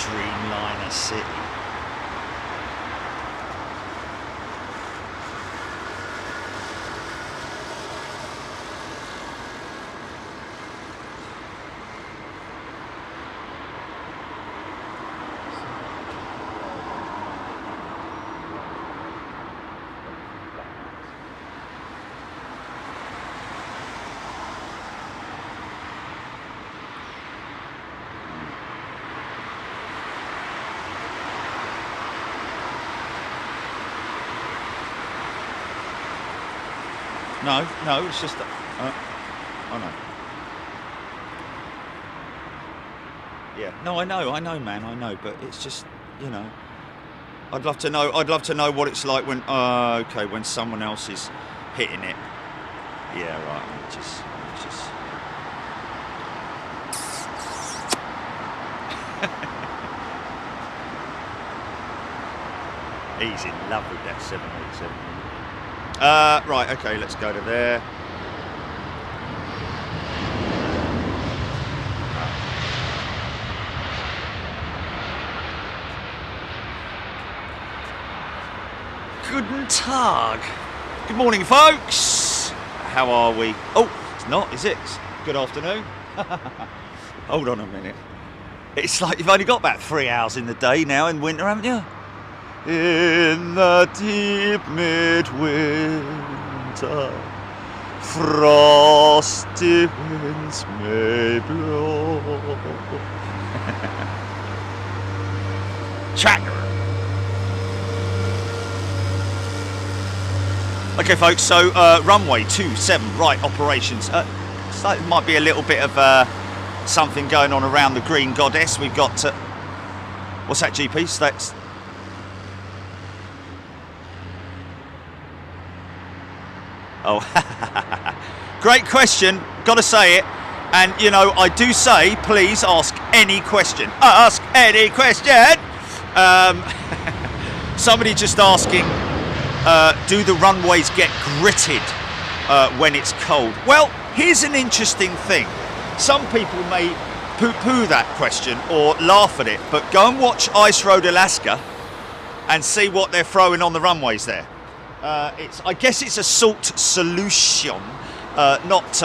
Dreamliner City. No, it's just, oh no. Yeah, no, I know, man, I know, but it's just, you know, I'd love to know what it's like when, okay, when someone else is hitting it. Yeah, right, it's just. He's in love with that 787. Right, okay, let's go to there. Guten Tag. Good morning, folks. How are we? Oh, it's not, is it? Good afternoon. Hold on a minute. It's like you've only got about 3 hours in the day now in winter, haven't you? In the deep midwinter, frosty winds may blow. Tracker. Okay, folks. So runway 27, right operations. So it might be a little bit of something going on around the Green Goddess. We've got what's that, GP? So that's. Oh, great question, gotta say it. And you know, I do say, please ask any question. Ask any question. Somebody just asking, do the runways get gritted when it's cold? Well, here's an interesting thing. Some people may poo-poo that question or laugh at it, but go and watch Ice Road Alaska and see what they're throwing on the runways there. I guess it's a salt solution, not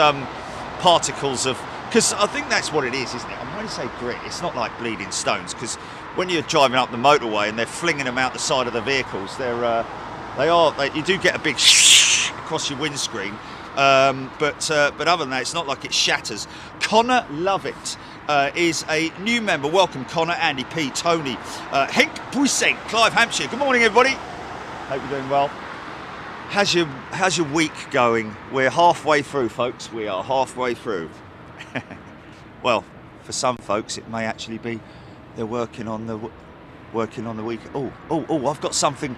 particles of, because I think that's what it is, isn't it? I'm going to say grit. It's not like bleeding stones, because when you're driving up the motorway and they're flinging them out the side of the vehicles, you do get a big across your windscreen. But other than that, it's not like it shatters. Connor Lovett is a new member. Welcome, Connor, Andy P, Tony, Henk Buissink, Clive, Hampshire. Good morning, everybody. Hope you're doing well. How's your week going? We're halfway through, folks. We are halfway through. Well, for some folks, it may actually be they're working on the week. Oh! I've got something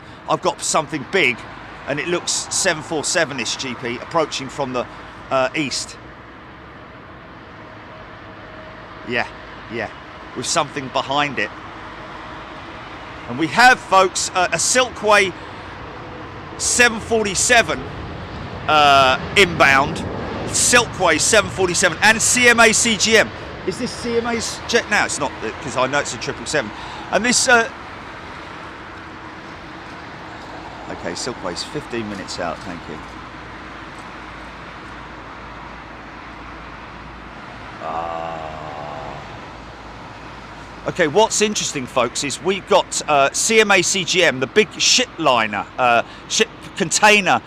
big, and it looks 747-ish, GP, approaching from the east. Yeah, with something behind it. And we have, folks, a Silkway 747 inbound, Silkway 747 and CMA CGM. Is this CMA's jet now? It's not, because I know it's a 777. And this okay, Silkway's 15 minutes out, thank you. Okay, what's interesting, folks, is we've got CMA CGM, the big container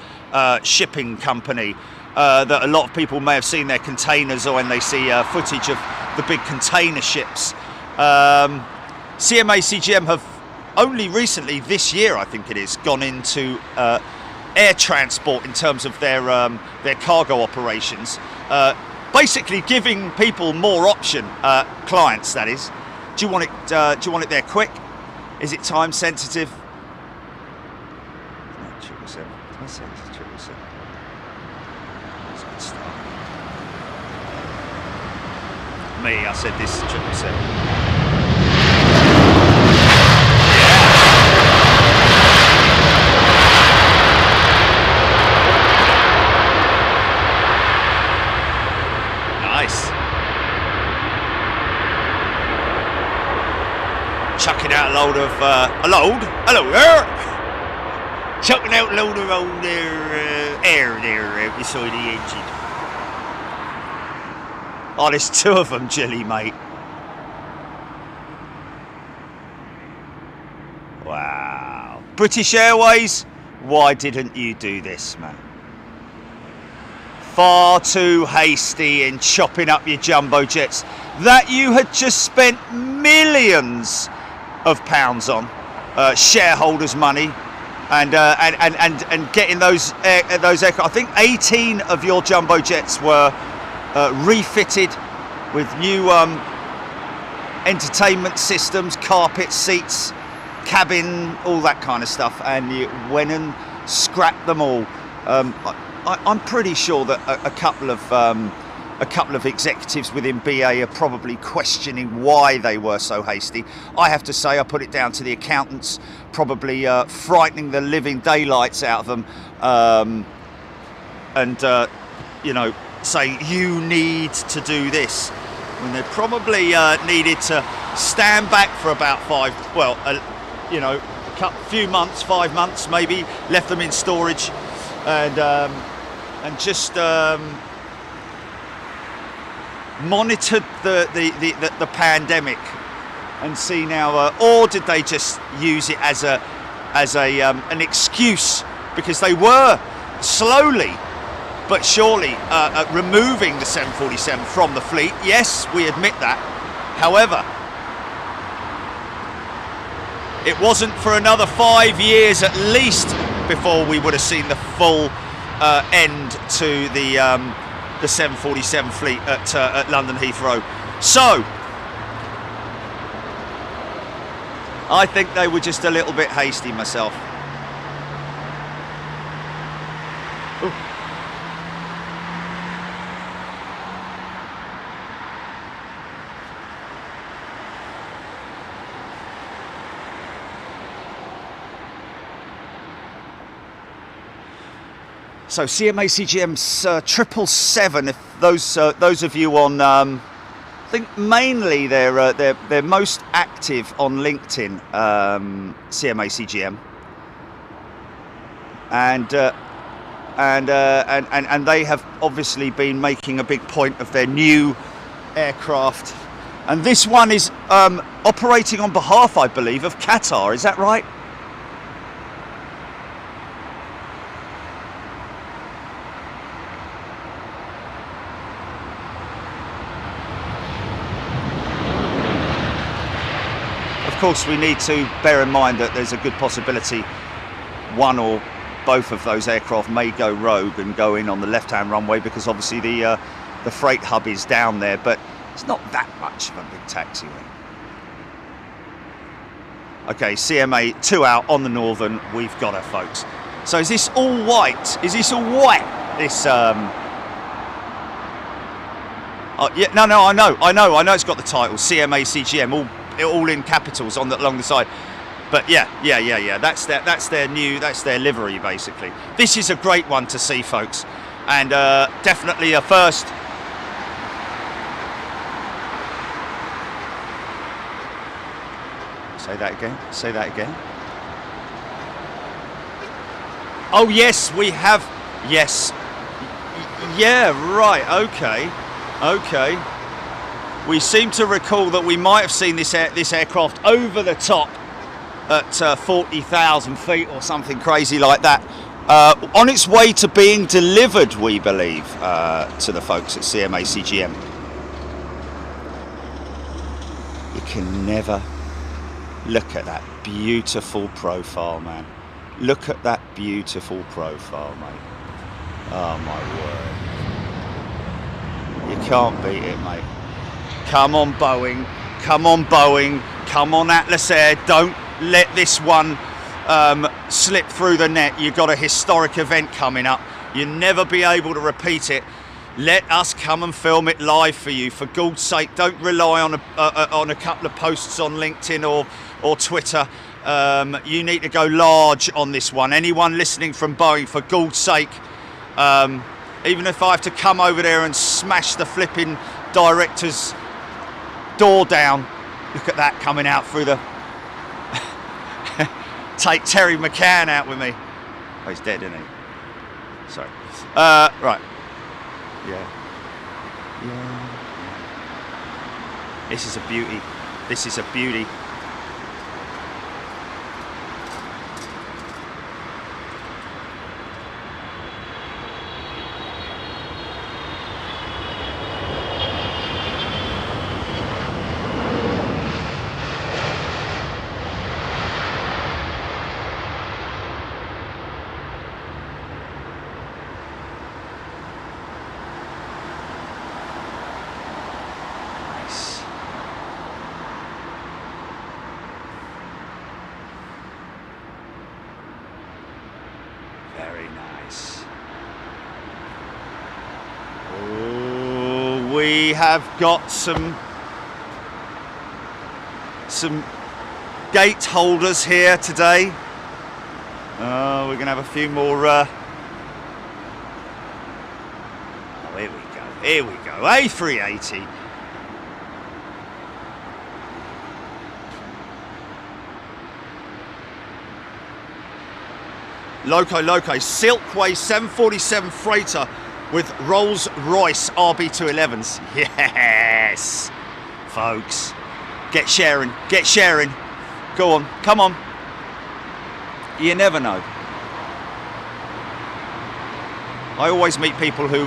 shipping company that a lot of people may have seen their containers, or when they see footage of the big container ships. CMA CGM have only recently, this year I think it is, gone into air transport in terms of their cargo operations, basically giving people more option, clients that is. Do you want it there quick? Is it time sensitive? No, 777. I say it's 777. That's a good start. Me, I said this is 777. chucking out a load of hello there, chucking out a load of old air there out beside the engine. Oh, there's two of them, Jilly, mate. Wow. British Airways, why didn't you do this, man? Far too hasty in chopping up your jumbo jets that you had just spent millions of pounds on, shareholders' money, and getting those aircraft. I think 18 of your jumbo jets were refitted with new entertainment systems, carpet, seats, cabin, all that kind of stuff, and you went and scrapped them all. I'm pretty sure that a couple of executives within BA are probably questioning why they were so hasty. I have to say, I put it down to the accountants probably frightening the living daylights out of them, and saying you need to do this, when they probably needed to stand back for about 5 months maybe, left them in storage, and just monitored the pandemic and see now, or did they just use it as an excuse, because they were slowly but surely removing the 747 from the fleet. Yes, we admit that. However, it wasn't for another 5 years at least before we would have seen the full end to the 747 fleet at London Heathrow. So I think they were just a little bit hasty myself. Ooh. So CMA CGM's 777. If those of you on, I think mainly they're most active on LinkedIn, CMA CGM, and they have obviously been making a big point of their new aircraft, and this one is operating on behalf, I believe, of Qatar. Is that right? Of course, we need to bear in mind that there's a good possibility one or both of those aircraft may go rogue and go in on the left-hand runway, because obviously the freight hub is down there, but it's not that much of a big taxiway. Okay, CMA 2 out on the northern. We've got her, folks. So is this all white? Is this all white? This oh yeah, no, I know it's got the title CMA CGM all in capitals along the side, but yeah. That's their livery basically. This is a great one to see, folks, and definitely a first. Say that again. Oh yes, we have. Yes. Yeah. Right. Okay. We seem to recall that we might have seen this aircraft over the top at 40,000 feet or something crazy like that, on its way to being delivered, we believe, to the folks at CMA CGM. You can never look at that beautiful profile, man. Look at that beautiful profile, mate. Oh my word. You can't beat it, mate. Come on, Boeing. Come on, Atlas Air. Don't let this one slip through the net. You've got a historic event coming up. You'll never be able to repeat it. Let us come and film it live for you. For God's sake, don't rely on a couple of posts on LinkedIn or Twitter. You need to go large on this one. Anyone listening from Boeing, for God's sake, even if I have to come over there and smash the flipping director's door down. Look at that coming out through the take Terry McCann out with me. Oh, he's dead, isn't he? Sorry. Right. Yeah. This is a beauty. This is a beauty. Very nice. Oh, we have got some gate holders here today. Oh, we're going to have a few more. Oh, here we go. Here we go. A380. Loco, Silkway 747 freighter with Rolls-Royce RB211s. Yes, folks. Get sharing. Go on, come on. You never know. I always meet people who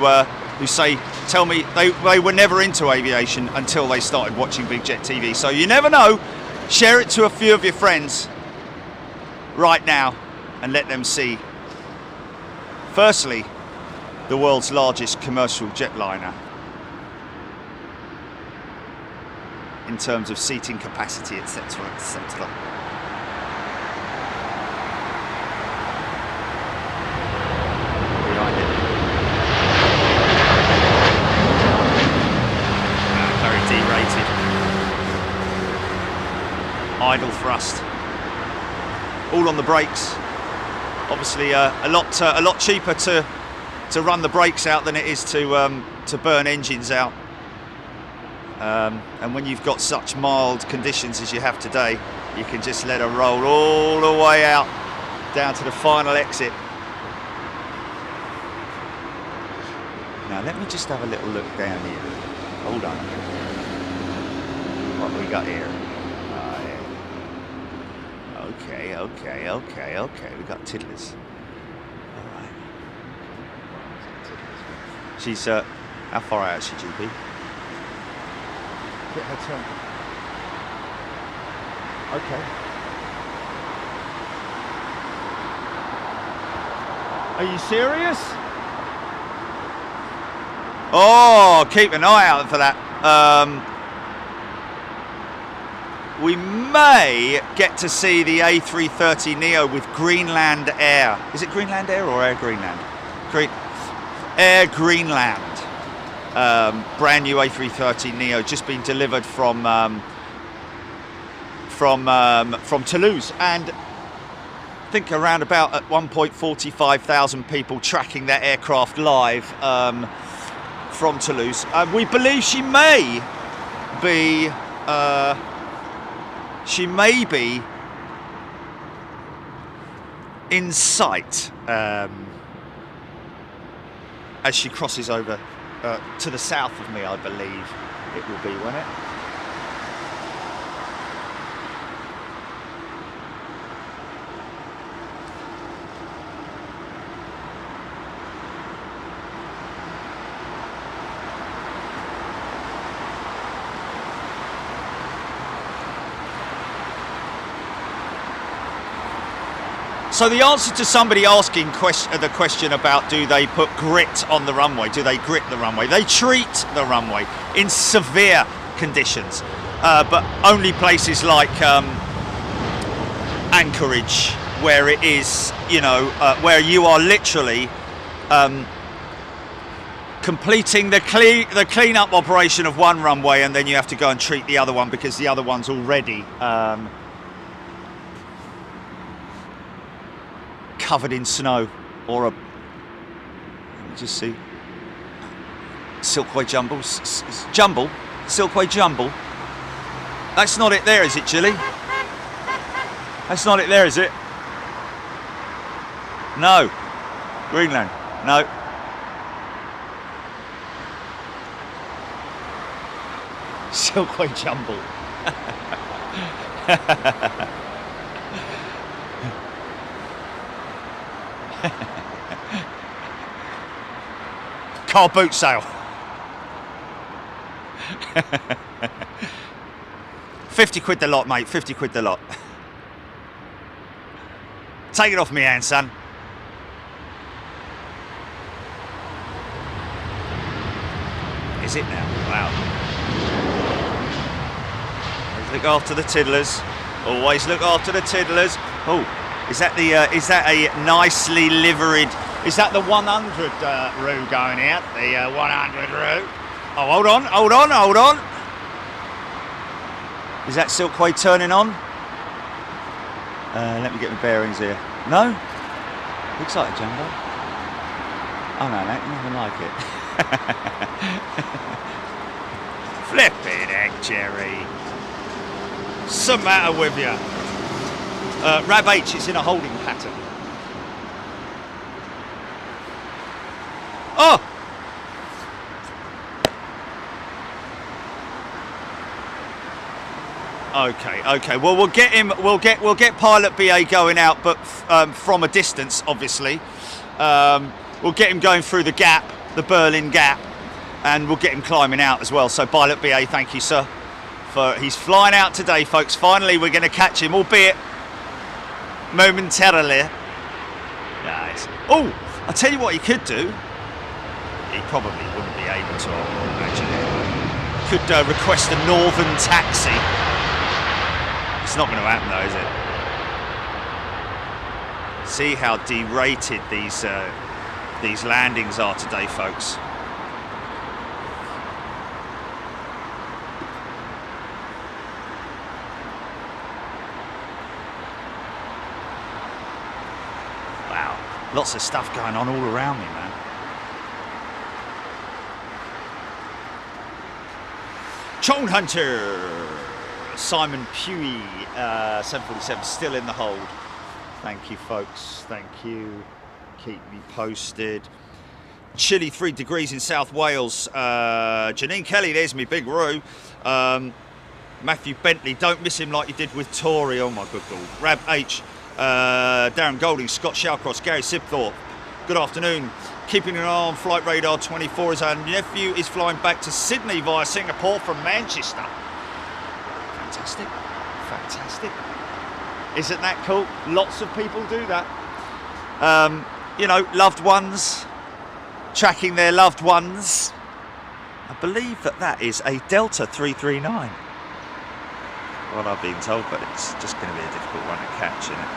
tell me they were never into aviation until they started watching Big Jet TV. So you never know. Share it to a few of your friends right now and let them see, firstly, the world's largest commercial jetliner in terms of seating capacity, etc., etc. Behind it. Very derated. Idle thrust. All on the brakes. Obviously, a lot cheaper to run the brakes out than it is to burn engines out. And when you've got such mild conditions as you have today, you can just let her roll all the way out down to the final exit. Now let me just have a little look down here. Hold on. What have we got here? Okay. We got tiddlers. All right. She's how far out is she, GP? Get her turn. Okay. Are you serious? Oh, keep an eye out for that. We may get to see the A330neo with Greenland Air. Is it Greenland Air or Air Greenland? Air Greenland. Brand new A330neo, just been delivered from Toulouse, and I think around about at 1,45,000 people tracking that aircraft live from Toulouse. We believe she may be. She may be in sight as she crosses over to the south of me, I believe it will be, won't it? So the answer to somebody asking the question about do they put grit on the runway, do they grit the runway? They treat the runway in severe conditions, but only places like Anchorage, where it is, where you are literally completing the clean-up operation of one runway, and then you have to go and treat the other one because the other one's already covered in snow, or let me just see, Silkway Jumble, Silkway Jumble. That's not it there, is it, Jilly? That's not it there, is it? No. Greenland. No. Silkway Jumble. Car boot sale. 50 quid the lot, mate. 50 quid the lot. Take it off me hand, son. Is it now? Wow. Always look after the tiddlers. Always look after the tiddlers. Oh, is that a nicely liveried? Is that the 100 roux going out? The 100 roux. Oh, hold on. Is that Silkway turning on? Let me get my bearings here. No? Looks like a jumbo. Oh no, nothing like it. Flipping heck, Jerry. What's the matter with you? Rab H is in a holding pattern. Oh! Okay. Well, we'll get him. We'll get Pilot BA going out, but from a distance, obviously. We'll get him going through the gap, the Berlin Gap, and we'll get him climbing out as well. So, Pilot BA, thank you, sir. He's flying out today, folks. Finally, we're going to catch him, albeit momentarily. Nice. Oh, I'll tell you what he could do. He probably wouldn't be able to, I imagine. Could request a northern taxi. It's not going to happen though, is it? See how derated these landings are today, folks. Wow, lots of stuff going on all around me, man. Chong Hunter, Simon Pewey, 747, still in the hold. Thank you, folks. Thank you. Keep me posted. Chilly 3 degrees in South Wales. Janine Kelly, there's me big row. Matthew Bentley, don't miss him like you did with Tory. Oh my good God. Rab H, Darren Golding, Scott Shawcross, Gary Sibthorpe. Good afternoon. Keeping an eye on Flight Radar 24 as our nephew is flying back to Sydney via Singapore from Manchester. Fantastic. Fantastic. Isn't that cool? Lots of people do that. You know, loved ones, tracking their loved ones. I believe that is a Delta 339. What I've been told, but it's just going to be a difficult one to catch, isn't it?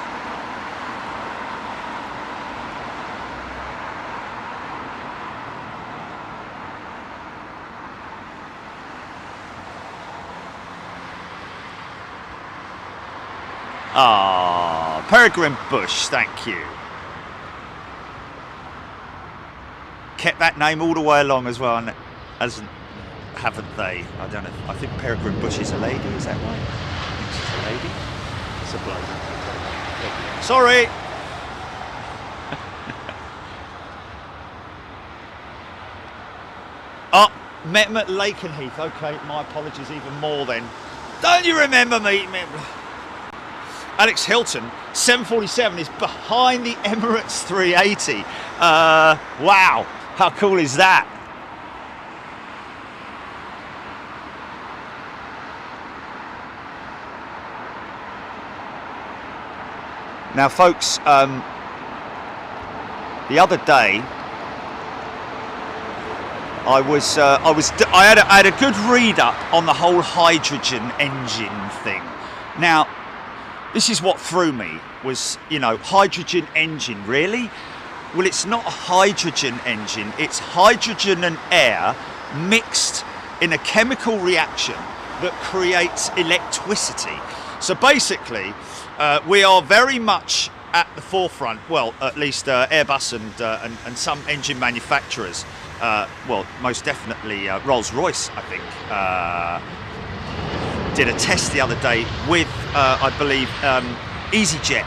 Ah, Peregrine Bush, thank you. Kept that name all the way along as well, and haven't they? I don't know. I think Peregrine Bush is a lady. Is that right? I think she's a lady. It's a bloke. Sorry. Oh, met him at Lakenheath. Okay, my apologies even more then. Don't you remember me? Alex Hilton, 747 is behind the Emirates 380. Wow, how cool is that? Now, folks, the other day I had a good read up on the whole hydrogen engine thing. Now, this is what threw me was, you know, hydrogen engine, really? Well, it's not a hydrogen engine, it's hydrogen and air mixed in a chemical reaction that creates electricity. So basically, we are very much at the forefront, well, at least Airbus and some engine manufacturers, well, most definitely Rolls-Royce, I think, did a test the other day with, I believe, EasyJet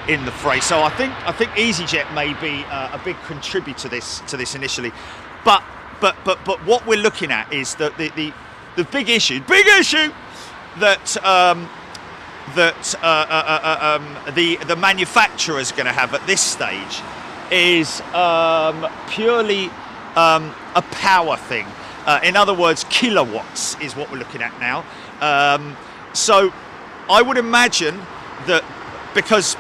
in the fray. So I think EasyJet may be a big contributor to this initially, but what we're looking at is the big issue that the manufacturer's going to have at this stage is purely a power thing. In other words, kilowatts is what we're looking at now. So I would imagine that because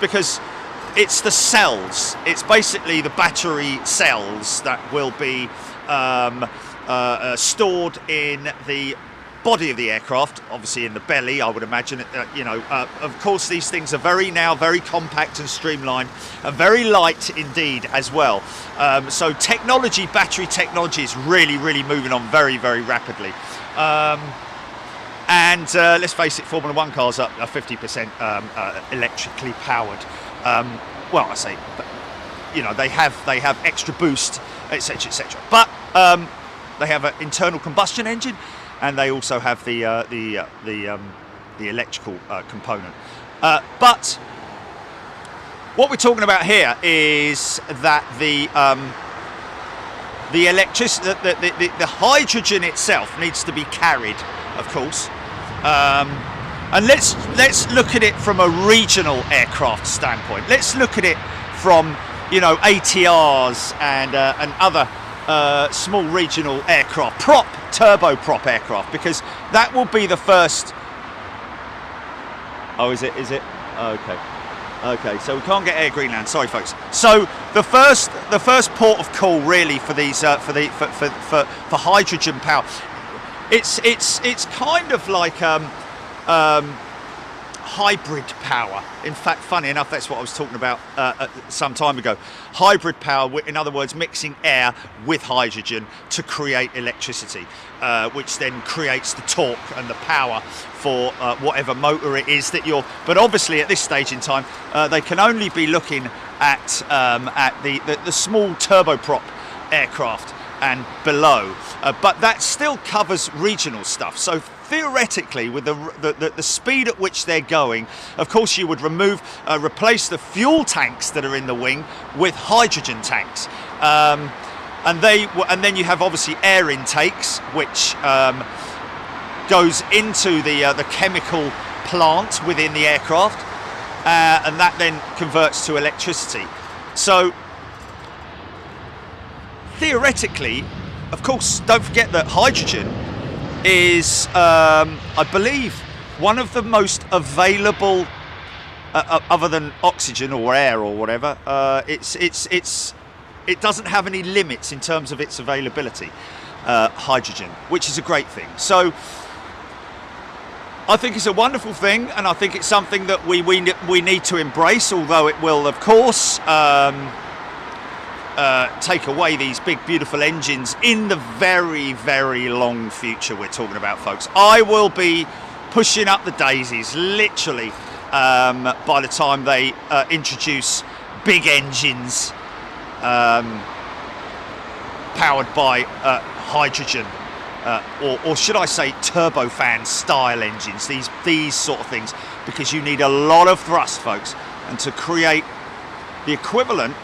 it's the cells, it's basically the battery cells that will be stored in the body of the aircraft, obviously in the belly, I would imagine. Of course, these things are very compact and streamlined and very light indeed as well. So battery technology is really moving on very rapidly. And let's face it, Formula One cars are 50% electrically powered. Well, I say, they have extra boost, etc. But they have an internal combustion engine, and they also have the electrical component. But what we're talking about here is that the electricity, the hydrogen itself needs to be carried, of course. And let's look at it from a regional aircraft standpoint. Let's look at it from ATRs and other small regional aircraft, turboprop aircraft, because that will be the first. Oh, is it? Okay, so we can't get Air Greenland. Sorry, folks. So the first port of call really for these for hydrogen power. It's kind of like hybrid power. In fact, funny enough, that's what I was talking about some time ago. Hybrid power, in other words, mixing air with hydrogen to create electricity, which then creates the torque and the power for whatever motor it is that you're. But obviously, at this stage in time, they can only be looking at the small turboprop aircraft and below, but that still covers regional stuff. So theoretically, with the speed at which they're going, of course you would replace the fuel tanks that are in the wing with hydrogen tanks, and then you have obviously air intakes, which goes into the chemical plant within the aircraft, and that then converts to electricity. So theoretically, of course, don't forget that hydrogen is, I believe, one of the most available, other than oxygen or air or whatever. It doesn't have any limits in terms of its availability, hydrogen, which is a great thing. So I think it's a wonderful thing, and I think it's something that we need to embrace, although it will, of course, take away these big beautiful engines in the very long future we're talking about, folks. I will be pushing up the daisies literally by the time they introduce big engines powered by hydrogen, or should I say turbofan style engines, these sort of things, because you need a lot of thrust, folks, and to create the equivalent.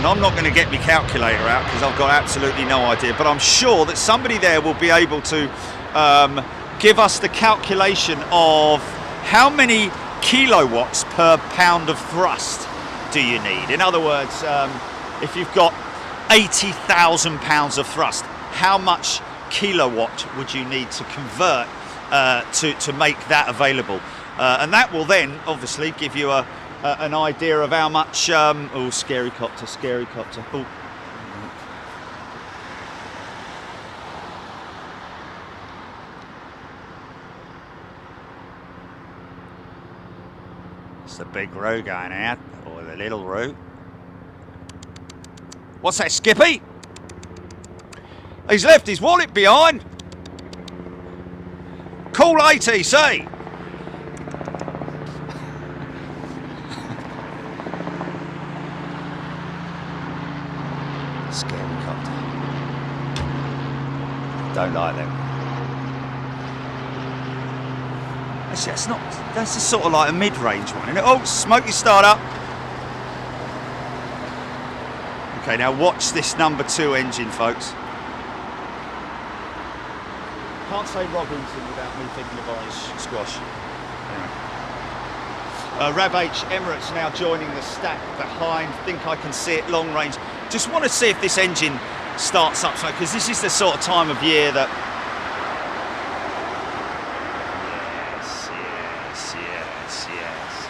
I'm not going to get my calculator out because I've got absolutely no idea, but I'm sure that somebody there will be able to give us the calculation of how many kilowatts per pound of thrust do you need. In other words, if you've got 80,000 pounds of thrust, how much kilowatt would you need to convert to make that available? And that will then obviously give you an idea of how much. Oh, scary copter. Oh. It's the big row going out, or the little row. What's that, Skippy? He's left his wallet behind. Call ATC. Scary copter. Don't like them. Actually, that's not. That's just sort of like a mid-range one, isn't it? Oh, smoky startup. Okay, now watch this number 2 engine, folks. Can't say Robinson without me thinking of Orange Squash. Anyway. Rab H Emirates now joining the stack behind. Think I can see it long range. Just want to see if this engine starts up, because this is the sort of time of year that. Yes.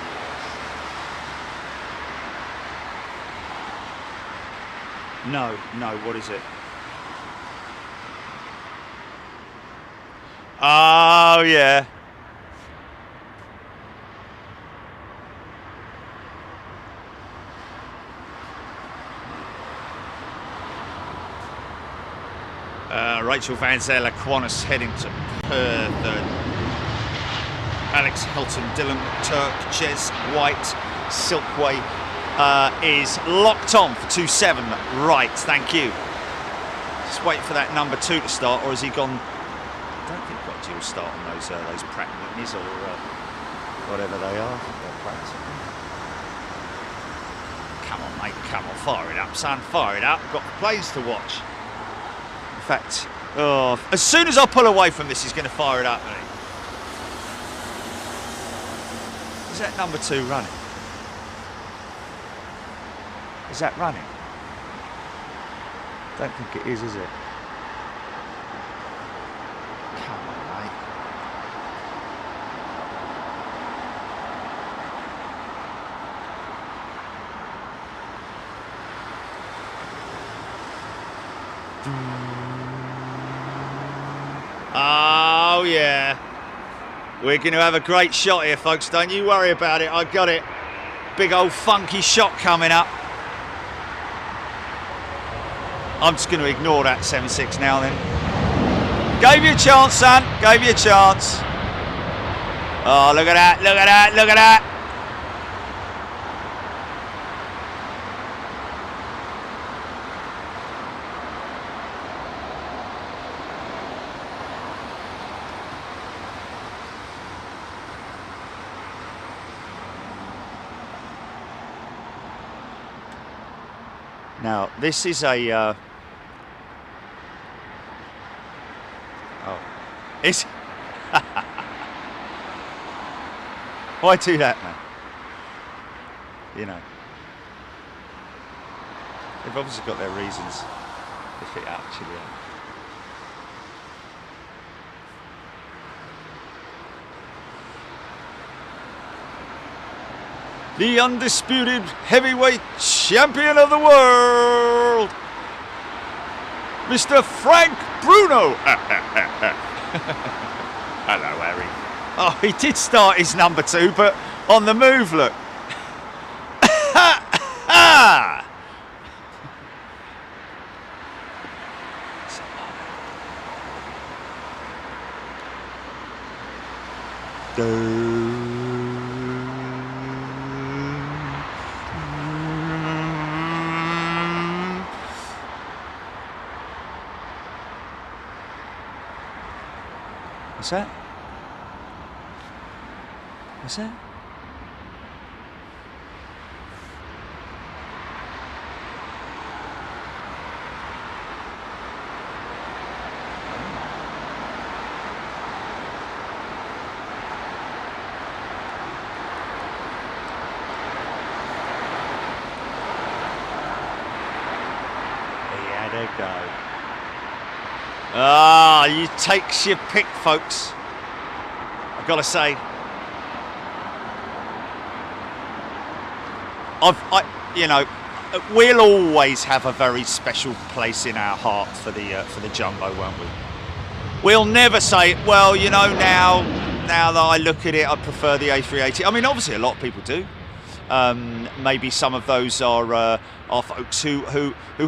No, what is it? Oh, yeah. Rachel Van Zel, Qantas heading to Perth. Alex Hilton, Dylan Turk, Jez White, Silkway is locked on for 2.7. Right, thank you. Just wait for that number 2 to start, or has he gone? I don't think got dual start on those Pratt & Whitneys or whatever they are. Come on, mate, come on, fire it up, son, fire it up. Got planes to watch. In fact, as soon as I pull away from this, he's going to fire it up. Is that number 2 running? Is that running? Don't think it is it? Come on, mate. Oh, yeah. We're going to have a great shot here, folks. Don't you worry about it. I got it. Big old funky shot coming up. I'm just going to ignore that 7.6 now then. Gave you a chance, son. Gave you a chance. Oh, look at that. Look at that. Look at that. Now, this is a... It's... Why do that, man? You know. They've obviously got their reasons if it actually... The undisputed heavyweight champion of the world, Mr. Frank Bruno. Hello, Harry. Oh, he did start his number 2, but on the move, look. What's that? What's that? He had a go. Ah, you takes your pick, folks. I've got to say, you know, we'll always have a very special place in our heart for the jumbo, won't we? We'll never say, well, you know, now that I look at it, I prefer the A380. I mean, obviously, a lot of people do. Maybe some of those are folks who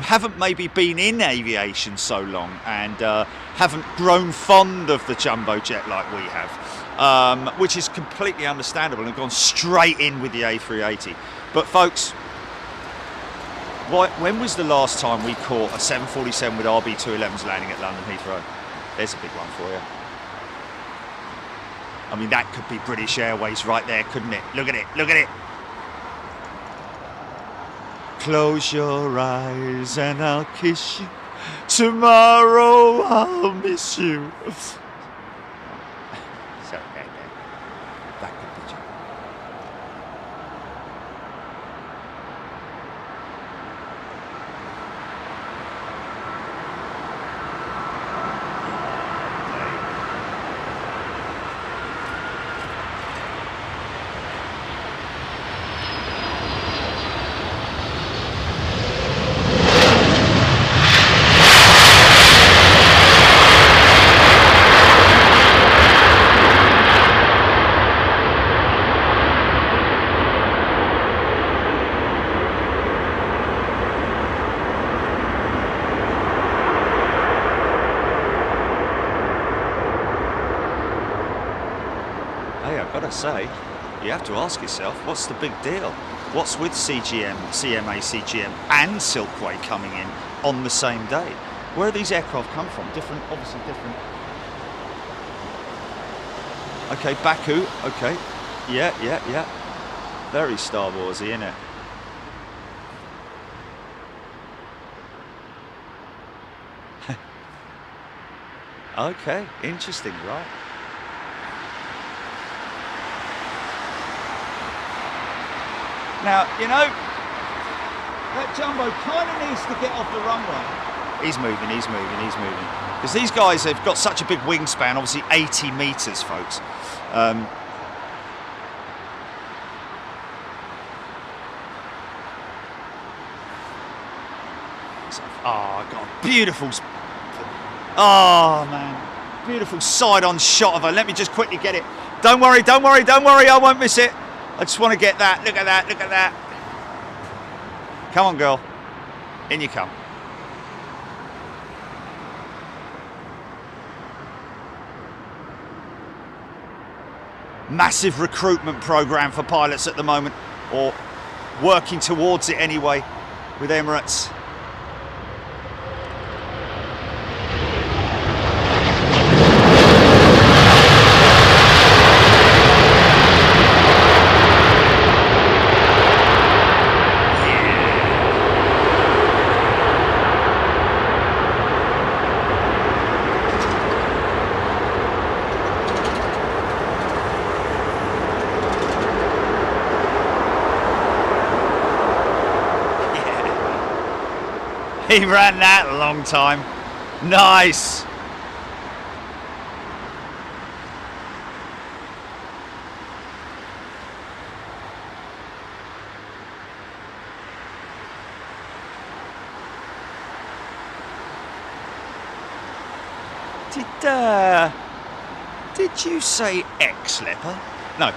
haven't maybe been in aviation so long and haven't grown fond of the jumbo jet like we have, which is completely understandable, and gone straight in with the A380. But folks, when was the last time we caught a 747 with RB211s landing at London Heathrow? There's a big one for you. I mean, that could be British Airways right there, couldn't it? Look at it, look at it. Close your eyes and I'll kiss you. Tomorrow I'll miss you. So, that could be true. Say, you have to ask yourself, what's the big deal? What's with CGM, CMA CGM and Silkway coming in on the same day? Where do these aircraft come from? Different, obviously different. Okay, Baku, okay. Yeah. Very Star Warsy, isn't it? Okay, interesting, right? Now, you know, that Jumbo kind of needs to get off the runway. He's moving. Because these guys have got such a big wingspan, obviously 80 metres, folks. Oh, got a beautiful... Oh, man. Beautiful side-on shot of her. Let me just quickly get it. Don't worry, I won't miss it. I just want to get that. Look at that. Come on, girl. In you come. Massive recruitment program for pilots at the moment, or working towards it anyway, with Emirates. He ran that a long time. Nice. Did you say X-Leopard? No.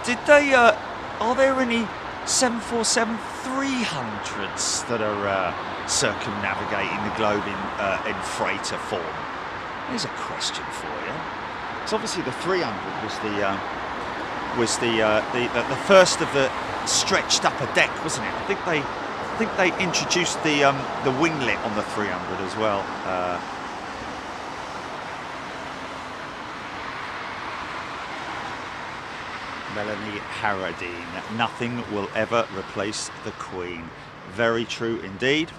Did they? Are there any 747-300s that are circumnavigating the globe in freighter form? Here's a question for you. So obviously the 300 was the first of the stretched upper deck, wasn't it? I think they introduced the winglet on the 300 as well. Melanie Harradine. Nothing will ever replace the Queen. Very true indeed.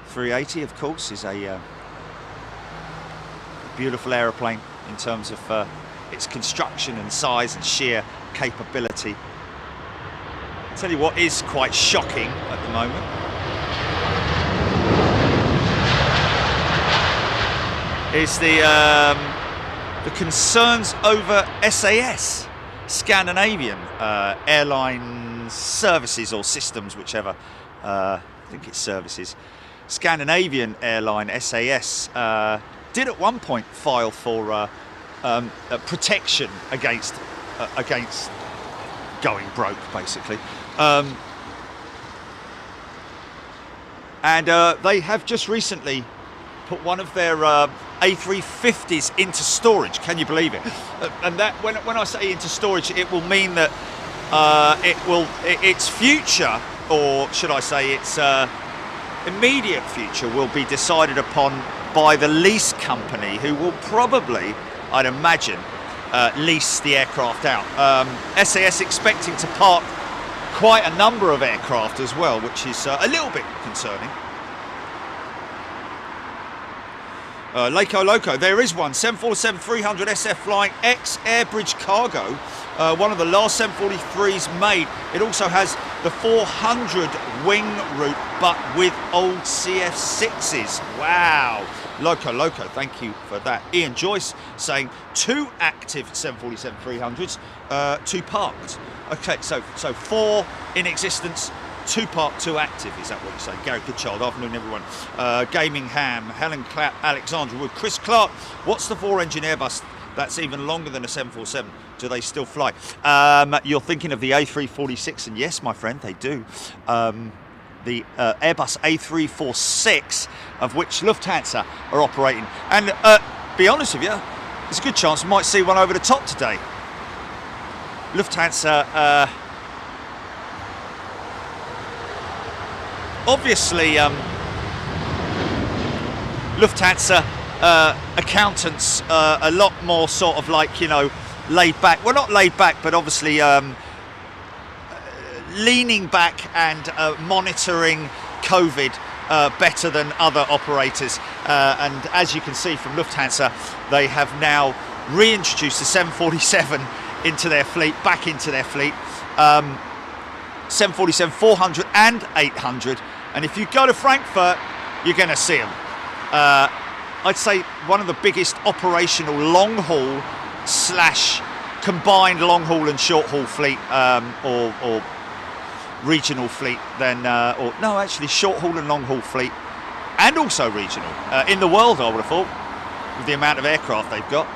380, of course, is a beautiful aeroplane in terms of its construction and size and sheer capability. I'll tell you what is quite shocking at the moment. Is the concerns over SAS, Scandinavian Airline Services or Systems, whichever. I think it's Services. Scandinavian Airline SAS did at one point file for protection against going broke, basically. And they have just recently put one of their A350s into storage. Can you believe it? And that, when I say into storage, it will mean that its future, or should I say its immediate future will be decided upon by the lease company, who will probably, I'd imagine, lease the aircraft out. SAS expecting to park quite a number of aircraft as well, which is a little bit concerning. Loco, there is one, 747-300 SF flying ex-Airbridge cargo, one of the last 743s made. It also has the 400 wing route, but with old CF6s. Wow. Loco, thank you for that. Ian Joyce saying 2 active 747-300s, 2 parked. Okay, so 4 in existence, 2 parked, 2 active, is that what you're saying? Gary Goodchild, afternoon everyone. Gaming Ham, Helen Clapp, Alexandra Wood, Chris Clark. What's the 4-engine Airbus that's even longer than a 747? Do they still fly? You're thinking of the A346, and yes, my friend, they do. The Airbus A346, of which Lufthansa are operating. And be honest with you, there's a good chance we might see one over the top today. Lufthansa, obviously, Lufthansa accountants a lot more sort of like, you know, laid back. Well, not laid back, but obviously leaning back and monitoring COVID better than other operators. And as you can see from Lufthansa, they have now reintroduced the 747 into their fleet, back into their fleet. 747-400 and 800. And if you go to Frankfurt, you're going to see them. I'd say one of the biggest operational long-haul / combined long-haul and short-haul fleet, or regional fleet, then, or no, actually short-haul and long-haul fleet, and also regional, in the world, I would have thought, with the amount of aircraft they've got.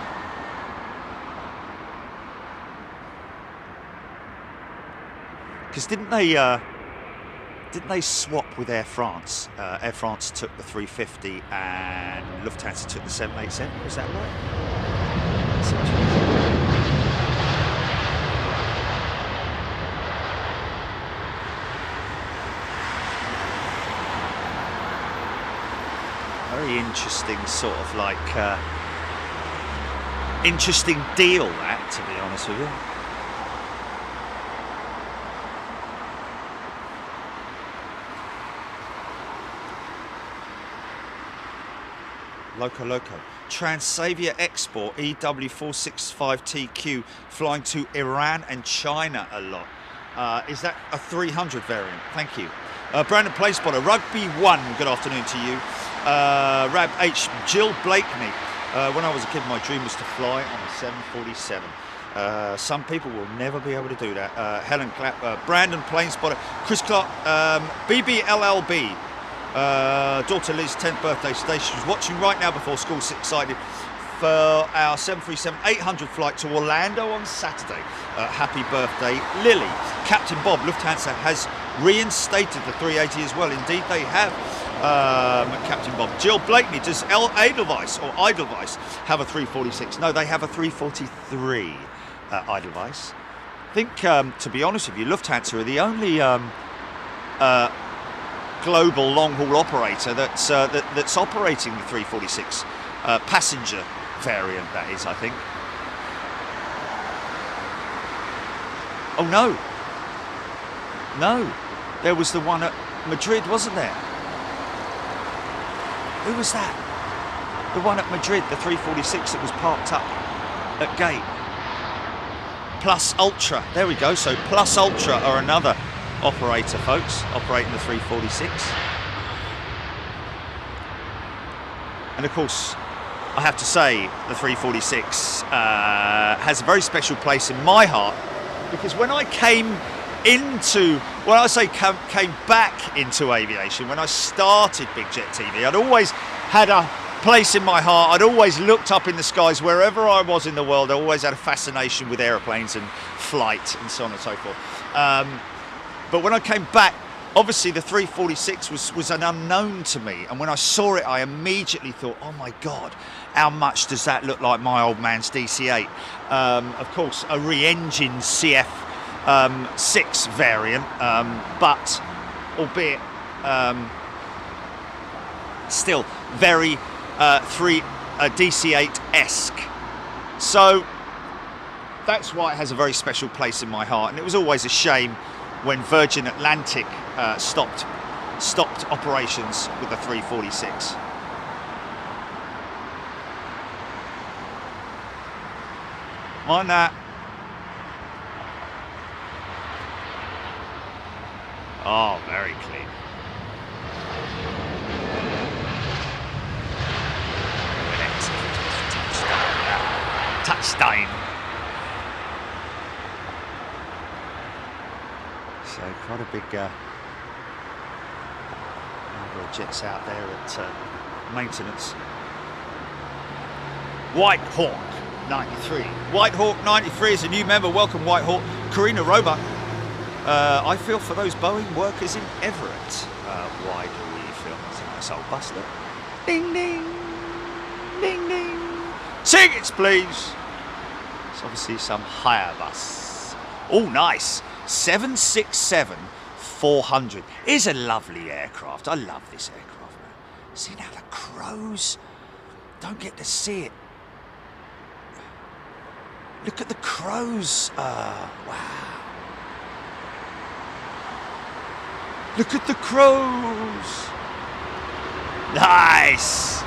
Because didn't they swap with Air France? Air France took the 350 and Lufthansa took the 787. Was that right? Very interesting sort of like interesting deal that, to be honest with you. Loco. Transavia Export EW465TQ flying to Iran and China a lot. Is that a 300 variant? Thank you. Brandon Playspotter, Rugby 1, good afternoon to you. Rab H, Jill Blakeney. When I was a kid, my dream was to fly on a 747. Some people will never be able to do that. Helen Clapp, Brandon Planespotter, Chris Clark, BBLLB. Daughter Liz's 10th birthday today. She's watching right now before school. Excited for our 737-800 flight to Orlando on Saturday. Happy birthday, Lily. Captain Bob, Lufthansa has reinstated the 380 as well. Indeed, they have. Captain Bob. Jill Blakeney, does Edelweiss have a 346? No, they have a 343 Edelweiss. I think, to be honest with you, Lufthansa are the only global long-haul operator that's operating the 346 passenger variant, that is, I think. Oh no, there was the one at Madrid, wasn't there? Who was that? The one at Madrid, the 346 that was parked up at gate. Plus Ultra, there we go. So Plus Ultra are another operator, folks, operating the 346. And of course, I have to say the 346 has a very special place in my heart, because when I came back into aviation, when I started Big Jet TV, I'd always had a place in my heart. I'd always looked up in the skies wherever I was in the world. I always had a fascination with aeroplanes and flight and so on and so forth. But when I came back, obviously the 346 was an unknown to me. And when I saw it, I immediately thought, oh my God, how much does that look like my old man's DC-8? Of course, a re-engined CF6 variant, but albeit still very DC-8-esque. So that's why it has a very special place in my heart, and it was always a shame when Virgin Atlantic stopped operations with the 346. On that. Oh, very clean. Touchdown. So quite a big number of jets out there at maintenance. White Hawk 93. White Hawk 93 is a new member. Welcome, White Hawk. Karina Roebuck. I feel for those Boeing workers in Everett. Why do we feel? That's a nice old bus there. Ding, ding. Ding, ding. Tickets, please. It's obviously some hire bus. Oh, nice. 767-400 is a lovely aircraft. I love this aircraft, man. See now the crows. Don't get to see it. Look at the crows. Wow. Look at the crows. Nice.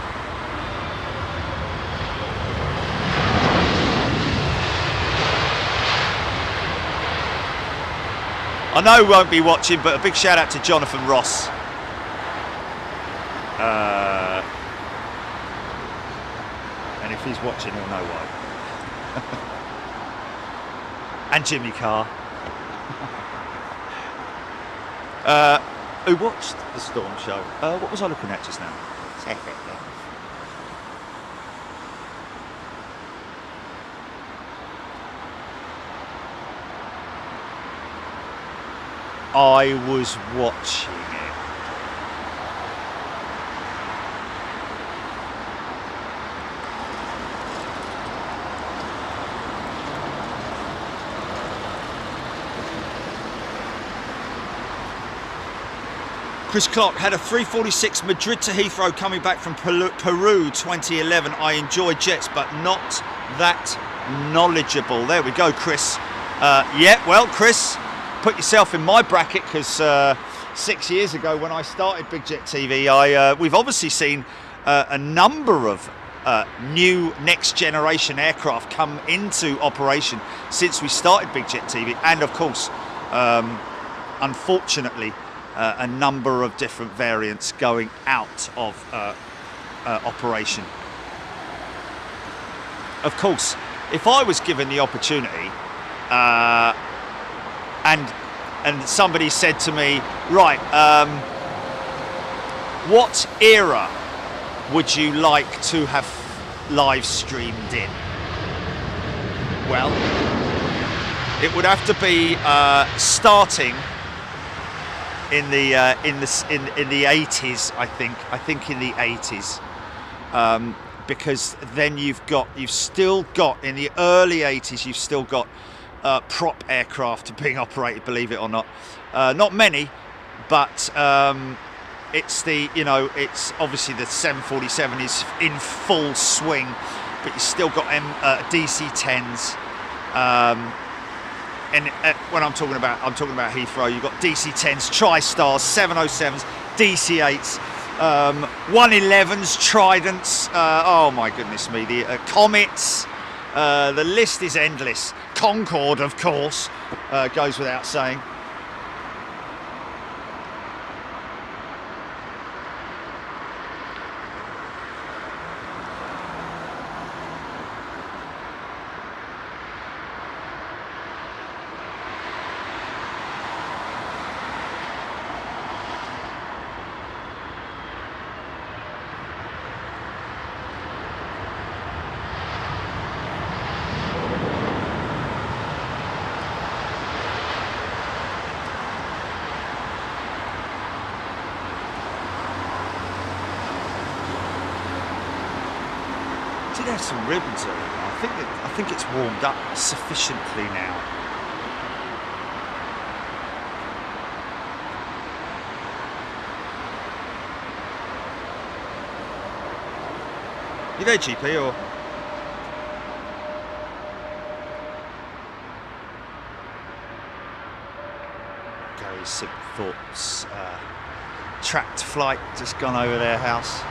I know he won't be watching, but a big shout out to Jonathan Ross. And if he's watching, he'll know why. And Jimmy Carr. Who watched the Storm show? What was I looking at just now? I was watching it. Chris Clark had a 346 Madrid to Heathrow coming back from Peru 2011. I enjoy jets, but not that knowledgeable. There we go, Chris. Yeah, well, Chris, put yourself in my bracket, because 6 years ago when I started Big Jet TV, we've obviously seen a number of new next generation aircraft come into operation since we started Big Jet TV, and of course, unfortunately, a number of different variants going out of operation. Of course, if I was given the opportunity and somebody said to me, right, what era would you like to have live streamed in? Well, it would have to be starting in the 80s, I think in the 80s, because then you've still got in the early 80s, you've still got prop aircraft being operated, believe it or not. Not many, but it's it's obviously the 747 is in full swing, but you still got DC-10s. And when I'm talking about Heathrow, you've got DC-10s, Tri-Stars, 707s, DC-8s, 111s, Tridents. Oh my goodness me, the Comets. The list is endless. Concorde, of course, goes without saying. There's some ribbons over there. I think it's warmed up sufficiently now. You there, GP, or? Gary Sibthorpe's tracked flight just gone over their house.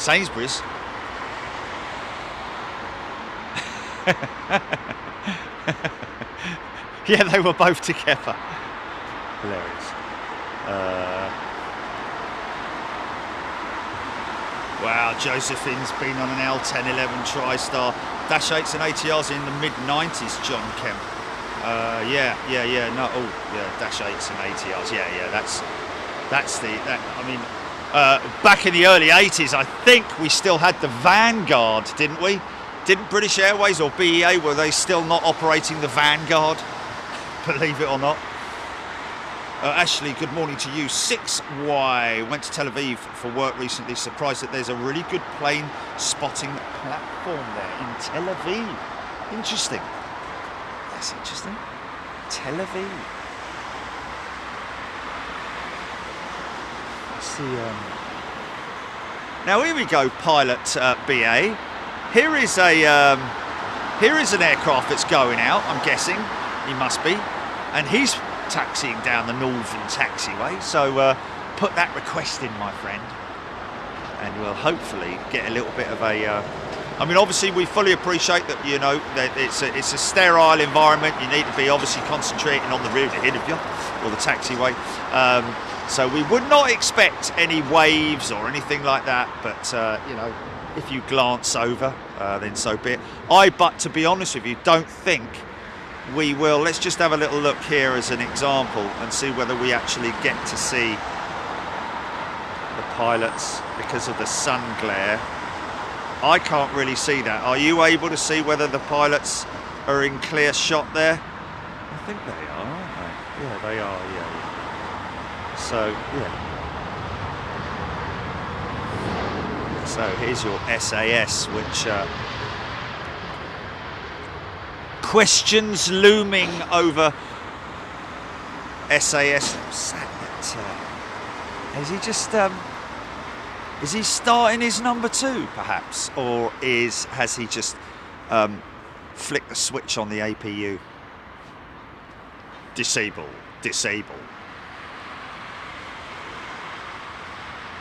Sainsbury's. Yeah, they were both together. Hilarious. Wow, Josephine's been on an L1011 TriStar. Dash 8s and ATRs in the mid-90s, John Kemp. Yeah, no, oh, yeah, Dash 8s and ATRs, yeah, that's the, I mean, back in the early 80s, I think we still had the Vanguard, didn't we? Didn't British Airways or BEA, were they still not operating the Vanguard? Believe it or not. Ashley, good morning to you. 6Y, went to Tel Aviv for work recently. Surprised that there's a really good plane spotting platform there in Tel Aviv. Interesting. That's interesting. Tel Aviv. Now here we go, pilot BA. Here is an aircraft that's going out. I'm guessing he must be, and he's taxiing down the northern taxiway. So put that request in, my friend, and we'll hopefully get a little bit of a. I mean, obviously, we fully appreciate that. You know that it's a sterile environment. You need to be obviously concentrating on the road ahead of you or the taxiway. So we would not expect any waves or anything like that, but you know, if you glance over, then so be it. But to be honest with you, don't think we will. Let's just have a little look here as an example and see whether we actually get to see the pilots because of the sun glare. I can't really see that. Are you able to see whether the pilots are in clear shot there? I think they are, aren't they? Yeah, they are, yeah. So, yeah. So here's your SAS, which questions looming over SAS. Is he just is he starting his number 2 perhaps, or has he just flicked the switch on the APU? Disable.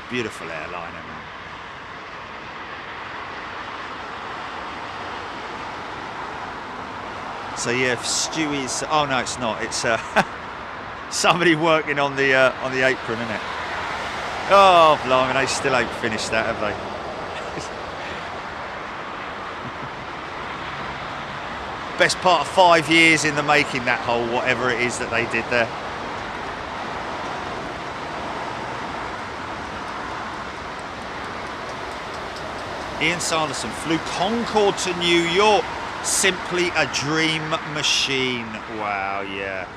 Beautiful airliner, man. So yeah, Stewie's. Oh no, it's not. It's somebody working on the apron, isn't it? Oh, blimey, they still ain't finished that, have they? Best part of 5 years in the making, that whole whatever it is that they did there. Ian Sanderson flew Concorde to New York. Simply a dream machine. Wow, yeah.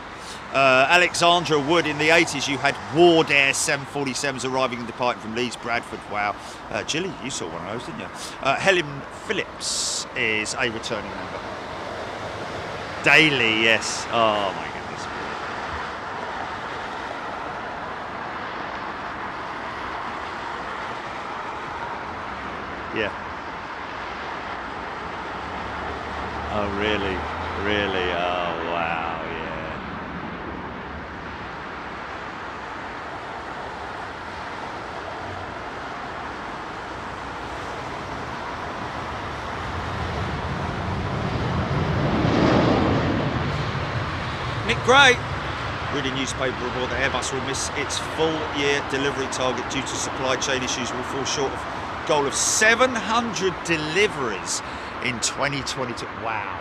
Alexandra Wood, in the 80s, you had Ward Air 747s arriving and departing from Leeds, Bradford. Wow. Gilly, you saw one of those, didn't you? Helen Phillips is a returning member. Daily, yes. Oh, my goodness. Yeah. Oh, really? Really? Oh, wow, yeah. Nick Gray. Reading newspaper report that Airbus will miss its full-year delivery target due to supply chain issues, will fall short of goal of 700 deliveries in 2022. Wow,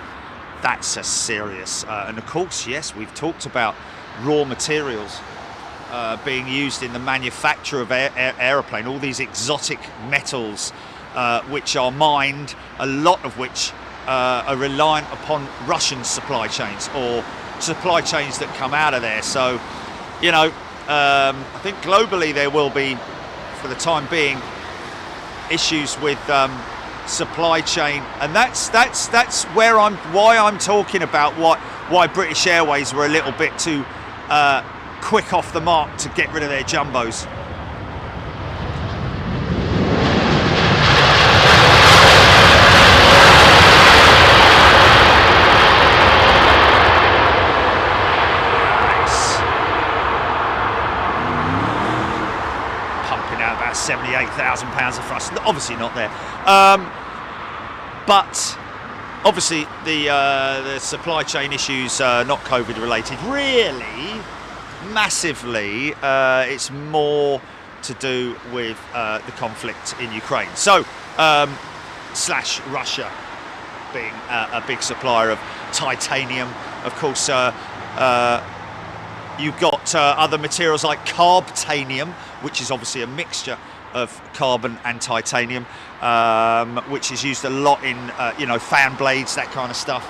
that's a serious. And of course, yes, we've talked about raw materials being used in the manufacture of aeroplane, all these exotic metals which are mined, a lot of which are reliant upon Russian supply chains or supply chains that come out of there. So, you know, I think globally there will be, for the time being, issues with supply chain, and that's where why I'm talking about why British Airways were a little bit too quick off the mark to get rid of their jumbos. £78,000 of thrust, obviously not there, but obviously the supply chain issues, not COVID related, really massively. It's more to do with the conflict in Ukraine. So slash Russia being a big supplier of titanium, of course. You've got other materials like carbtanium, which is obviously a mixture of carbon and titanium, which is used a lot in fan blades, that kind of stuff.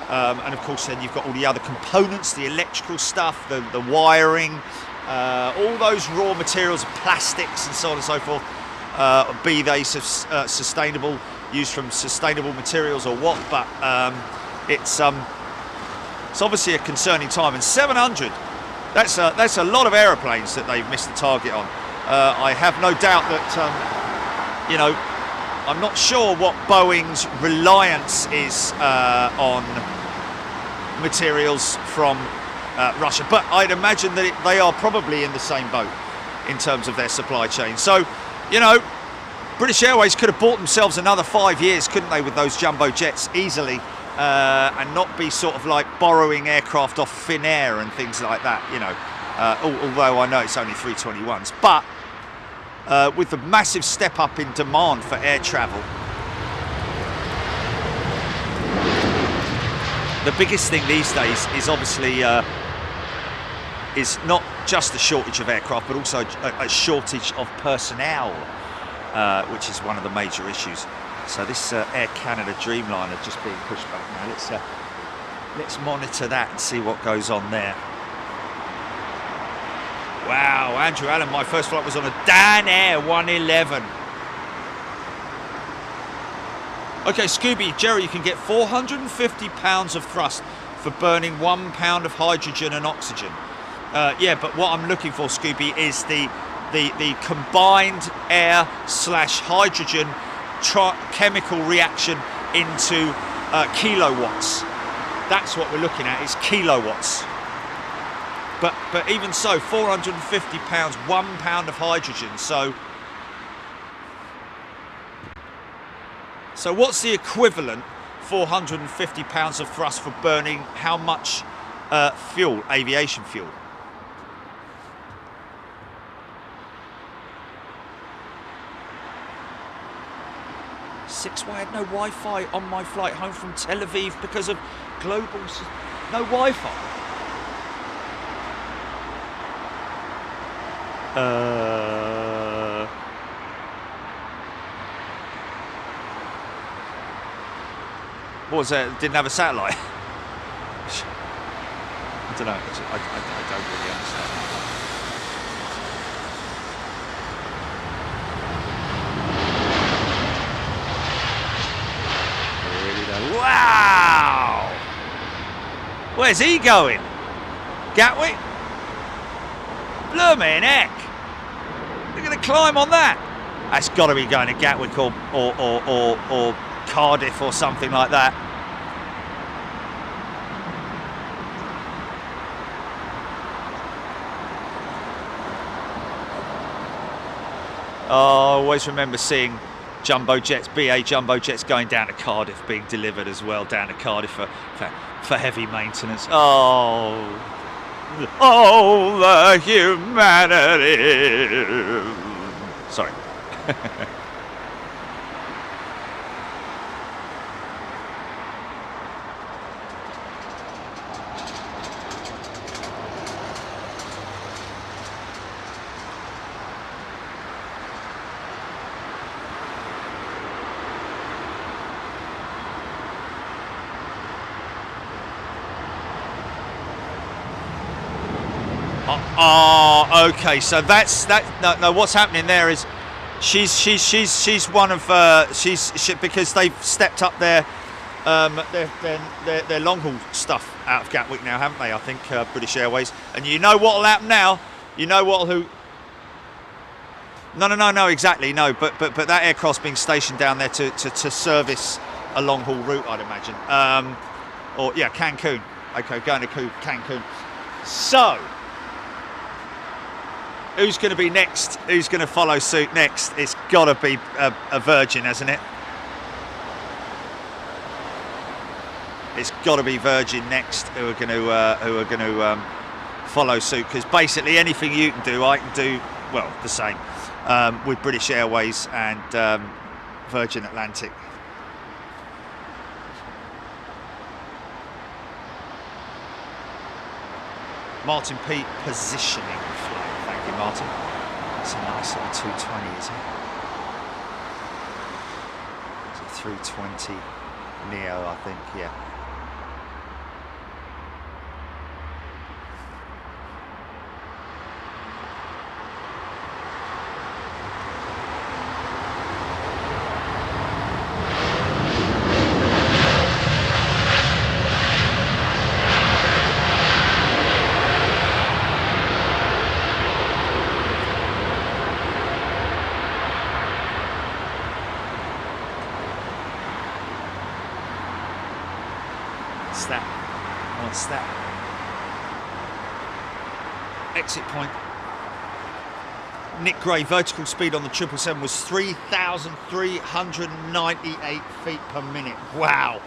And of course then you've got all the other components, the electrical stuff, the wiring, all those raw materials, plastics and so on and so forth, be they sustainable, used from sustainable materials or what, but it's obviously a concerning time. And 700, that's a lot of aeroplanes that they've missed the target on. I have no doubt that, I'm not sure what Boeing's reliance is on materials from Russia, but I'd imagine that they are probably in the same boat in terms of their supply chain. So, British Airways could have bought themselves another 5 years, couldn't they, with those jumbo jets easily, and not be sort of like borrowing aircraft off Finnair and things like that, although I know it's only 321s. But with the massive step up in demand for air travel, the biggest thing these days is obviously is not just a shortage of aircraft, but also a shortage of personnel, which is one of the major issues. So this Air Canada Dreamliner just being pushed back now. Let's monitor that and see what goes on there. Wow, Andrew Allen, my first flight was on a Dan Air 111. Okay, Scooby, Jerry, you can get 450 pounds of thrust for burning 1 pound of hydrogen and oxygen. Yeah, but what I'm looking for, Scooby, is the combined air slash hydrogen chemical reaction into kilowatts. That's what we're looking at, is kilowatts. But even so, 450 pounds, 1 pound of hydrogen. So what's the equivalent? 450 pounds of thrust for burning how much fuel? Aviation fuel. I had no Wi-Fi on my flight home from Tel Aviv because of global... No Wi-Fi. What was that? Didn't have a satellite? I don't know. I don't really understand. Wow! Where's he going? Gatwick? Bloomin' heck! They're going to climb on that. That's got to be going to Gatwick or Cardiff or something like that. Oh, I always remember seeing jumbo jets, BA jumbo jets going down to Cardiff, being delivered as well down to Cardiff for heavy maintenance. Oh, all the humanity. Sorry. Oh, okay. So that's that. No. What's happening there is, she's one of because they've stepped up their long haul stuff out of Gatwick now, haven't they? I think British Airways. And you know what'll happen now? You know what'll No, exactly. No, but that aircraft's being stationed down there to service a long haul route, I'd imagine. Or yeah, Cancun. Okay, going to Cancun. So. Who's going to be next? Who's going to follow suit next? It's got to be a Virgin, hasn't it? It's got to be Virgin next who are going to follow suit, because basically anything you can do, I can do, well, the same with British Airways and Virgin Atlantic. Martin P. positioning flag. Thank you, Martin. That's a nice little 220, isn't it? It's a 320 Neo, I think, yeah. What's that? Exit point. Nick Gray, vertical speed on the 777 was 3,398 feet per minute. Wow,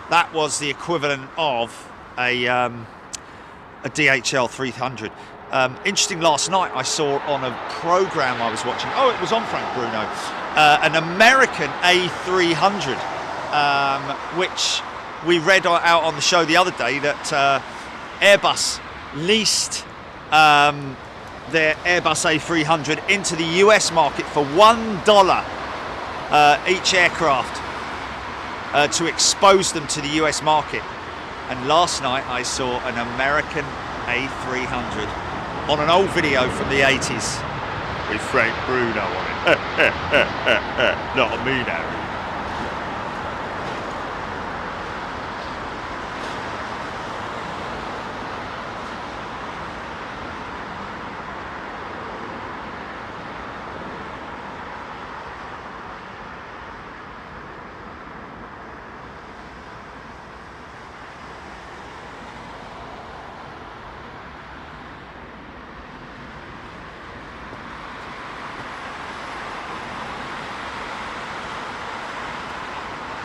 that was the equivalent of a DHL 300. Interesting, last night I saw on a program I was watching, oh, it was on Frank Bruno, an American A300, which we read out on the show the other day that Airbus leased their Airbus A300 into the US market for $1 each aircraft to expose them to the US market. And last night I saw an American A300 on an old video from the 80s with Frank Bruno on it. Not me now.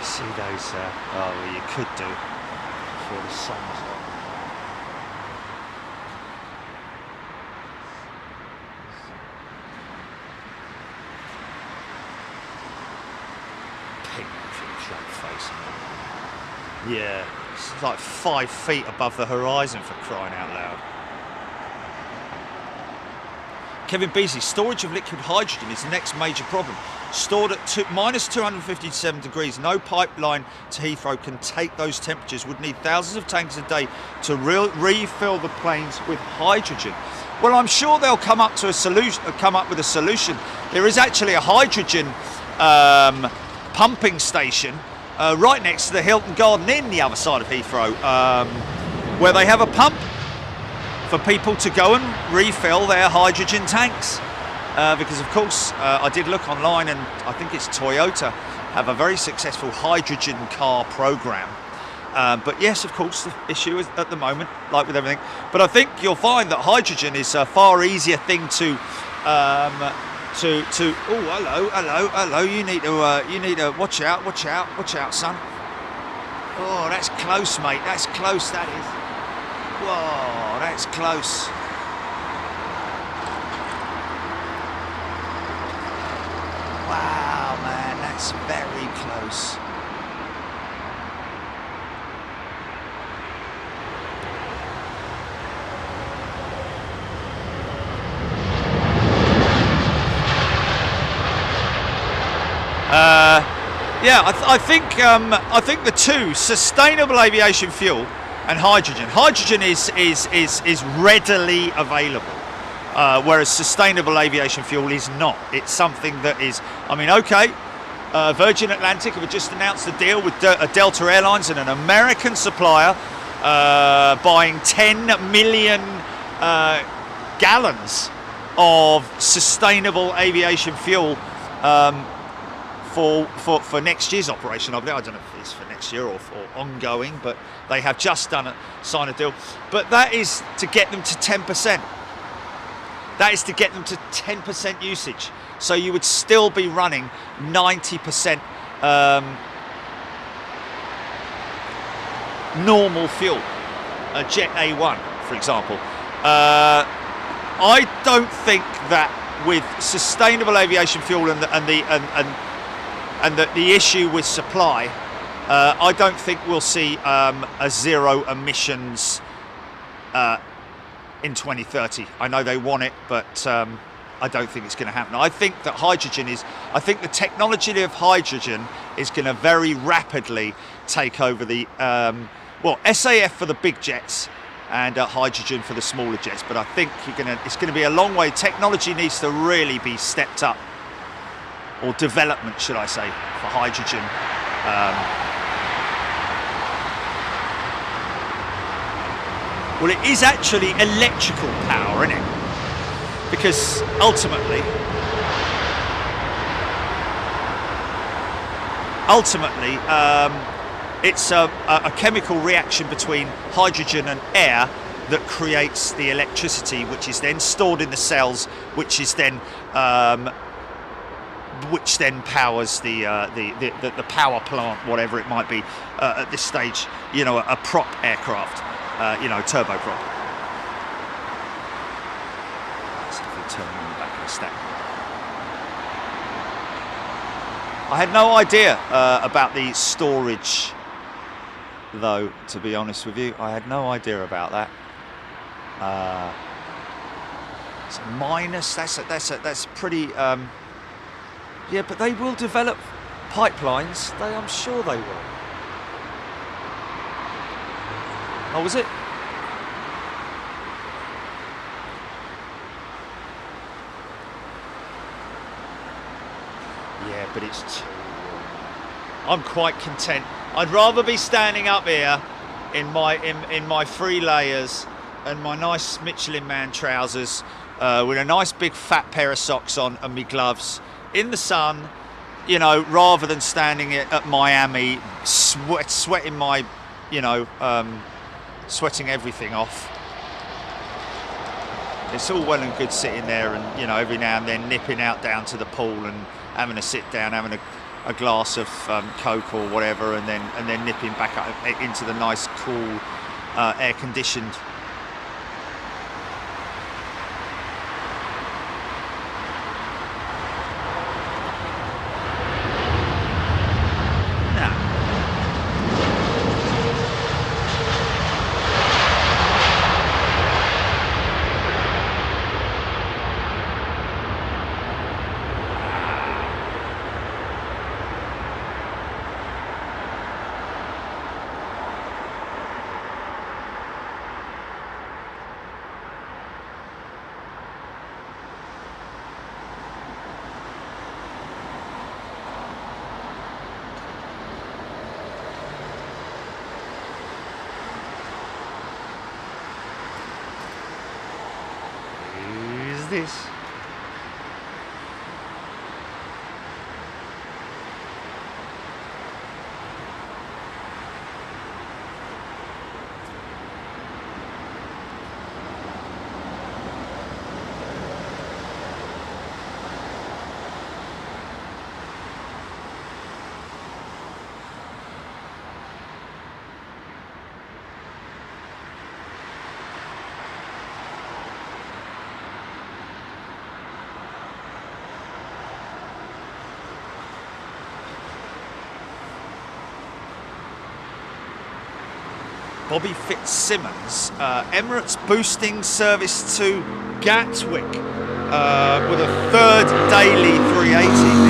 See those, well, you could do before the sun's up. Pink shot face. Yeah, it's like 5 feet above the horizon, for crying out loud. Kevin Beasley, storage of liquid hydrogen is the next major problem. Stored at minus 257 degrees, no pipeline to Heathrow can take those temperatures. Would need thousands of tanks a day to refill the planes with hydrogen. Well, I'm sure they'll come up with a solution. There is actually a hydrogen pumping station right next to the Hilton Garden Inn, the other side of Heathrow, where they have a pump for people to go and refill their hydrogen tanks. Because of course, I did look online, and I think it's Toyota have a very successful hydrogen car program. But yes, of course, the issue is at the moment, like with everything. But I think you'll find that hydrogen is a far easier thing to. Oh, hello. You need to watch out, son. Oh, that's close, mate. That's close. That is. Whoa, that's close. Wow, man, that's very close. Yeah, I think the two, sustainable aviation fuel and hydrogen. Hydrogen is readily available, whereas sustainable aviation fuel is not. It's something that is, I mean, okay, Virgin Atlantic have just announced a deal with Delta Airlines and an American supplier buying 10 million gallons of sustainable aviation fuel for next year's operation. I don't know if it's for next year or ongoing, but they have just signed a deal. But that is to get them to 10%. That is to get them to 10% usage. So you would still be running 90% normal fuel, a Jet A1, for example. I don't think that with sustainable aviation fuel and the issue with supply, I don't think we'll see a zero emissions in 2030. I know they want it, but I don't think it's going to happen. I think that I think the technology of hydrogen is going to very rapidly take over the, SAF for the big jets and hydrogen for the smaller jets. But I think it's going to be a long way. Technology needs to really be stepped up, or development, should I say, for hydrogen. Well, it is actually electrical power, isn't it? Because ultimately, it's a chemical reaction between hydrogen and air that creates the electricity, which is then stored in the cells, which then powers the power plant, whatever it might be at this stage. You know, a prop aircraft, turboprop. Turn on the back of the stack. I had no idea about the storage, though. To be honest with you, I had no idea about that. It's a minus. That's pretty. Yeah, but they will develop pipelines. I'm sure they will. Oh, was it? Yeah, but it's too warm. I'm quite content. I'd rather be standing up here in my 3 layers and my nice Michelin Man trousers with a nice big fat pair of socks on and my gloves in the sun, rather than standing at Miami sweating my, sweating everything off. It's all well and good sitting there and, every now and then nipping out down to the pool and having a sit down, having a glass of Coke or whatever, and then nipping back up into the nice, cool, air-conditioned. This. Bobby Fitzsimmons. Emirates boosting service to Gatwick with a third daily 380.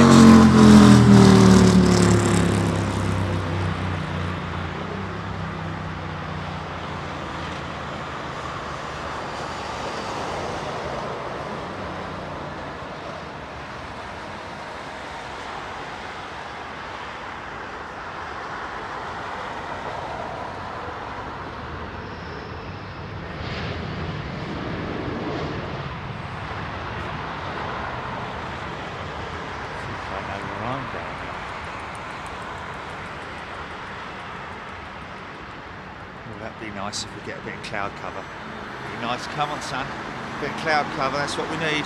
That'd be nice if we get a bit of cloud cover. Be nice. Come on, son. A bit of cloud cover, that's what we need.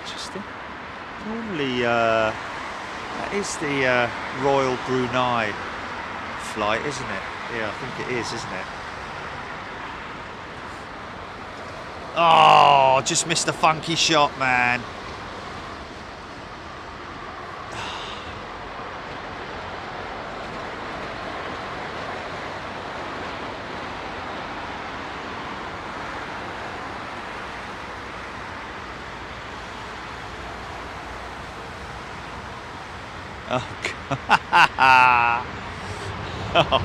Interesting. Normally, that is the Royal Brunei flight, isn't it? Yeah, I think it is, isn't it? Oh, just missed a funky shot, man. Oh, God. Oh, God.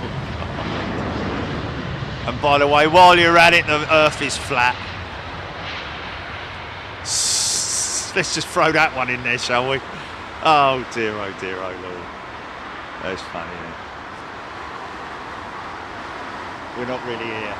And by the way, while you're at it, the earth is flat. Let's just throw that one in there, shall we? Oh, dear, oh, Lord. That's funny, isn't it? We're not really here.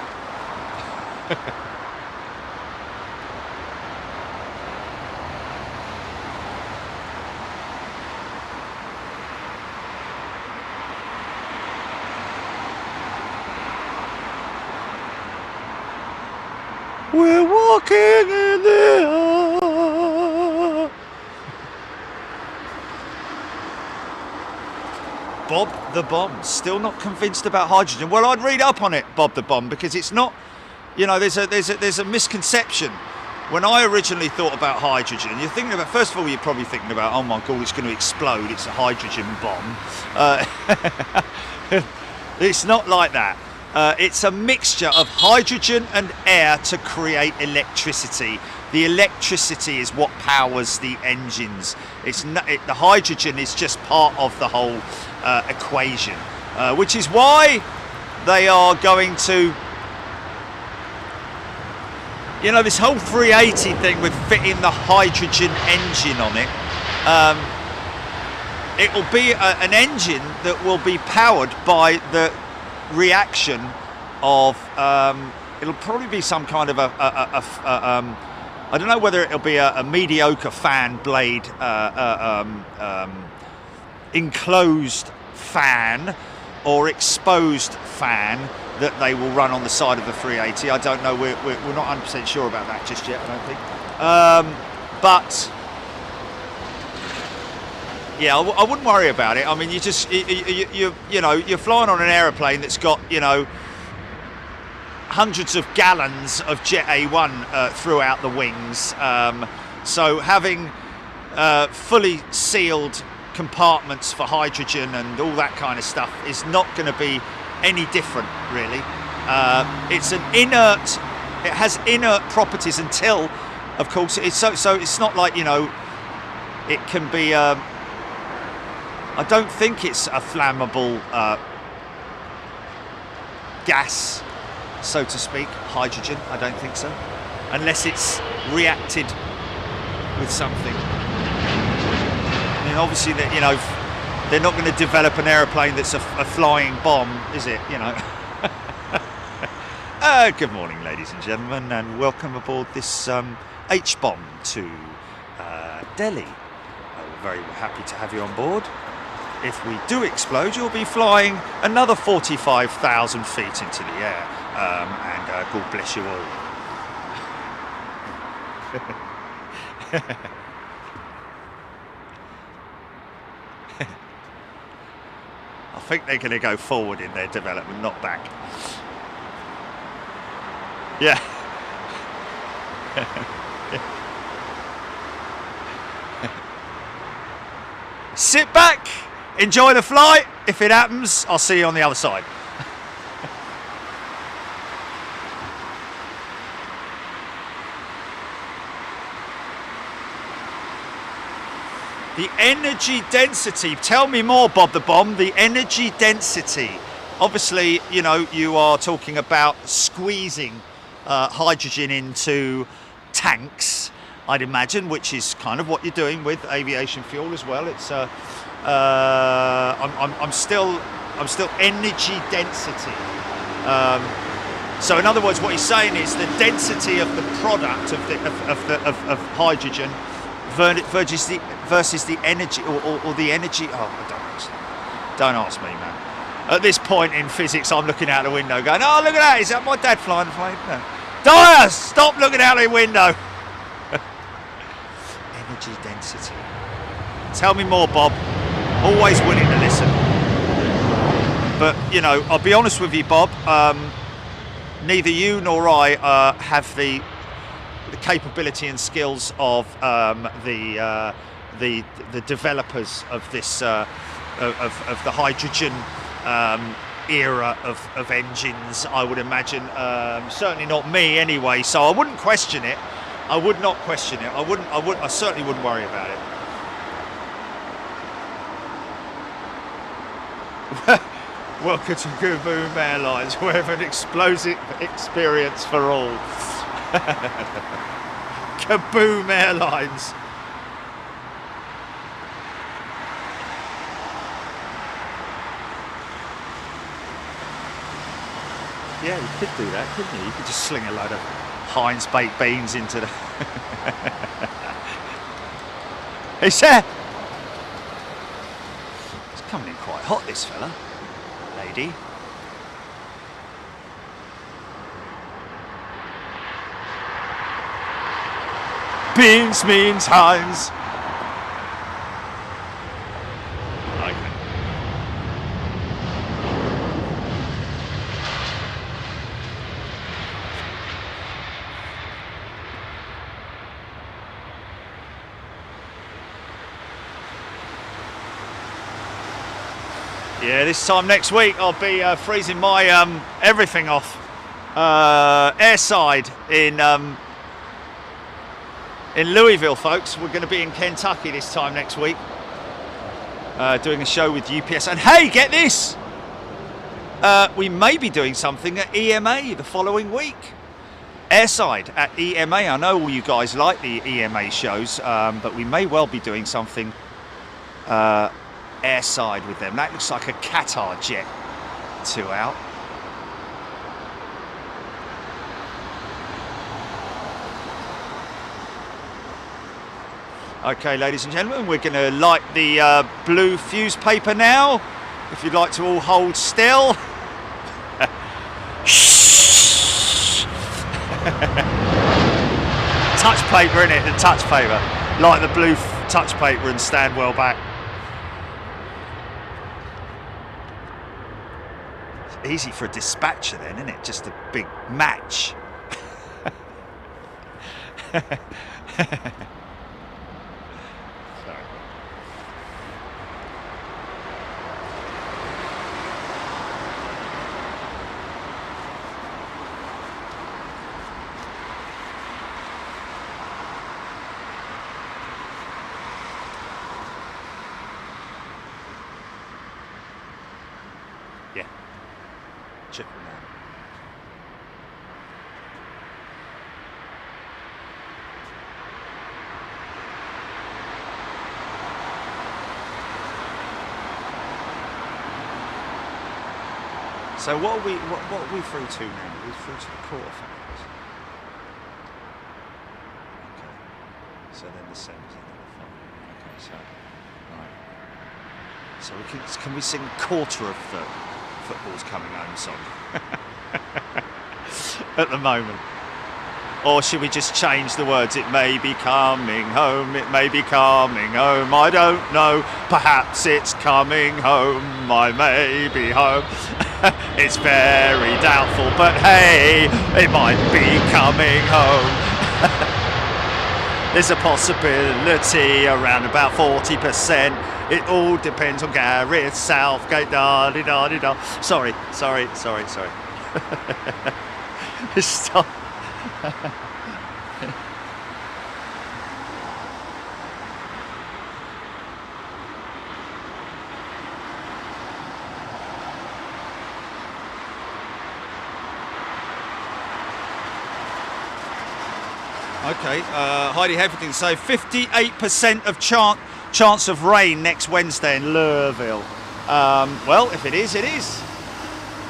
We're walking in the air. Bob the Bomb, still not convinced about hydrogen. Well, I'd read up on it, Bob the Bomb, because it's not, you know, there's a misconception. When I originally thought about hydrogen, you're thinking about, first of all, you're probably thinking about, oh my God, it's going to explode, it's a hydrogen bomb. It's not like that. It's a mixture of hydrogen and air to create electricity. The electricity is what powers the engines. The hydrogen is just part of the whole equation, which is why they are going to, you know, this whole 380 thing with fitting the hydrogen engine on it. It will be an engine that will be powered by the reaction of it'll probably be some kind of I don't know whether it'll be a mediocre fan blade enclosed fan or exposed fan that they will run on the side of the 380. I don't know, we're not 100% sure about that just yet, I don't think, but yeah, I wouldn't worry about it. I mean, you just you know, you're flying on an aeroplane that's got, you know, hundreds of gallons of Jet A1 throughout the wings. So having fully sealed compartments for hydrogen and all that kind of stuff is not going to be any different, really. It's an inert. It has inert properties until, of course, it's so it's not like, you know, it can be. I don't think it's a flammable gas, so to speak, hydrogen. I don't think so, unless it's reacted with something. I mean, obviously, that, you know, they're not going to develop an aeroplane that's a flying bomb, is it? You know. Good morning, ladies and gentlemen, and welcome aboard this H-bomb to Delhi. We're very happy to have you on board. if we do explode, you'll be flying another 45,000 feet into the air. And God bless you all. I think they're going to go forward in their development, not back. Yeah. Sit back, enjoy the flight. If it happens, I'll see you on the other side. The energy density, tell me more, Bob the Bomb. The energy density. Obviously, you know, you are talking about squeezing hydrogen into tanks, I'd imagine, which is kind of what you're doing with aviation fuel as well. It's I'm still energy density. So in other words, what he's saying is the density of the product of hydrogen versus the energy or the energy. Oh, don't ask me, man. At this point in physics, I'm looking out the window going, oh, look at that. Is that my dad flying the plane? No. Dyer, stop looking out the window. Energy density. Tell me more, Bob. Always willing to listen. But, you know, I'll be honest with you, Bob. Neither you nor I have the capability and skills of the developers of this of the hydrogen era of engines, I would imagine. Certainly not me anyway, so I wouldn't question it. I would not question it. I certainly wouldn't worry about it. Welcome to Kaboom Airlines. We have an explosive experience for all. Kaboom Airlines. Yeah, you could do that, couldn't you? You could just sling a load of Heinz baked beans into the... It's there! It's coming in quite hot, this fella. Lady. Beans means Heinz. Yeah, this time next week I'll be freezing my everything off airside in Louisville, folks. We're going to be in Kentucky this time next week, doing a show with UPS. And hey, get this! We may be doing something at EMA the following week. Airside at EMA. I know all you guys like the EMA shows, but we may well be doing something airside with them. That looks like a Qatar jet 2 out. Okay, ladies and gentlemen, we're going to light the blue fuse paper now. If you'd like to all hold still. Touch paper, innit? The touch paper. Light the blue touch paper and stand well back. It's easy for a dispatcher then, isn't it? Just a big match. Yeah. Check them out. So what are we through to now? We're through to the quarterfinals. Okay. So then the semis and then the final. Okay, so right. So can we sing quarter of the football's coming home song at the moment? Or should we just change the words? It may be coming home, it may be coming home, I don't know. Perhaps it's coming home, I may be home. It's very doubtful, but hey, it might be coming home. There's a possibility around about 40%. It all depends on Gareth Southgate. Da-di-da-di-da. Sorry. Stop. Okay, Heidi Hefferton say 58% of chance of rain next Wednesday in Louisville. Well, if it is, it is.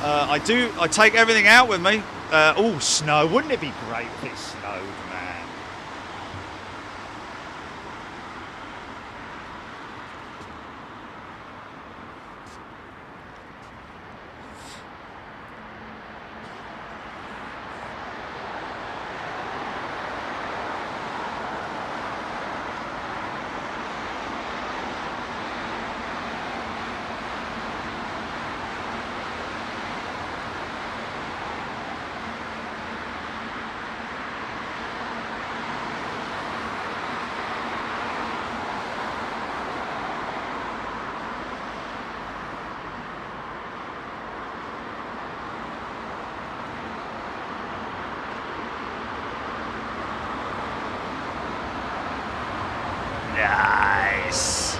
I take everything out with me. Oh, snow. Wouldn't it be great if it snowed, man? Nice.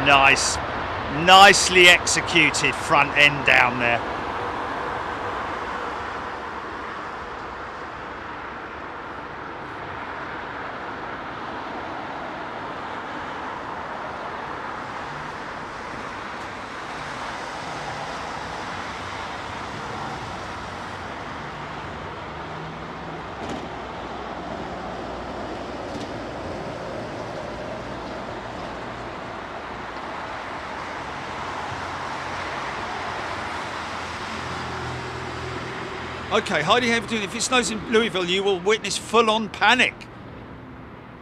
Nice. Nicely executed front end down there. Okay, Heidi Hefferton, if it snows in Louisville, you will witness full-on panic.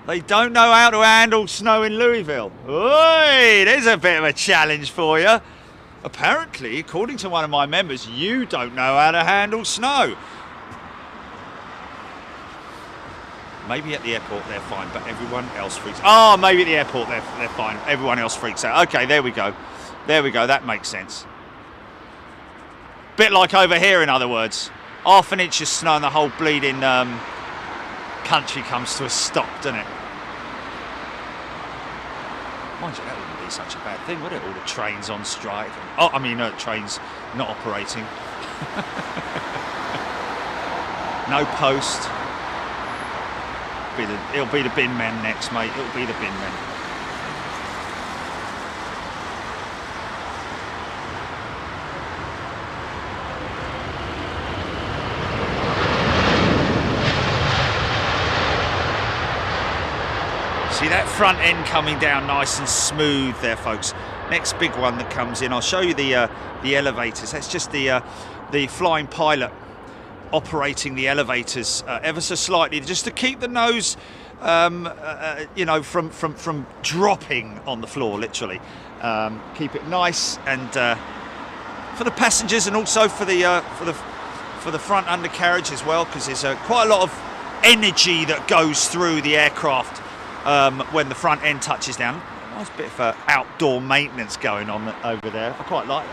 They don't know how to handle snow in Louisville. Oi, there's a bit of a challenge for you. Apparently, according to one of my members, you don't know how to handle snow. Maybe at the airport they're fine, but everyone else freaks out. Oh, maybe at the airport they're fine. Everyone else freaks out. Okay, there we go. There we go. That makes sense. Bit like over here, in other words. Half an inch of snow and the whole bleeding country comes to a stop, doesn't it? Mind you, that wouldn't be such a bad thing, would it? All the trains on strike. Oh, I mean, trains not operating. No post. It'll be the bin men next, mate. It'll be the bin men. See that front end coming down nice and smooth there, folks. Next big one that comes in, I'll show you the elevators. That's just the flying pilot operating the elevators ever so slightly, just to keep the nose, you know, from dropping on the floor, literally. Keep it nice and for the passengers and also for the front undercarriage as well, because there's quite a lot of energy that goes through the aircraft. When the front end touches down. Nice bit of outdoor maintenance going on over there. I quite like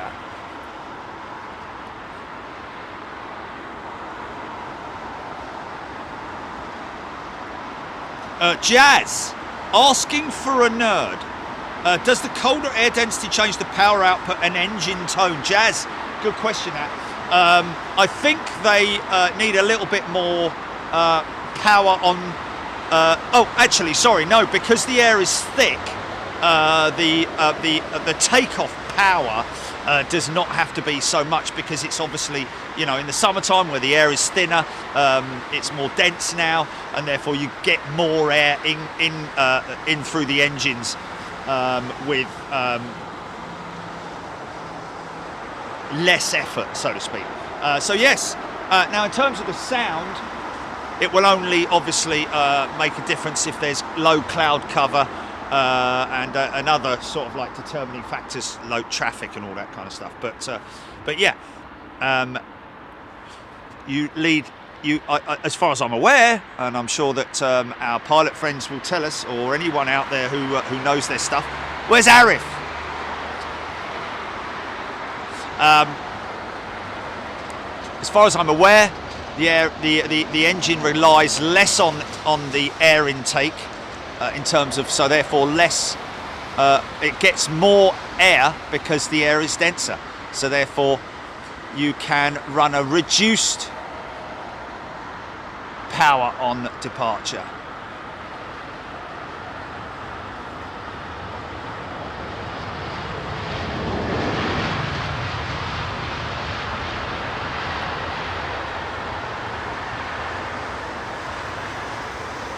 that. Jazz, asking for a nerd. Does the colder air density change the power output and engine tone? Jazz, good question that. I think they need a little bit more power on... oh, actually, sorry, no, because the air is thick, the takeoff power does not have to be so much, because it's obviously, you know, in the summertime where the air is thinner, it's more dense now, and therefore you get more air in through the engines with less effort, so to speak. So yes, now in terms of the sound, it will only obviously make a difference if there's low cloud cover and other sort of like determining factors, low traffic and all that kind of stuff. But yeah, as far as I'm aware, and I'm sure that our pilot friends will tell us, or anyone out there who knows their stuff. Where's Arif? As far as I'm aware, the engine relies less on the air intake in terms of, so therefore less. It gets more air because the air is denser. So therefore, you can run a reduced power on departure.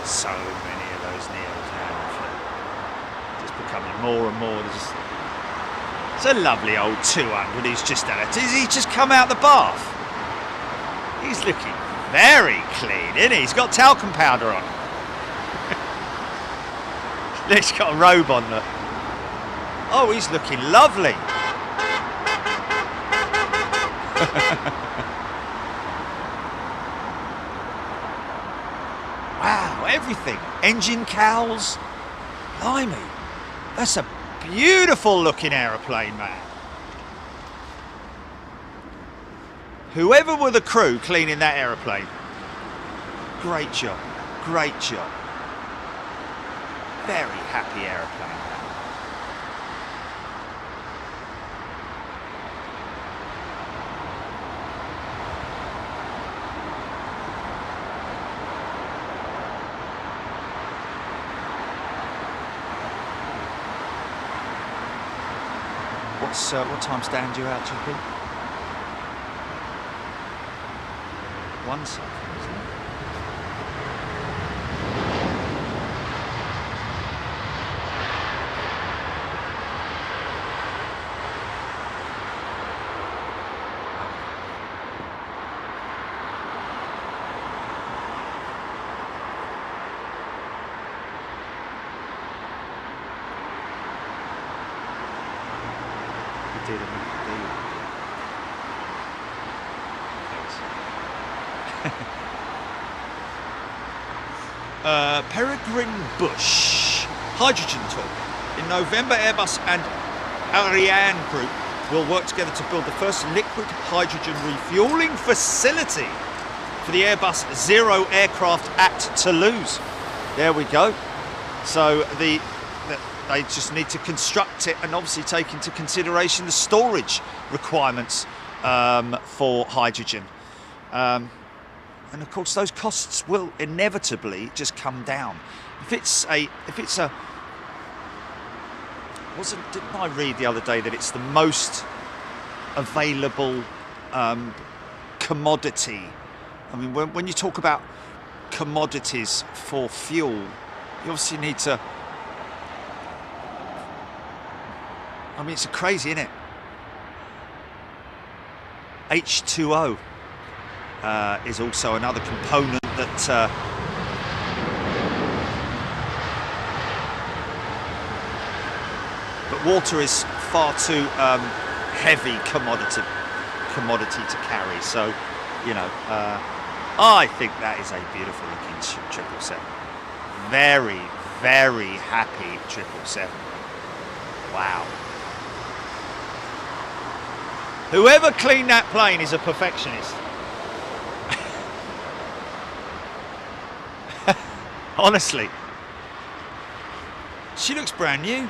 So many of those Neos now, just becoming more and more. It's a lovely old 200 who's just done it. He's just come out the bath. He's looking very clean, isn't he? He's got talcum powder on. He's got a robe on. Oh, he's looking lovely. Wow, everything. Engine cowls. Blimey. That's a beautiful looking aeroplane, man. Whoever were the crew cleaning that aeroplane, great job, great job. Very happy aeroplane. What time stand you out, GP? 1 second, isn't it? Did Peregrine Bush hydrogen talk. In November, Airbus and Airline Group will work together to build the first liquid hydrogen refueling facility for the Airbus Zero aircraft at Toulouse. There we go. So they just need to construct it and obviously take into consideration the storage requirements for hydrogen. And of course those costs will inevitably just come down. Didn't I read the other day that it's the most available commodity? I mean, when you talk about commodities for fuel, you obviously need to, I mean, it's crazy, isn't it? H2O is also another component that but water is far too heavy commodity to carry. So, you know, I think that is a beautiful looking 777. Very, very happy 777. Wow. Whoever cleaned that plane is a perfectionist. Honestly. She looks brand new.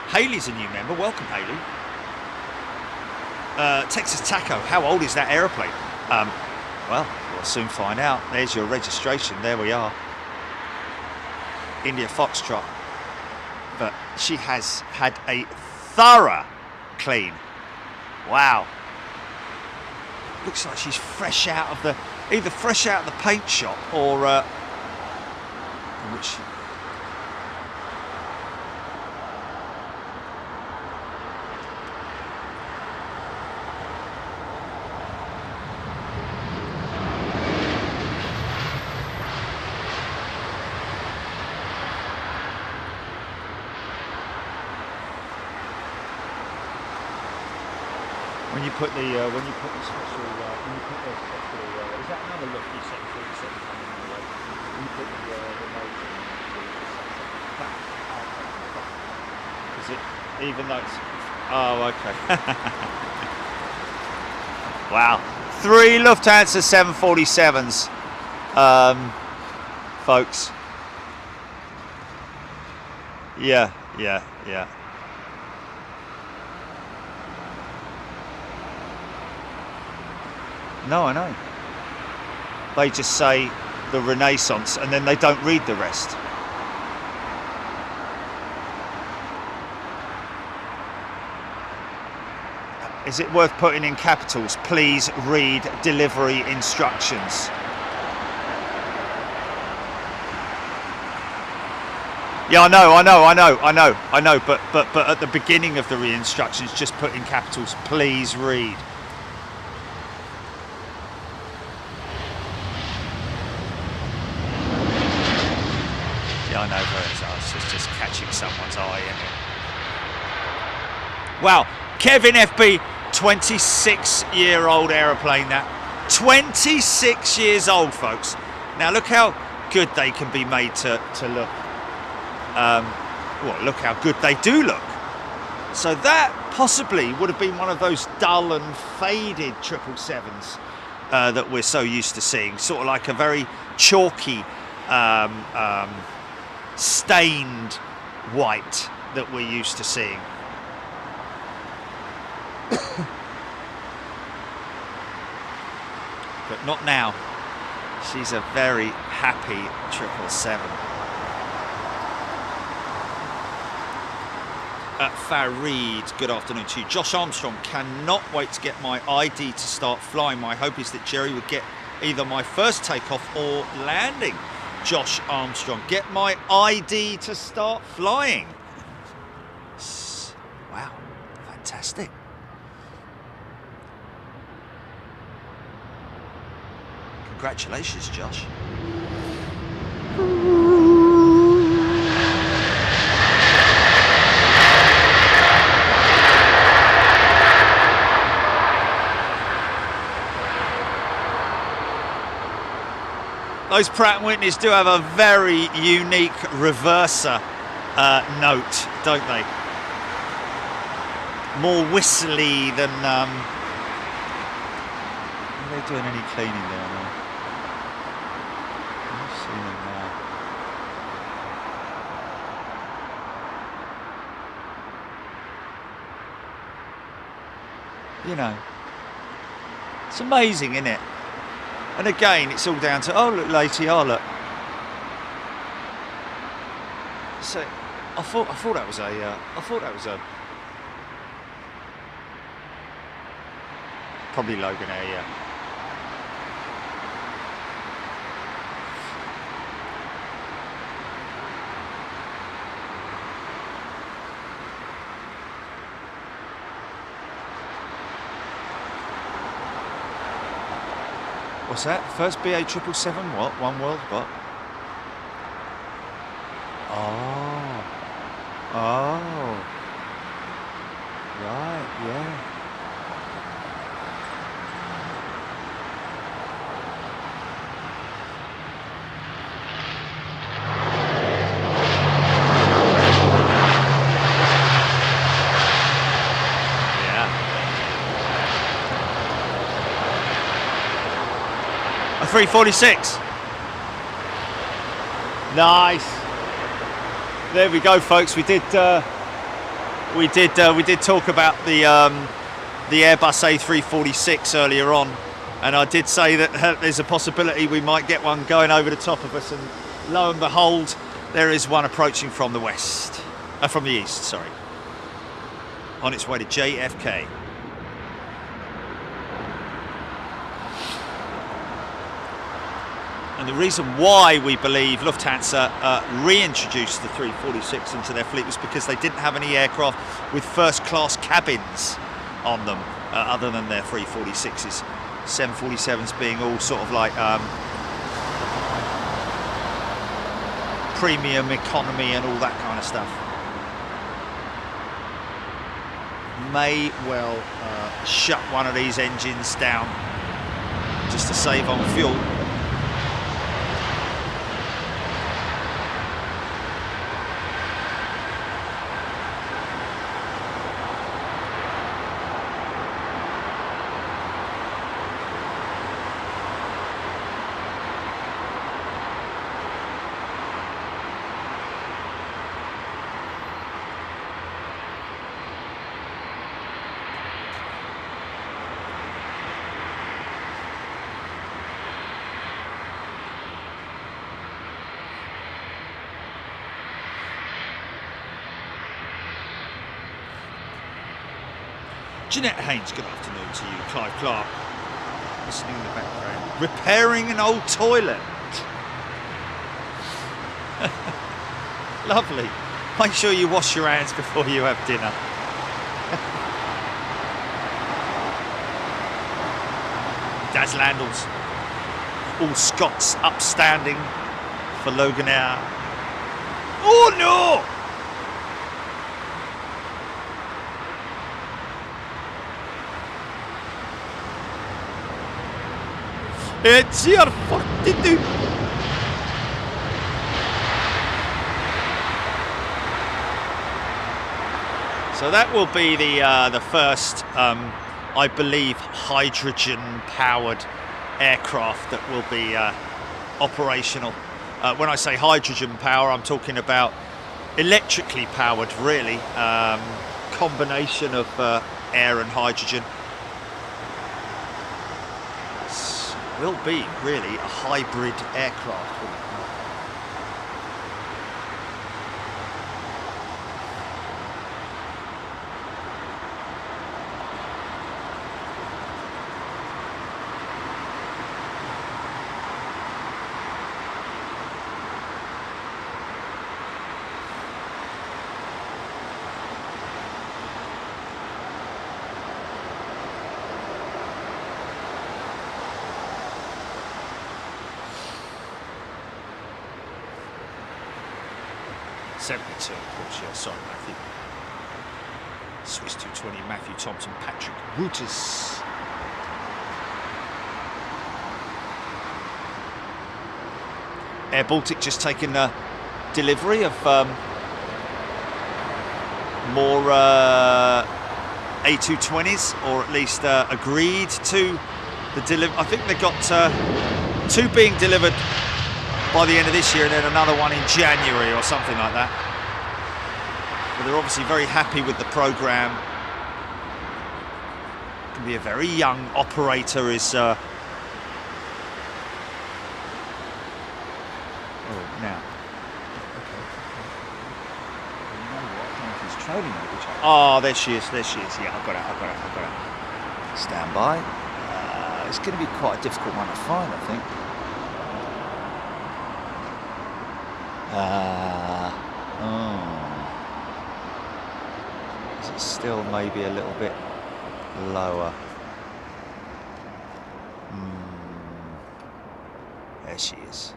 Haley's a new member. Welcome, Haley. Texas Taco. How old is that aeroplane? Well, we'll soon find out. There's your registration. There we are. India Foxtrot. But she has had a thorough clean. Wow. Looks like she's fresh out of the, either fresh out of the paint shop or which. When you put the special, when you put the special, is that another look you set for when you put the remote in, is it, even though it's, oh, okay. Wow. 3 Lufthansa 747s, folks. Yeah. No, I know. They just say the Renaissance and then they don't read the rest. Is it worth putting in capitals? Please read delivery instructions. Yeah, I know. But at the beginning of the instructions, just put in capitals. Please read. I know, it's just catching someone's eye, isn't it? Wow, Kevin FB, 26-year-old aeroplane that. 26 years old, folks. Now look how good they can be made to look. Well, look how good they do look. So that possibly would have been one of those dull and faded 777s that we're so used to seeing. Sort of like a very chalky, stained white that we're used to seeing. But not now. She's a very happy 777. Farid, good afternoon to you. Josh Armstrong, cannot wait to get my ID to start flying. My hope is that Jerry would get either my first takeoff or landing. Josh Armstrong, get my ID to start flying. Wow, fantastic. Congratulations, Josh. Those Pratt & Whitneys do have a very unique reverser note, don't they? More whistly than... Are they doing any cleaning down there? I've seen them now. You know, it's amazing, isn't it? And again, it's all down to, oh look, Lady, oh look. So, I thought that was a, probably Logan Air, yeah. What's that? First BA 777, what? One World, what? Oh. Right, yeah. A 346. Nice. There we go, folks. We did talk about the Airbus A346 earlier on, and I did say that there's a possibility we might get one going over the top of us, and lo and behold, there is one approaching from the west, from the east, sorry, on its way to JFK. And the reason why we believe Lufthansa reintroduced the 346 into their fleet was because they didn't have any aircraft with first-class cabins on them, other than their 346s. 747s being all sort of like premium economy and all that kind of stuff. May well shut one of these engines down just to save on fuel. Jeanette Haynes, good afternoon to you. Clive Clark, listening in the background. Repairing an old toilet. Lovely. Make sure you wash your hands before you have dinner. Daz Landals, all Scots upstanding for Loganair. Oh no! It's your fucking dude. So that will be the first, I believe, hydrogen-powered aircraft that will be operational. When I say hydrogen power, I'm talking about electrically powered, really. Combination of air and hydrogen. Will be really a hybrid aircraft. .72, of course, yeah, sorry, Matthew. Swiss 220, Matthew Thompson, Patrick Wouters. Air Baltic just taken delivery of more A220s, or at least agreed to the delivery. I think they got 2 being delivered by the end of this year, and then another one in January or something like that. But they're obviously very happy with the program. Can be a very young operator. Is now. Okay. You know what? I don't know if he's trailing her. Oh, there she is. There she is. Yeah, I've got it. Stand by. It's going to be quite a difficult one to find, I think. Is it still maybe a little bit lower? There she is.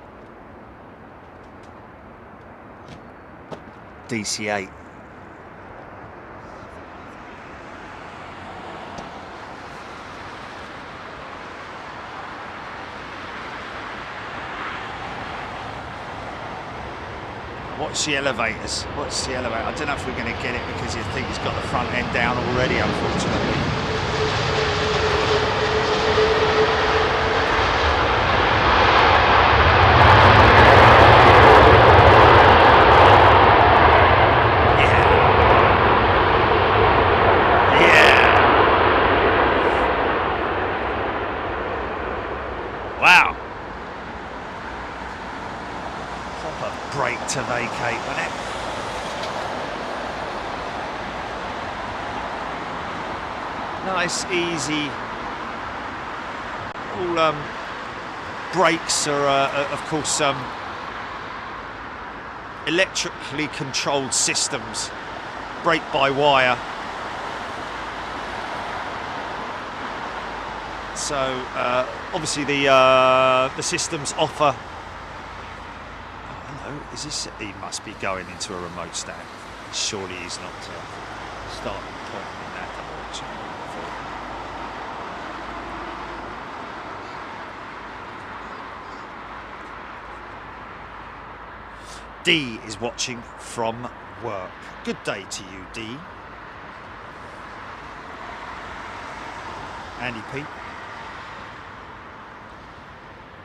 DC-8. Watch the elevators. Watch the elevator. I don't know if we're going to get it because you think he's got the front end down already, unfortunately. To vacate, wasn't it? Nice, easy, all brakes are, of course, electrically controlled systems, brake-by-wire. So obviously the systems offer. Oh, hello, is this? He must be going into a remote stand. Surely he's not starting pointing in that direction. D is watching from work. Good day to you, D. Andy P.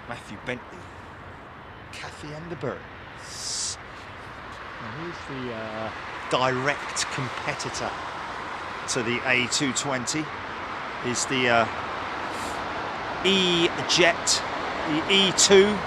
Matthew Bentley. Kathy and the Birds. Now who's the direct competitor to the A220? Is the E-Jet, the E2.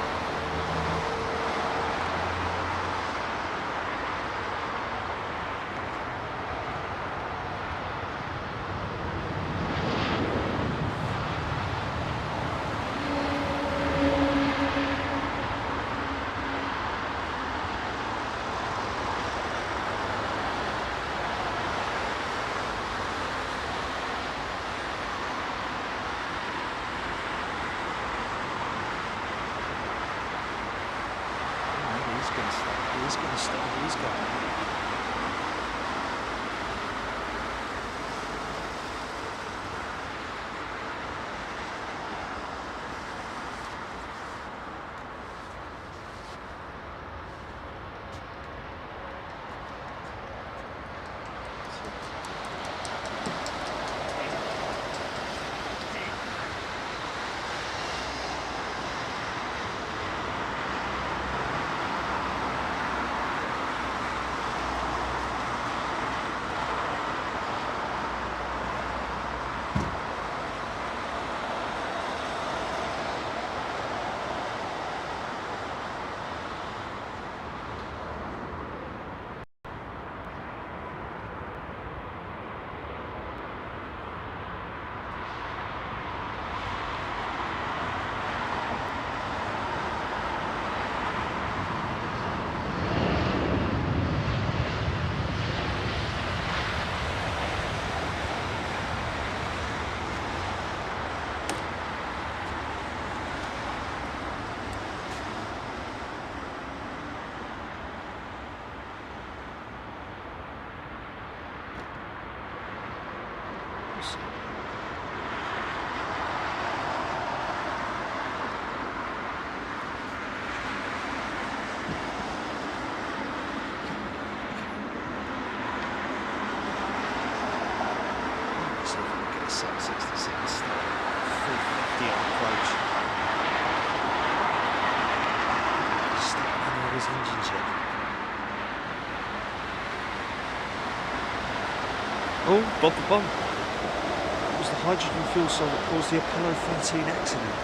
Oh, Bob the Bomb. It was the hydrogen fuel cell that caused the Apollo 13 accident.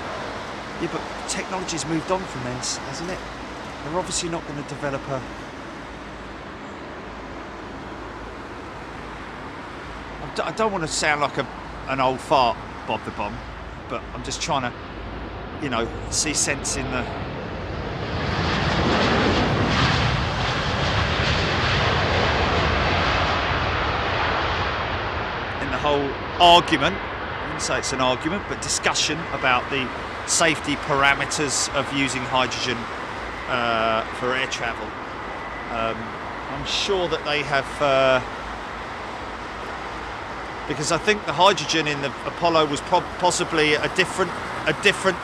Yeah, but technology's moved on from then, hasn't it? They're obviously not going to develop a... I don't want to sound like an old fart, Bob the Bomb, but I'm just trying to, you know, see sense in the... whole argument, I wouldn't say it's an argument, but discussion about the safety parameters of using hydrogen for air travel. I'm sure that they have, because I think the hydrogen in the Apollo was possibly a different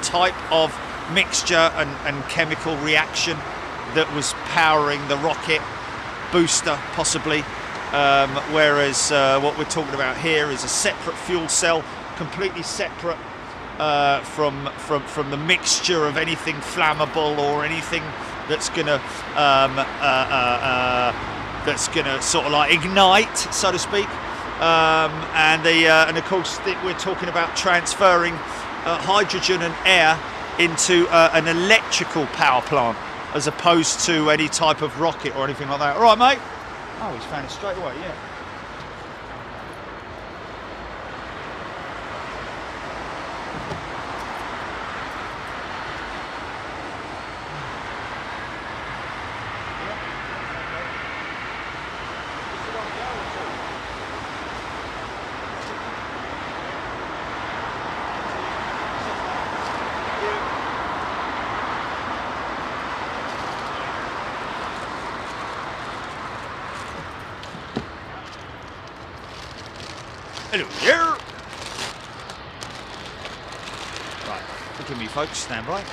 type of mixture and chemical reaction that was powering the rocket booster, possibly. Whereas what we're talking about here is a separate fuel cell, completely separate from the mixture of anything flammable or anything that's gonna sort of like ignite, so to speak. And of course we're talking about transferring hydrogen and air into an electrical power plant as opposed to any type of rocket or anything like that. All right, mate. Oh, he's found it straight away, yeah. Hello there. Right, forgive me folks, stand by.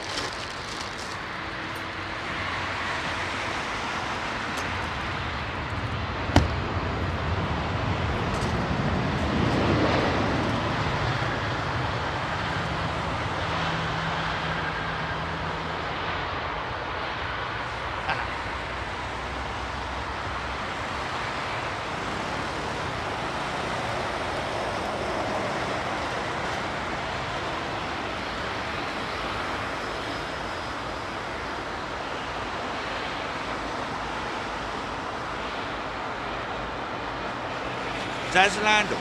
Dazzle handles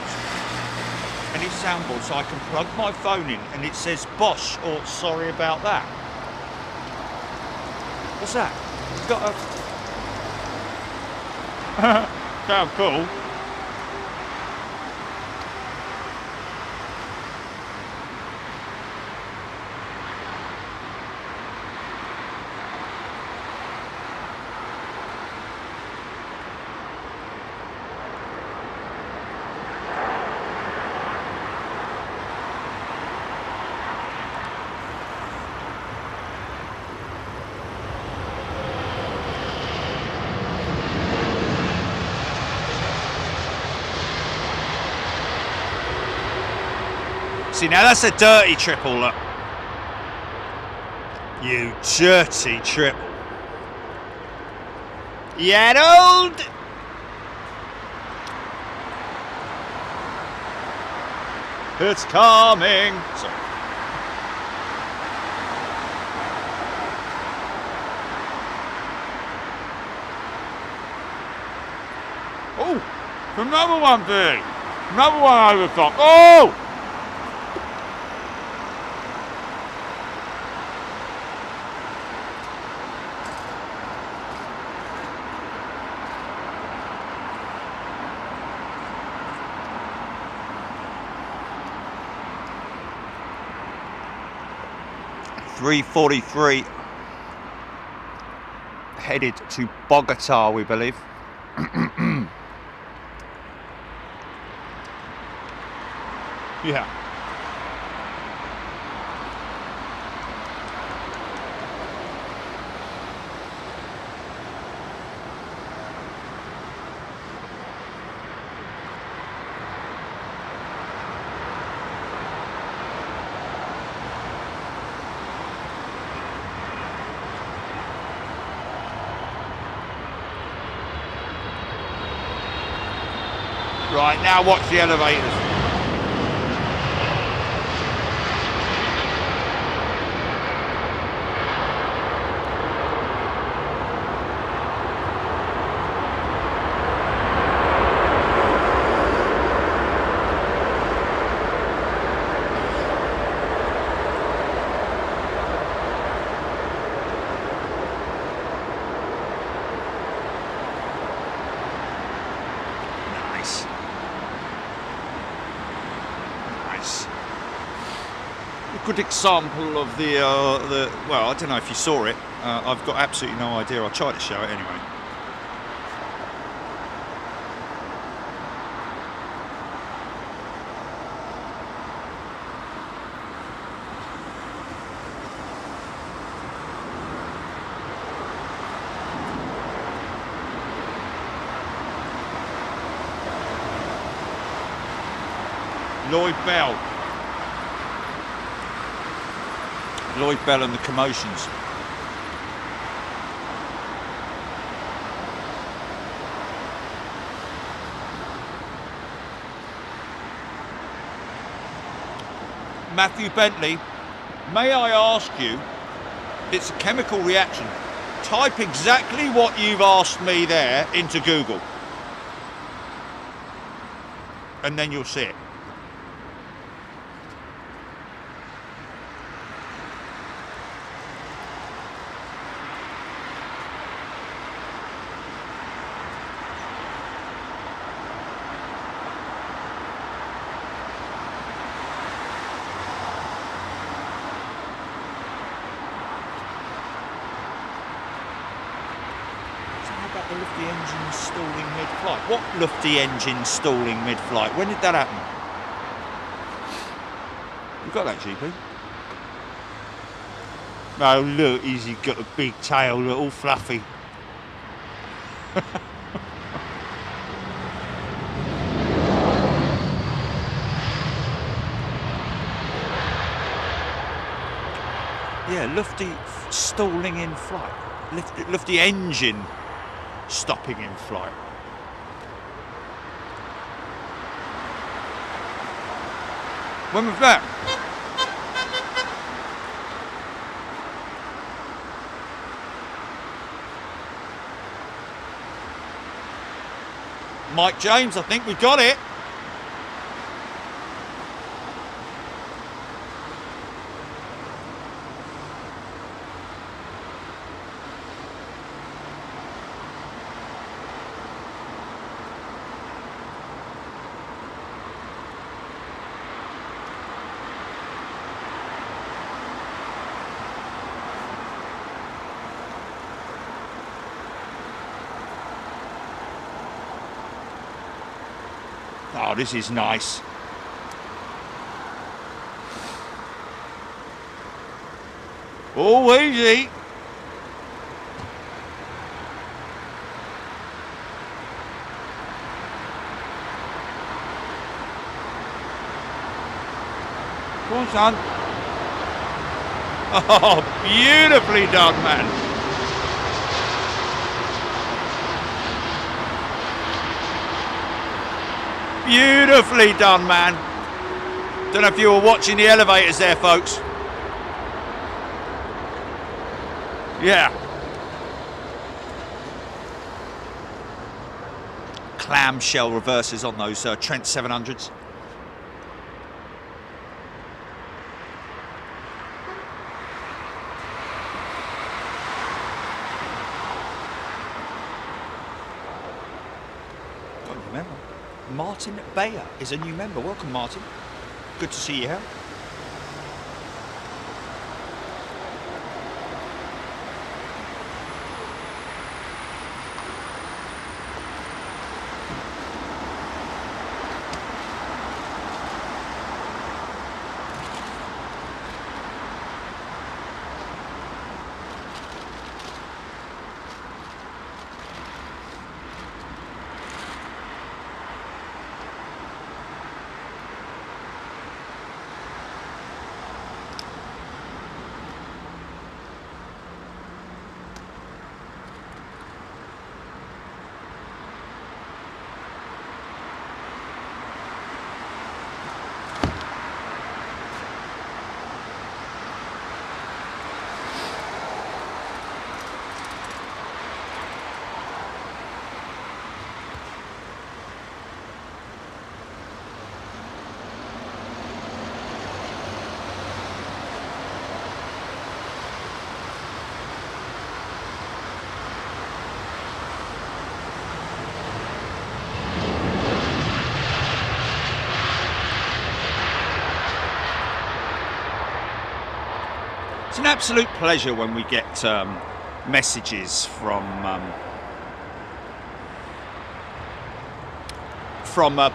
and it's soundboard, so I can plug my phone in and it says Bosch or sorry about that. What's that? It's got a sound cool. See, now that's a dirty triple, look. You dirty triple. Yeah, old. It's coming. Sorry. Oh, another one big. Another one over the top. Oh! .343 headed to Bogota, we believe. Yeah. Right, now watch the elevators. Good example of the well, I don't know if you saw it. I've got absolutely no idea. I'll try to show it anyway. Lloyd Bell and the Commotions. Matthew Bentley, may I ask you, it's a chemical reaction. Type exactly what you've asked me there into Google. And then you'll see it. The lufty engine stalling mid-flight. What lufty engine stalling mid-flight? When did that happen? You got that, GP? Oh, look, he's got a big tail, look, all fluffy. Yeah, Lufty stalling in flight. Lufty engine stopping in flight. When was that? Mike James, I think we got it. Oh, this is nice. Oh, easy. Go on, son. Oh, beautifully done, man. Beautifully done, man. Don't know if you were watching the elevators there, folks. Yeah. Clamshell reverses on those Trent 700s. Don't remember. Martin Bayer is a new member. Welcome, Martin. Good to see you here. It's an absolute pleasure when we get messages from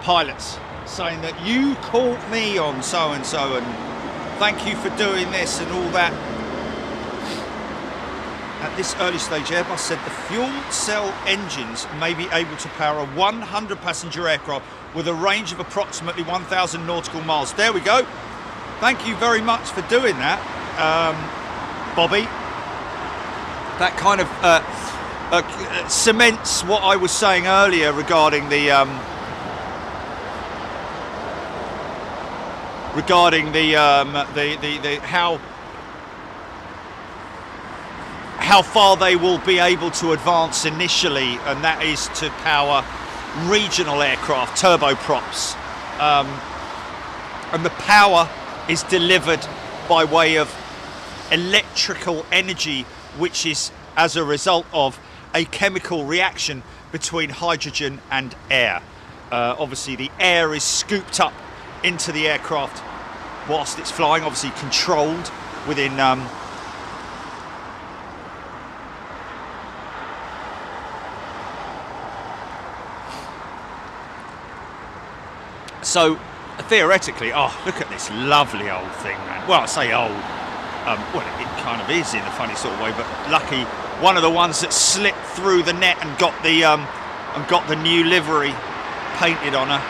pilots saying that you caught me on so and so and thank you for doing this and all that. At this early stage, Airbus said the fuel cell engines may be able to power a 100 passenger aircraft with a range of approximately 1,000 nautical miles. There we go. Thank you very much for doing that, Bobby. That kind of cements what I was saying earlier regarding the how far they will be able to advance initially, and that is to power regional aircraft, turboprops, and the power is delivered by way of electrical energy, which is as a result of a chemical reaction between hydrogen and air. Obviously the air is scooped up into the aircraft whilst it's flying, obviously controlled within so theoretically, oh, look at this lovely old thing, man. Well, I say old. Well, it kind of is in a funny sort of way, but lucky one of the ones that slipped through the net and got the new livery painted on her.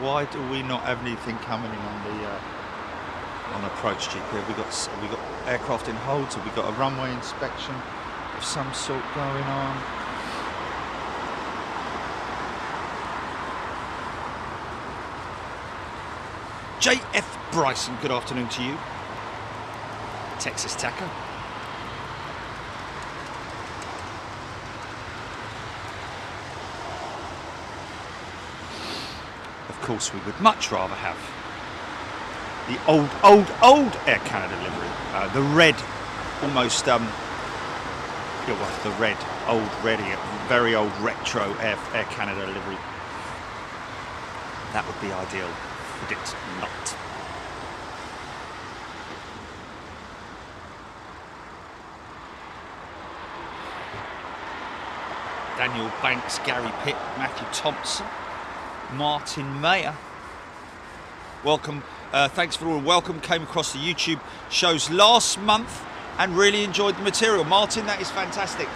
Why do we not have anything coming in on approach GP? Have we got aircraft in holds? Have we got a runway inspection of some sort going on? JF Bryson, good afternoon to you. Texas Taco. Of course, we would much rather have the old Air Canada livery, the red, almost the red, very old retro Air Canada livery. That would be ideal, but it's not. Daniel Banks, Gary Pitt, Matthew Thompson, Martin Mayer, welcome. Thanks for all the welcome. Came across the YouTube shows last month and really enjoyed the material. Martin, that is fantastic.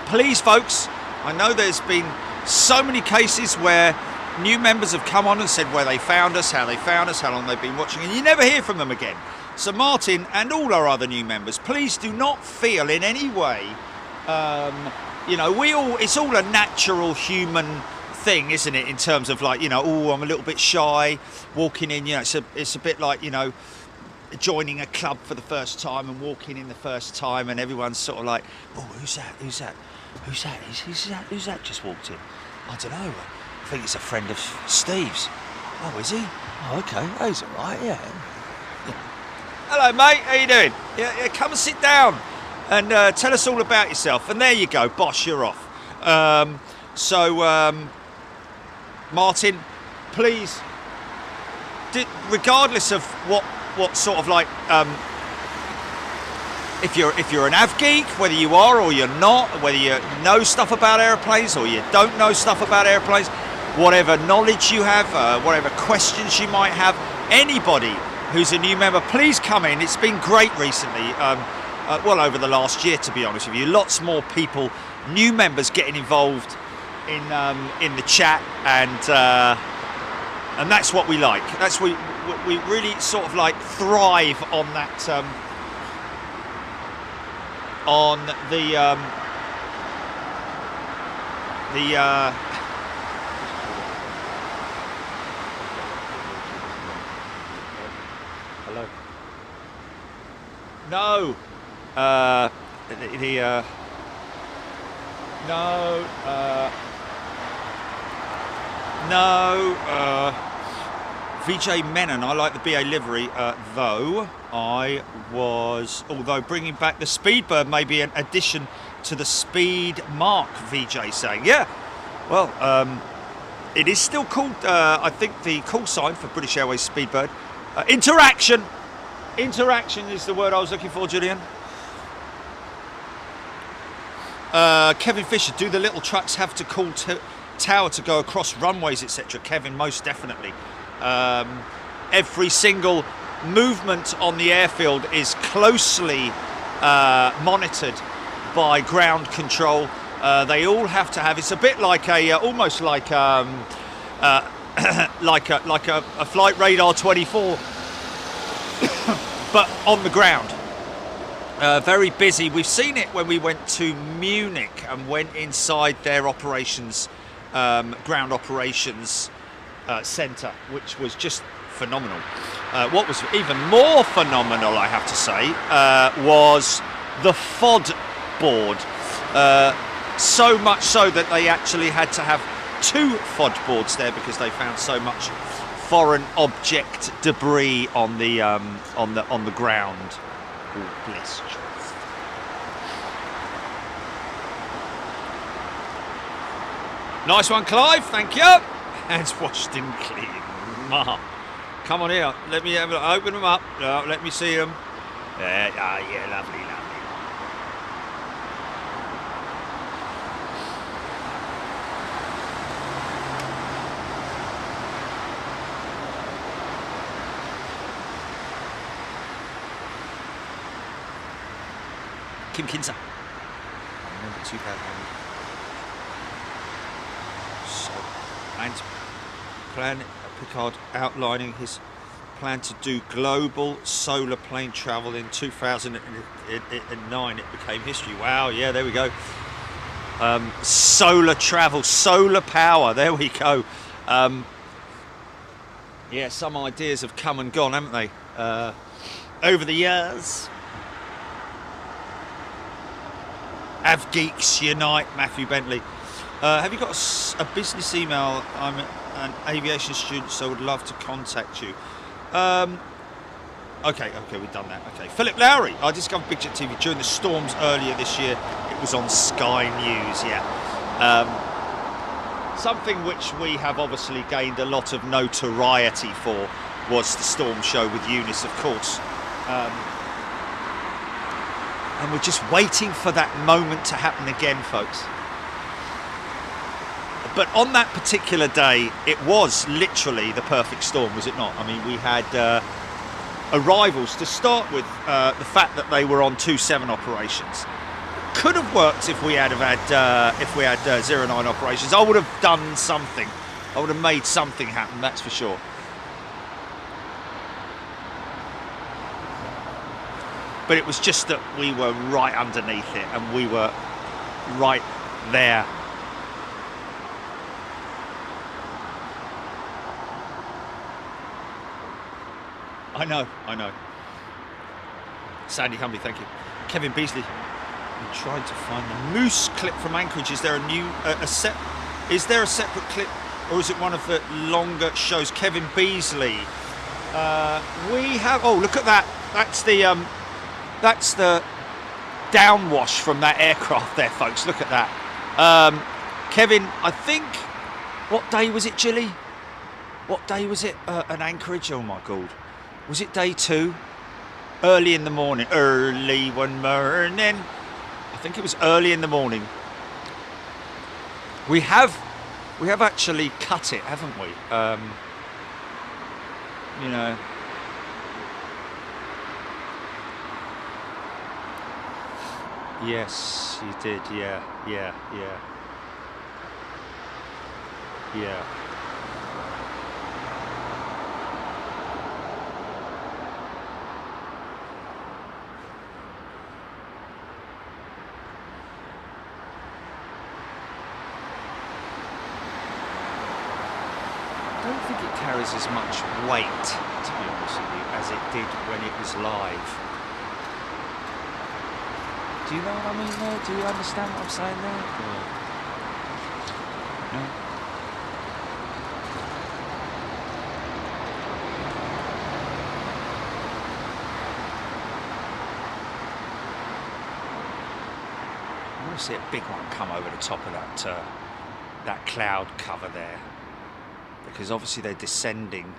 Please, folks, I know there's been so many cases where new members have come on and said where they found us, how they found us, how long they've been watching, and you never hear from them again. So Martin and all our other new members, please do not feel in any way, it's all a natural human thing, isn't it, in terms of like, I'm a little bit shy walking in, it's a bit like, joining a club for the first time and walking in the first time and everyone's sort of like, oh, who's that just walked in? I don't know, I think it's a friend of Steve's. Oh, is he? Oh, okay, oh, he's all right, yeah. Hello, mate, how you doing? Yeah, come and sit down and tell us all about yourself. And there you go, boss, you're off. Martin, please, regardless of what sort of like, if you're an AVGEEK, whether you are or you're not, whether you know stuff about airplanes or you don't know stuff about airplanes, whatever knowledge you have, whatever questions you might have, anybody who's a new member, please come in. It's been great recently, over the last year, to be honest with you. Lots more people, new members getting involved in the chat, and that's what we like. That's we really sort of like thrive on that, on the hello. No. VJ Menon, I like the BA livery, although bringing back the Speedbird may be an addition to the Speed Mark, VJ saying. Yeah, well, it is still called, I think the call sign for British Airways Speedbird, interaction. Interaction is the word I was looking for, Julian. Kevin Fisher, do the little trucks have to call tower to go across runways, etc.? Kevin, most definitely. Every single movement on the airfield is closely monitored by ground control. They all have to have. It's a bit like almost like a flight radar 24, but on the ground. Very busy. We've seen it when we went to Munich and went inside their operations, ground operations centre, which was just phenomenal. What was even more phenomenal, I have to say, was the FOD board. So much so that they actually had to have 2 FOD boards there because they found so much foreign object debris on the ground. Oh, bless you. Nice one, Clive. Thank you. Hands washed and clean. Come on here. Let me open them up. Let me see them. Yeah, lovely. Kim Kinzer. I remember 2000. So, and Picard outlining his plan to do global solar plane travel in 2009. It became history. Wow, yeah, there we go. Solar travel, solar power, there we go. Yeah, some ideas have come and gone, haven't they? Over the years. AVGEEKs unite, Matthew Bentley. Have you got a business email? I'm an aviation student, so would love to contact you. Okay, we've done that. Okay, Philip Lowry. I discovered Big Jet TV during the storms earlier this year. It was on Sky News, yeah. Something which we have obviously gained a lot of notoriety for was the storm show with Eunice, of course. And we're just waiting for that moment to happen again, folks. But on that particular day, it was literally the perfect storm, was it not? I mean, we had arrivals to start with. The fact that they were on 2-7 operations could have worked if we had 09 operations. I would have done something. I would have made something happen. That's for sure. But it was just that we were right underneath it, and we were right there. I know. Sandy Cumbly, thank you. Kevin Beasley, I'm trying to find the moose clip from Anchorage. Is there Is there a separate clip, or is it one of the longer shows? Kevin Beasley. We have. Oh, look at that. That's the downwash from that aircraft there, folks. Look at that. Kevin, I think, what day was it, Gilly? What day was it at Anchorage? Oh, my God. Was it day 2? Early in the morning. Early one morning. I think it was early in the morning. We have actually cut it, haven't we? You know. Yes, you did. Yeah. I don't think it carries as much weight, to be honest with you, as it did when it was live. Do you know what I mean there? Do you understand what I'm saying there? No? I want to see a big one come over the top of that cloud cover there, because obviously they're descending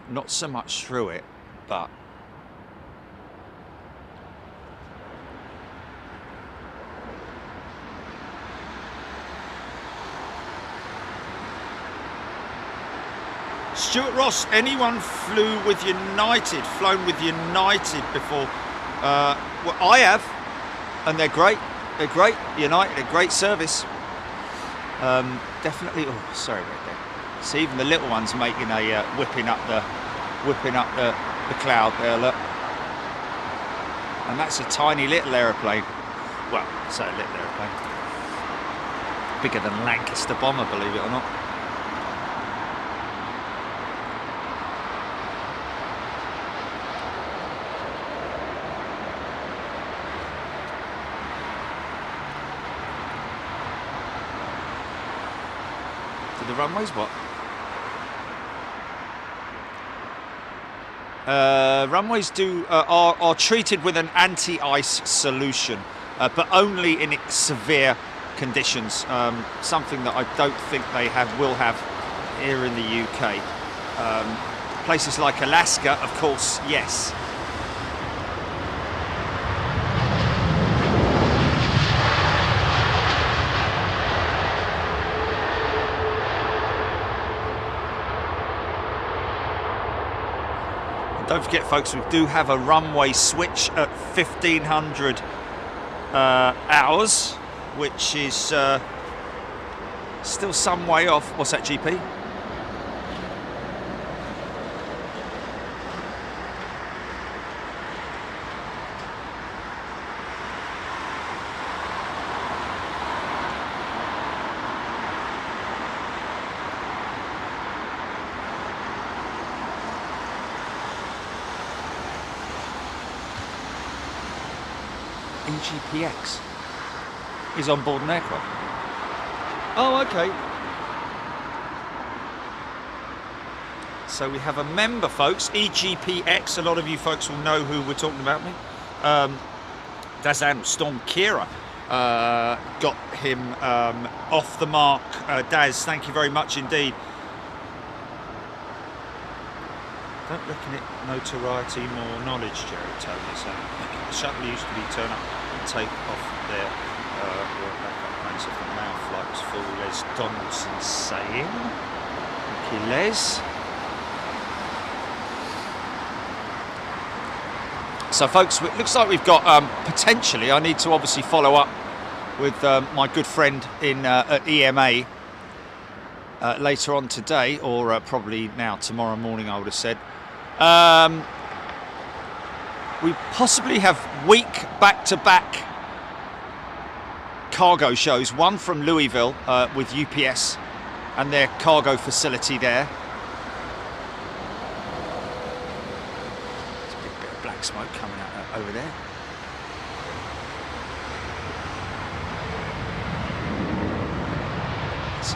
not so much through it, but Stuart Ross, anyone flown with United before? Well, I have, and they're great. United, a great service. Definitely. Oh, sorry about that. See, even the little ones making a whipping up the cloud there. Look, and that's a tiny little aeroplane. Well, say a little aeroplane, bigger than Lancaster bomber, believe it or not. The runways, what? Runways are treated with an anti-ice solution, but only in severe conditions, something that I don't think they will have here in the UK. Places like Alaska, of course, yes. Don't forget, folks, we do have a runway switch at 1500 hours, which is still some way off. What's that, GP? EGPX is on board an aircraft. Oh, okay. So we have a member, folks, EGPX. A lot of you folks will know who we're talking about. Daz Storm Kira got him off the mark. Daz, thank you very much indeed. Don't reckon it notoriety, more knowledge, Jerry Tony. So the shuttle used to be turn up and take off there. Work back up planes if the mouth flight was full. Les Donaldson saying. Thank you, Les. So, folks, it looks like we've got potentially. I need to obviously follow up with my good friend in at EMA later on today, or probably now tomorrow morning, I would have said. We possibly have week back-to-back cargo shows, one from Louisville with UPS and their cargo facility there. There's a big bit of black smoke coming out over there. It's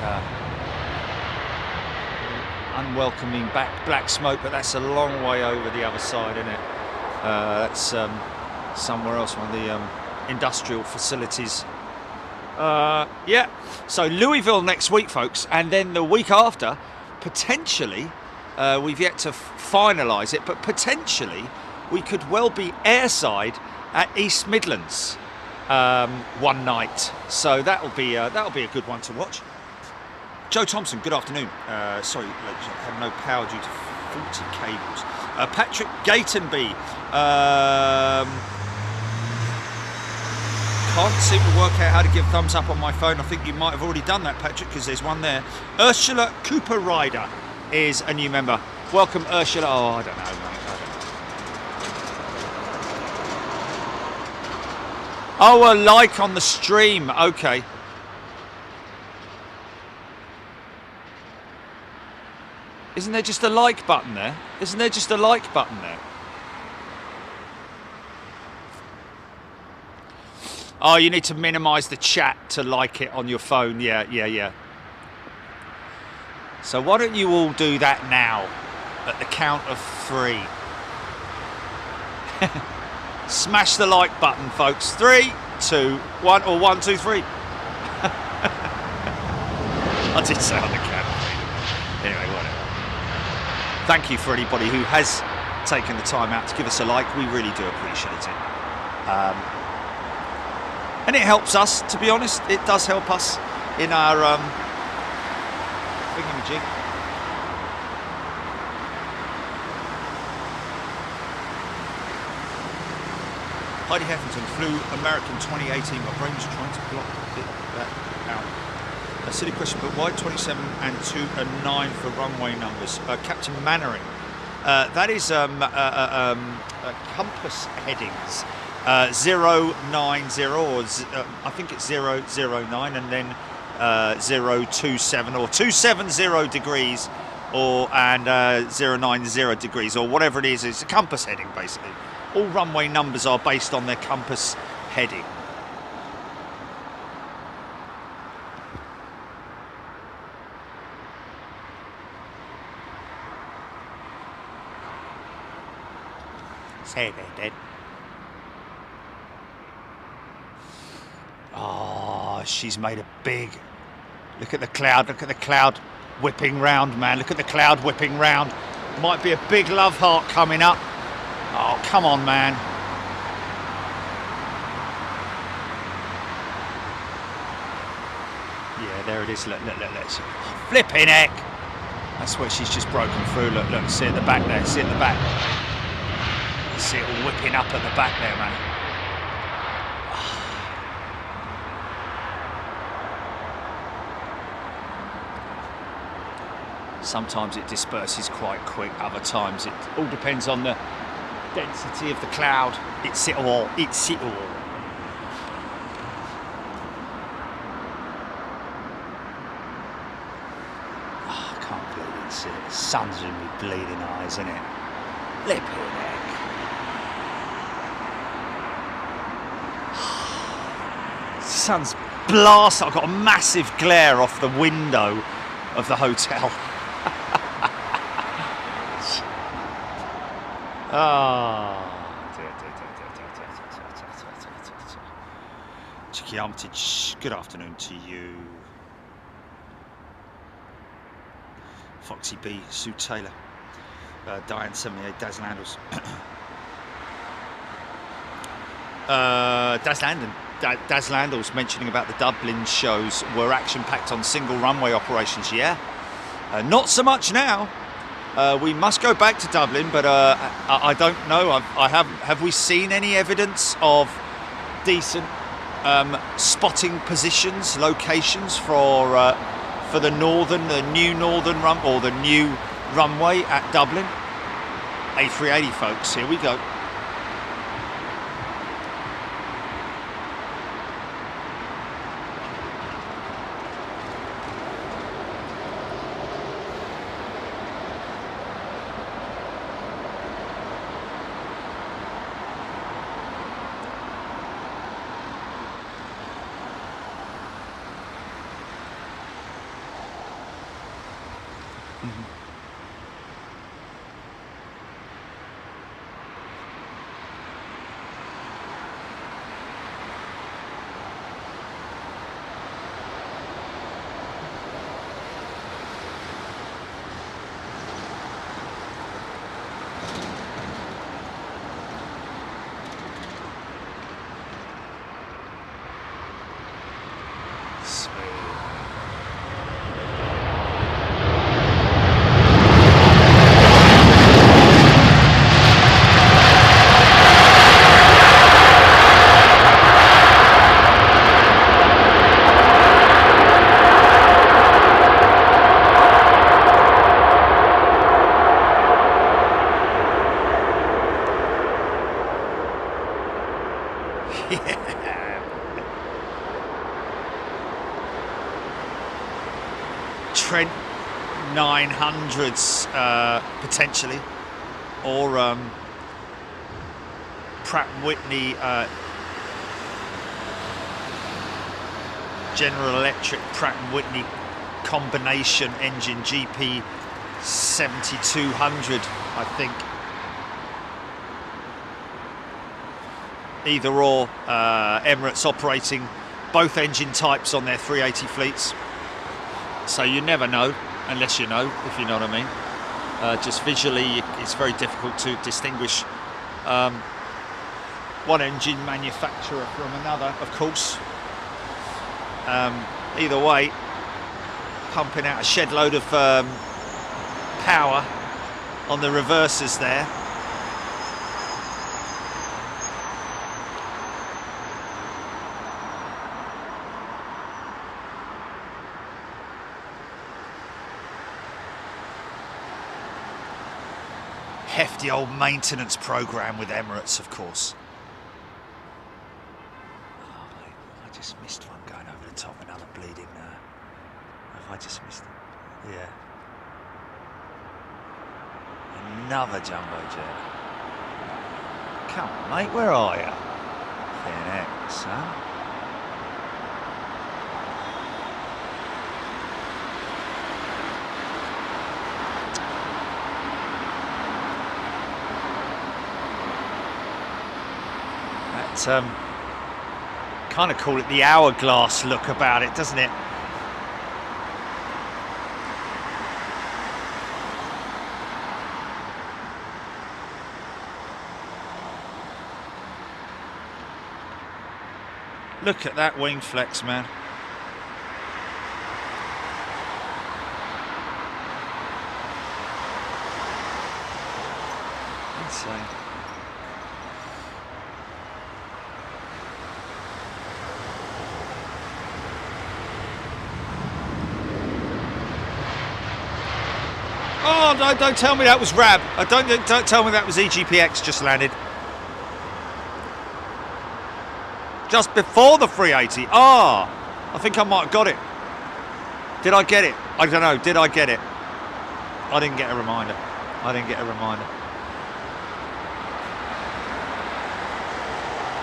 unwelcoming black smoke, but that's a long way over the other side, isn't it? That's somewhere else, one of the industrial facilities. Yeah, so Louisville next week, folks, and then the week after, potentially, we've yet to finalise it, but potentially we could well be airside at East Midlands one night. So that'll be a good one to watch. Joe Thompson, good afternoon. Sorry, I have no power due to faulty cables. Patrick Gatenby. Can't seem to work out how to give thumbs up on my phone. I think you might have already done that, Patrick, because there's one there. Ursula Cooper Ryder is a new member. Welcome, Ursula. Oh, I don't know, mate. I don't know. Oh, a like on the stream. Okay. Isn't there just a like button there? Isn't there just a like button there? Oh, you need to minimise the chat to like it on your phone. Yeah. So why don't you all do that now at the count of 3? Smash the like button, folks. 3, 2, 1, or 1, 2, 3. I did say on the count of 3. Anyway, whatever. Thank you for anybody who has taken the time out to give us a like. We really do appreciate it. And it helps us, to be honest. It does help us in our thingamajig. Heidi Heffington flew American 2018. My brain was trying to block that out. A silly question, but why 27 and 2 and 9 for runway numbers? Captain Mannering. That is compass headings. 090, or I think it's 009, and then 027 or 270 degrees, or and 090 degrees, or whatever it is. It's a compass heading, basically. All runway numbers are based on their compass heading. Say that, Dad. Oh, she's made a big... Look at the cloud whipping round, man. Look at the cloud whipping round. Might be a big love heart coming up. Oh, come on, man. Yeah, there it is. Look. Flipping heck. That's where she's just broken through. Look, see at the back there. See at the back. You see it all whipping up at the back there, man. Sometimes it disperses quite quick, other times it all depends on the density of the cloud. It's it all. Oh, I can't believe it's it. The sun's in me bleeding eyes, isn't it? Flipping heck. The sun's blast. I've got a massive glare off the window of the hotel. Chicky Armitage, good afternoon to you. Foxy B, Sue Taylor, Diane 78, Daz Landals. Daz Landals mentioning about the Dublin shows were action-packed on single runway operations. Yeah, not so much now. We must go back to Dublin, but I don't know. Have we seen any evidence of decent spotting positions, locations for the new northern run or the new runway at Dublin? A380, folks. Here we go. Trent 900s potentially, or Pratt & Whitney General Electric Pratt & Whitney combination engine GP 7200, I think. Either or, Emirates operating both engine types on their 380 fleets. So you never know, unless you know, if you know what I mean. Just visually, it's very difficult to distinguish one engine manufacturer from another, of course. Either way, pumping out a shed load of power on the reversers there. Hefty old maintenance program with Emirates, of course. Oh, mate, I just missed one going over the top. Another bleeding. Have I just missed it? Yeah. Another jumbo jet. Come on, mate, where are you? Thin heck, son. kind of call it the hourglass look about it, doesn't it? Look at that wing flex, man. Insane. Oh, no, don't tell me that was RAB. Don't tell me that was EGPX just landed. Just before the 380. Ah, I think I might have got it. Did I get it? I don't know. Did I get it? I didn't get a reminder. I didn't get a reminder.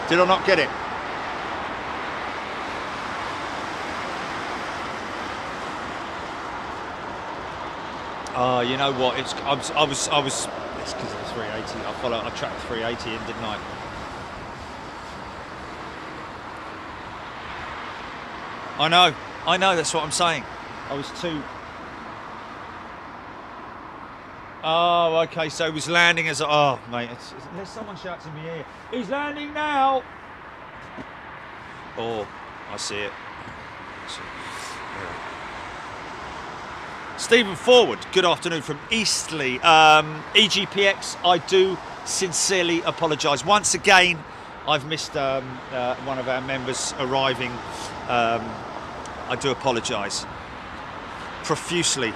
Did I not get it? You know what? It's I was. It's because of the 380. I tracked the 380 in, didn't I? I know. That's what I'm saying. I was too. Oh, okay. So he was landing as. Oh, mate. Unless someone shouts in my ear, he's landing now. Oh, I see it. Yeah. Stephen Forward, good afternoon from Eastleigh. EGPX, I do sincerely apologise. Once again, I've missed one of our members arriving. I do apologise profusely.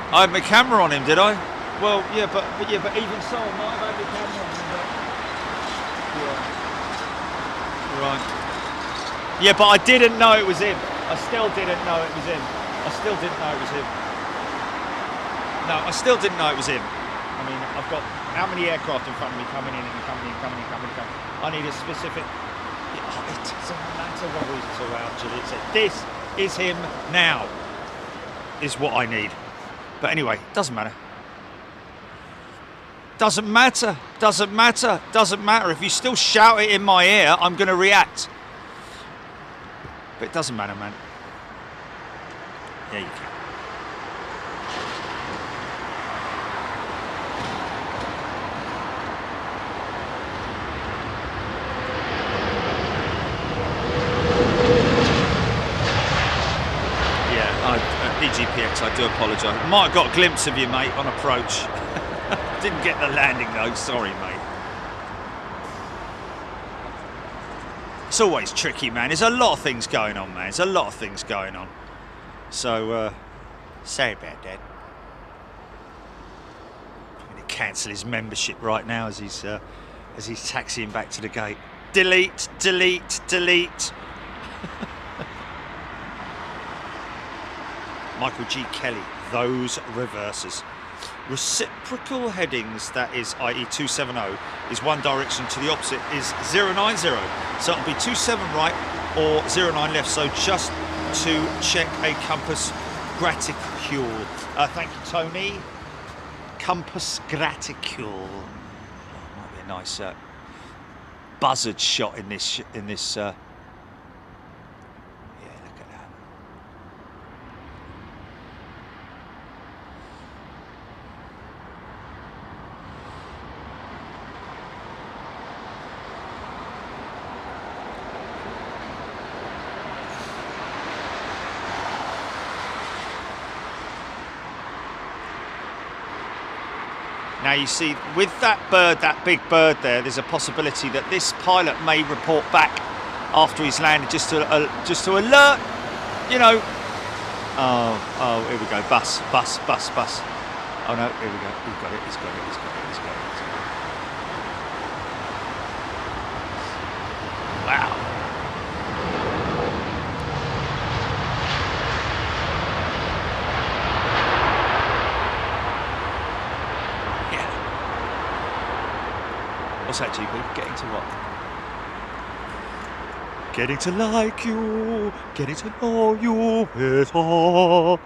I had my camera on him, did I? Well, yeah, but even so, I might have had the camera on him. But... Yeah. Right. Yeah, but I didn't know it was him. I still didn't know it was him. I still didn't know it was him. No, I still didn't know it was him. I mean, I've got how many aircraft in front of me coming in and coming in. I need a specific... It doesn't matter what reasons around you. This is him now, is what I need. But anyway, doesn't matter. Doesn't matter. If you still shout it in my ear, I'm going to react. But it doesn't matter, man. Yeah, you can. EGPX, I do apologise. Might have got a glimpse of you, mate, on approach. Didn't get the landing, though. Sorry, mate. It's always tricky, man. There's a lot of things going on, man. There's a lot of things going on. So, sorry about that. I'm going to cancel his membership right now as he's taxiing back to the gate. Delete. Michael G. Kelly, those reversers. Reciprocal headings, that is, i.e. 270, is one direction to the opposite, is 090. So it'll be 27 right or 09 left. So just to check a compass graticule. Thank you, Tony. Compass graticule. Oh, might be a nice buzzard shot in this. Now you see, with that bird, that big bird there, there's a possibility that this pilot may report back after he's landed, just to alert, you know. Oh, here we go, bus. Oh no, here we go. He's got it. Wow. What's that, GP? Getting to what? Getting to like you, getting to know you better.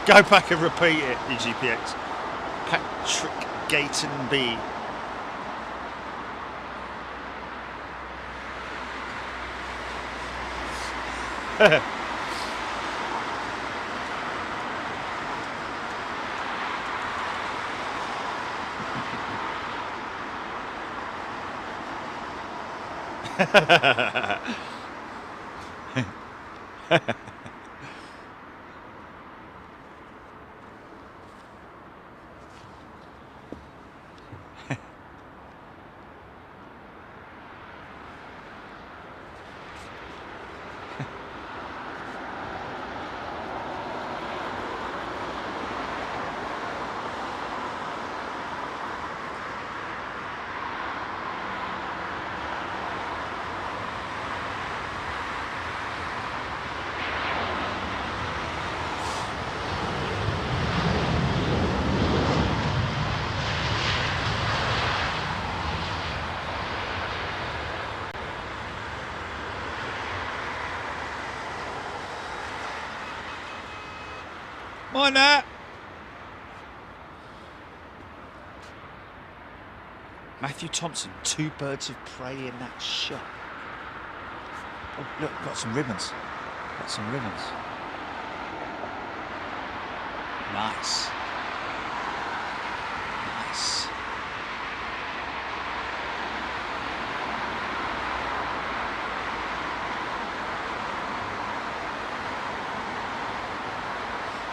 Go back and repeat it, EGPX. Patrick Gayton B. Mind that. Matthew Thompson, 2 birds of prey in that shot. Oh, look, got some ribbons. Got some ribbons. Nice. Nice.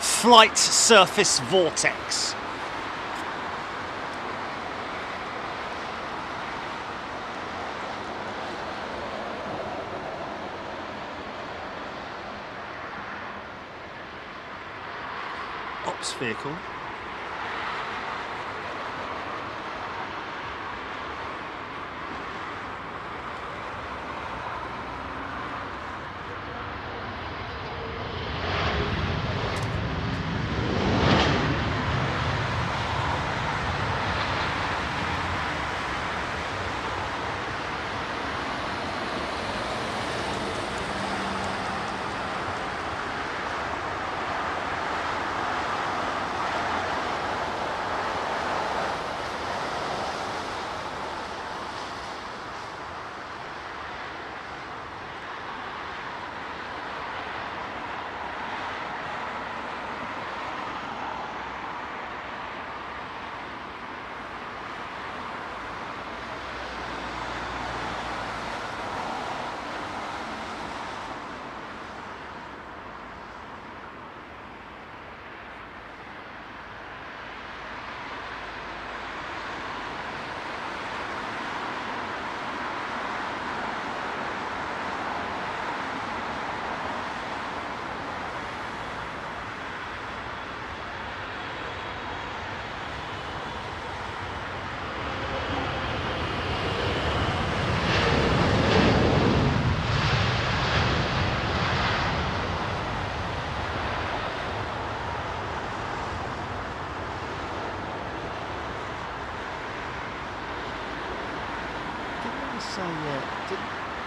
Flight surface vortex. Ops vehicle.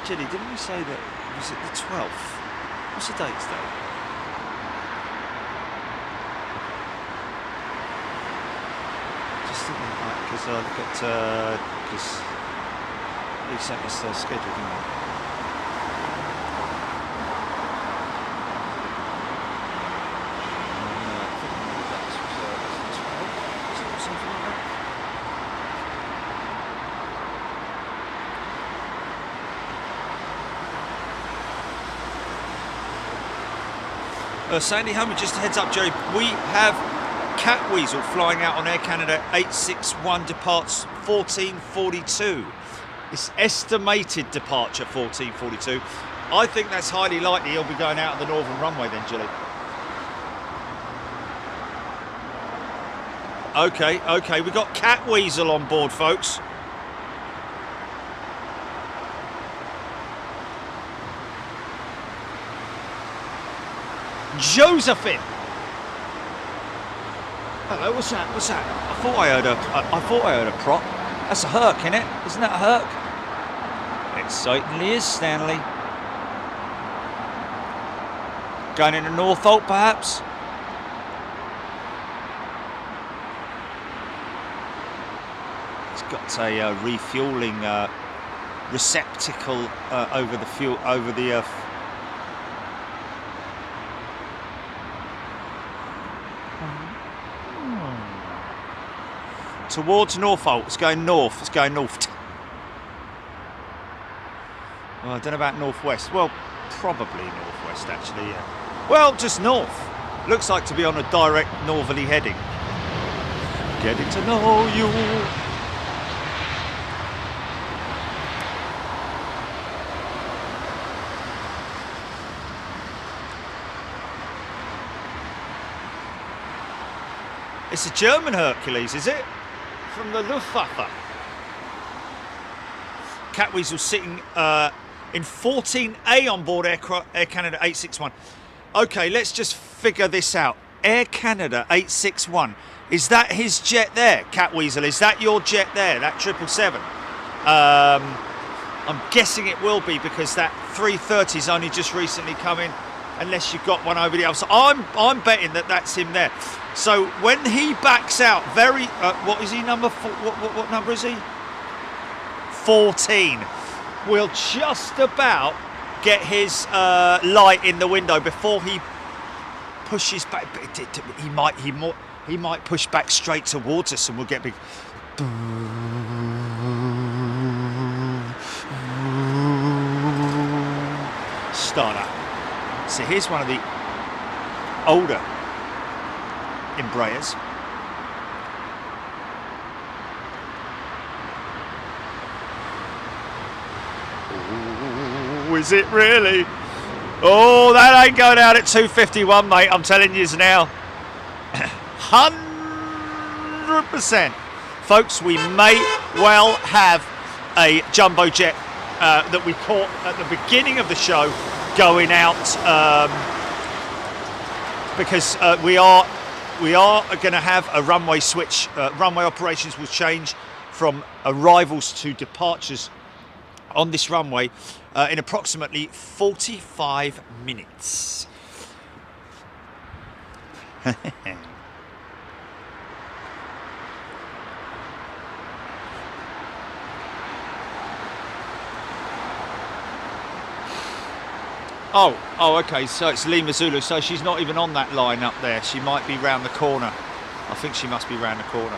Jenny, didn't we say that, was it the 12th? What's the date today? Just thinking, like, because I got, because he sent us the schedule, didn't he? I think maybe that was the 12th, was it, or something like that? Sandy Hummer, just a heads up, Jerry, we have Cat Weasel flying out on Air Canada 861, departs 1442. It's estimated departure 1442. I think that's highly likely he'll be going out of the northern runway then, Jilly. Okay, we got Cat Weasel on board, folks. Josephine. Hello, what's that? What's that? I thought I heard a prop. That's a Herc, isn't it? Isn't that a Herc? It certainly is, Stanley. Going into Northolt, perhaps? It's got a refueling receptacle over the fuel over the. Towards Norfolk. It's going north. It's going north. Well, I don't know about northwest. Well, probably northwest actually. Yeah. Well, just north. Looks like to be on a direct northerly heading. Getting to know you. It's a German Hercules, is it? From the Luftwaffe. Catweasel sitting in 14A on board Air Canada 861. Okay, let's just figure this out. Air Canada 861. Is that his jet there, Catweasel? Is that your jet there, that 777? I'm guessing it will be because that 330's only just recently come in, unless you've got one over the other. So I'm betting that that's him there. So when he backs out, what is he number? What number is he? 14. We'll just about get his light in the window before he pushes back. He might push back straight towards us, and we'll get big. Starter. So here's one of the older Embraers. Ooh, is it really? Oh, that ain't going out at 251, mate. I'm telling you now. 100%. Folks, we may well have a jumbo jet that we caught at the beginning of the show going out because we are going to have a runway switch. Runway operations will change from arrivals to departures on this runway in approximately 45 minutes. Oh, okay, so it's Lima Zulu, so she's not even on that line up there. She might be round the corner. I think she must be round the corner.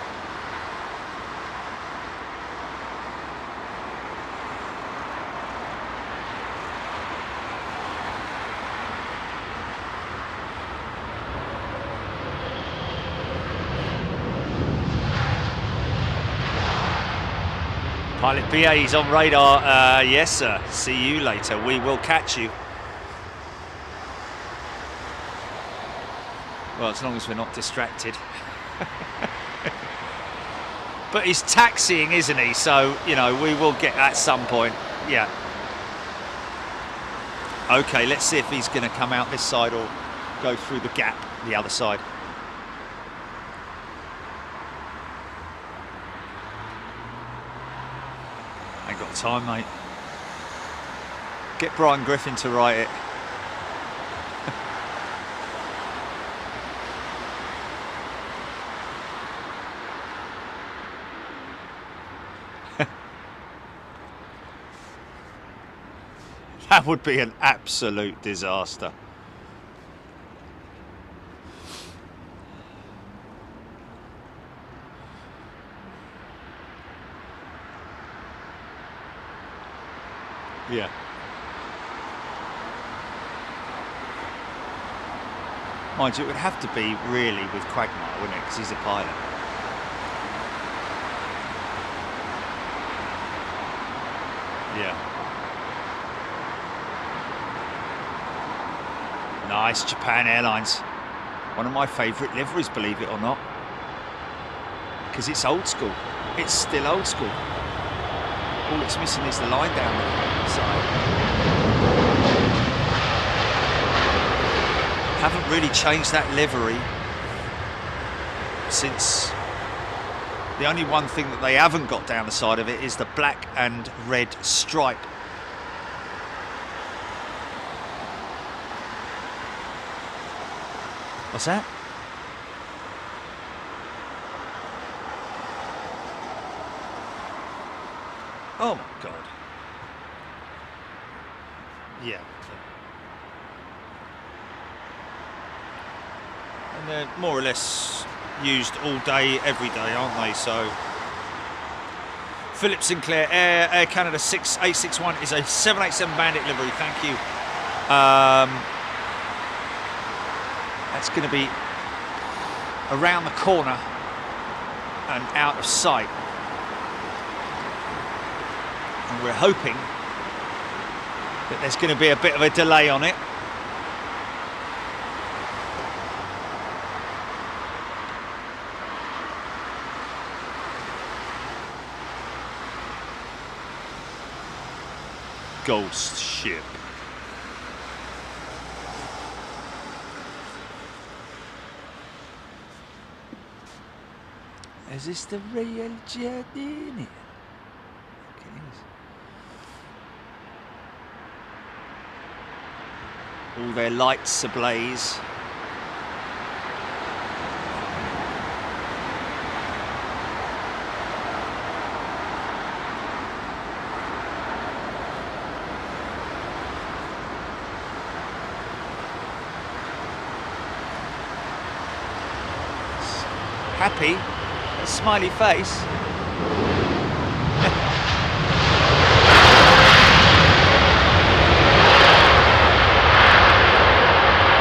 Pilot BA is on radar. Yes, sir. See you later. We will catch you. Well, as long as we're not distracted. But he's taxiing, isn't he? So, you know, we will get at some point. Yeah. Okay, let's see if he's going to come out this side or go through the gap the other side. Ain't got time, mate. Get Brian Griffin to write it. That would be an absolute disaster. Yeah. Mind you, it would have to be really with Quagmire, wouldn't it? Because he's a pilot. Yeah. Nice, Japan Airlines. One of my favourite liveries, believe it or not. Because it's old school. It's still old school. All it's missing is the line down the side. Haven't really changed that livery since... The only one thing that they haven't got down the side of it is the black and red stripe. What's that? Oh my God. Yeah. And they're more or less used all day, every day, aren't they? So, Philip Sinclair, Air Canada 6861 is a 787 Bandit livery. Thank you. That's going to be around the corner and out of sight. And we're hoping that there's going to be a bit of a delay on it. Ghost ship. Is this the real Jardini? All their lights ablaze. Happy, a smiley face.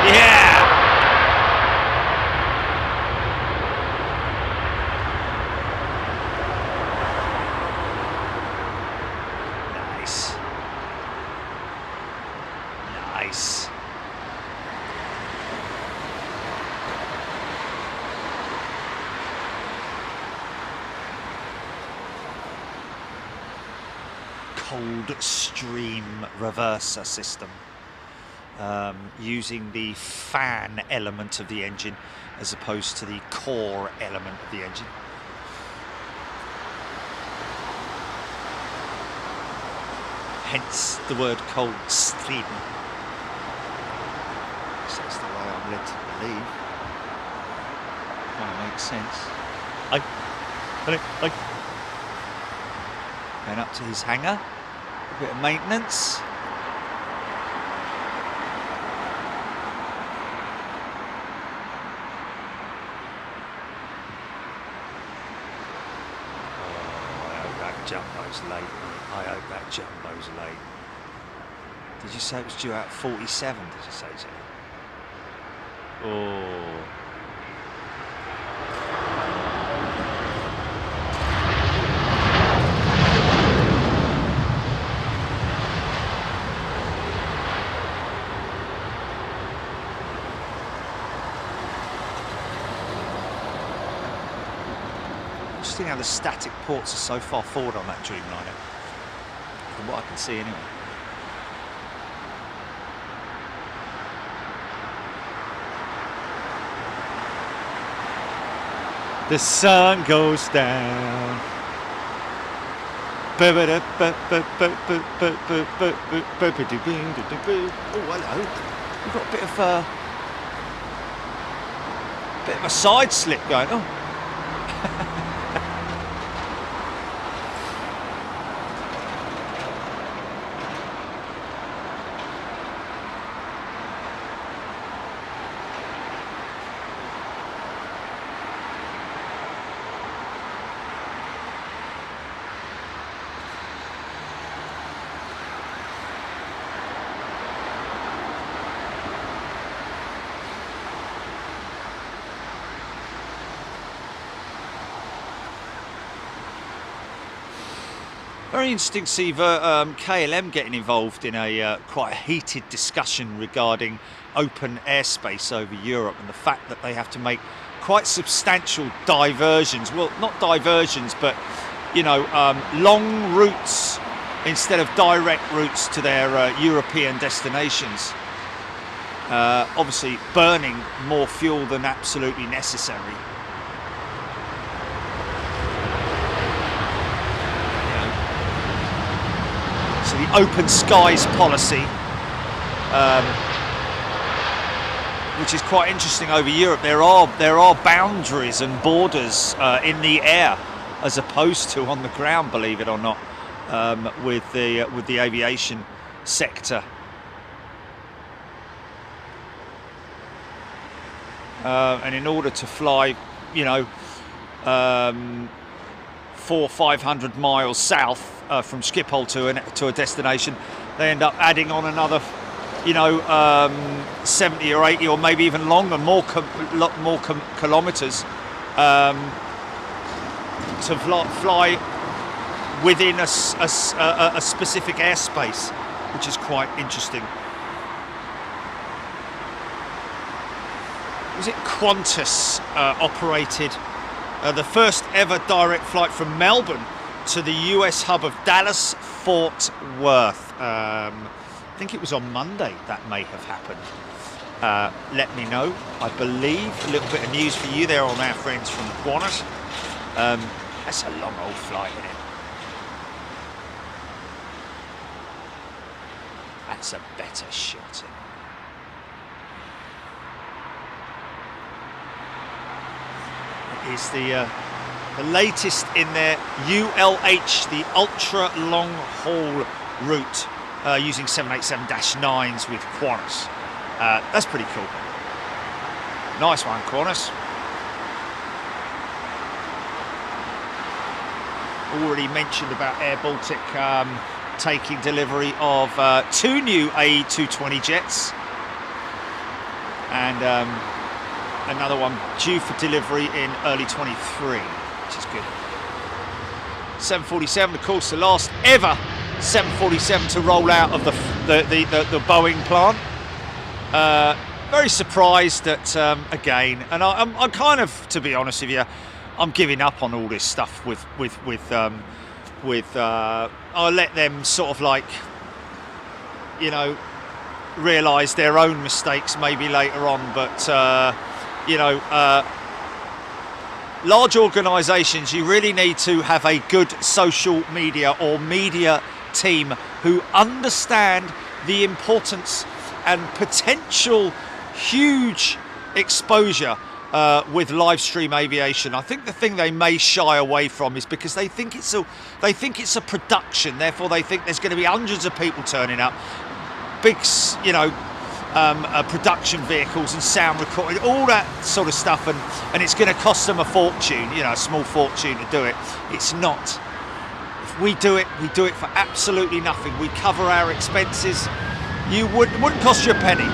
Yeah! Nice. Nice. Cold stream reverser system. Using the fan element of the engine as opposed to the core element of the engine. Hence the word cold stream. So that's the way I'm led to believe. Kind of makes sense. Going up to his hangar, a bit of maintenance. Jumbo's late. I hope that jumbo's late. Did you say it was due out 47? Did you say so? Oh. Interesting how the static ports are so far forward on that Dreamliner, from what I can see anyway. The sun goes down. Oh, hello. We've got a bit of a side slip going on. Very interesting to see KLM getting involved in a quite a heated discussion regarding open airspace over Europe and the fact that they have to make quite substantial diversions. Well, not diversions, but, you know, long routes instead of direct routes to their European destinations. Obviously burning more fuel than absolutely necessary. So the open skies policy, which is quite interesting over Europe. There are boundaries and borders in the air as opposed to on the ground, believe it or not. with the aviation sector. And in order to fly, you know, 400-500 miles south from Schiphol to a destination, they end up adding on another, you know, 70 or 80 or maybe even longer, more kilometres to fly within a specific airspace, which is quite interesting. Was it Qantas operated the first ever direct flight from Melbourne to the US hub of Dallas-Fort Worth? I think it was on Monday that may have happened. Let me know. I believe a little bit of news for you there on our friends from Qantas. That's a long old flight, isn't it? That's a better shot. It is the latest in their ULH, the ultra long haul route, using 787-9s with Qantas. That's pretty cool. Nice one, Qantas. Already mentioned about Air Baltic taking delivery of 2 new AE220 jets, and another one due for delivery in early 23, which is good. 747, of course, the last ever 747 to roll out of the Boeing plant. Very surprised that again, and I'm kind of, to be honest with you, I'm giving up on all this stuff with I'll let them sort of like, you know, realise their own mistakes maybe later on, but you know, large organisations, you really need to have a good social media or media team who understand the importance and potential huge exposure with live stream aviation. I think the thing they may shy away from is because they think it's a production, therefore they think there's going to be hundreds of people turning up, big, you know, production vehicles and sound recording, all that sort of stuff, and it's going to cost them a fortune, you know, a small fortune to do it. It's not. If we do it for absolutely nothing. We cover our expenses. It wouldn't cost you a penny.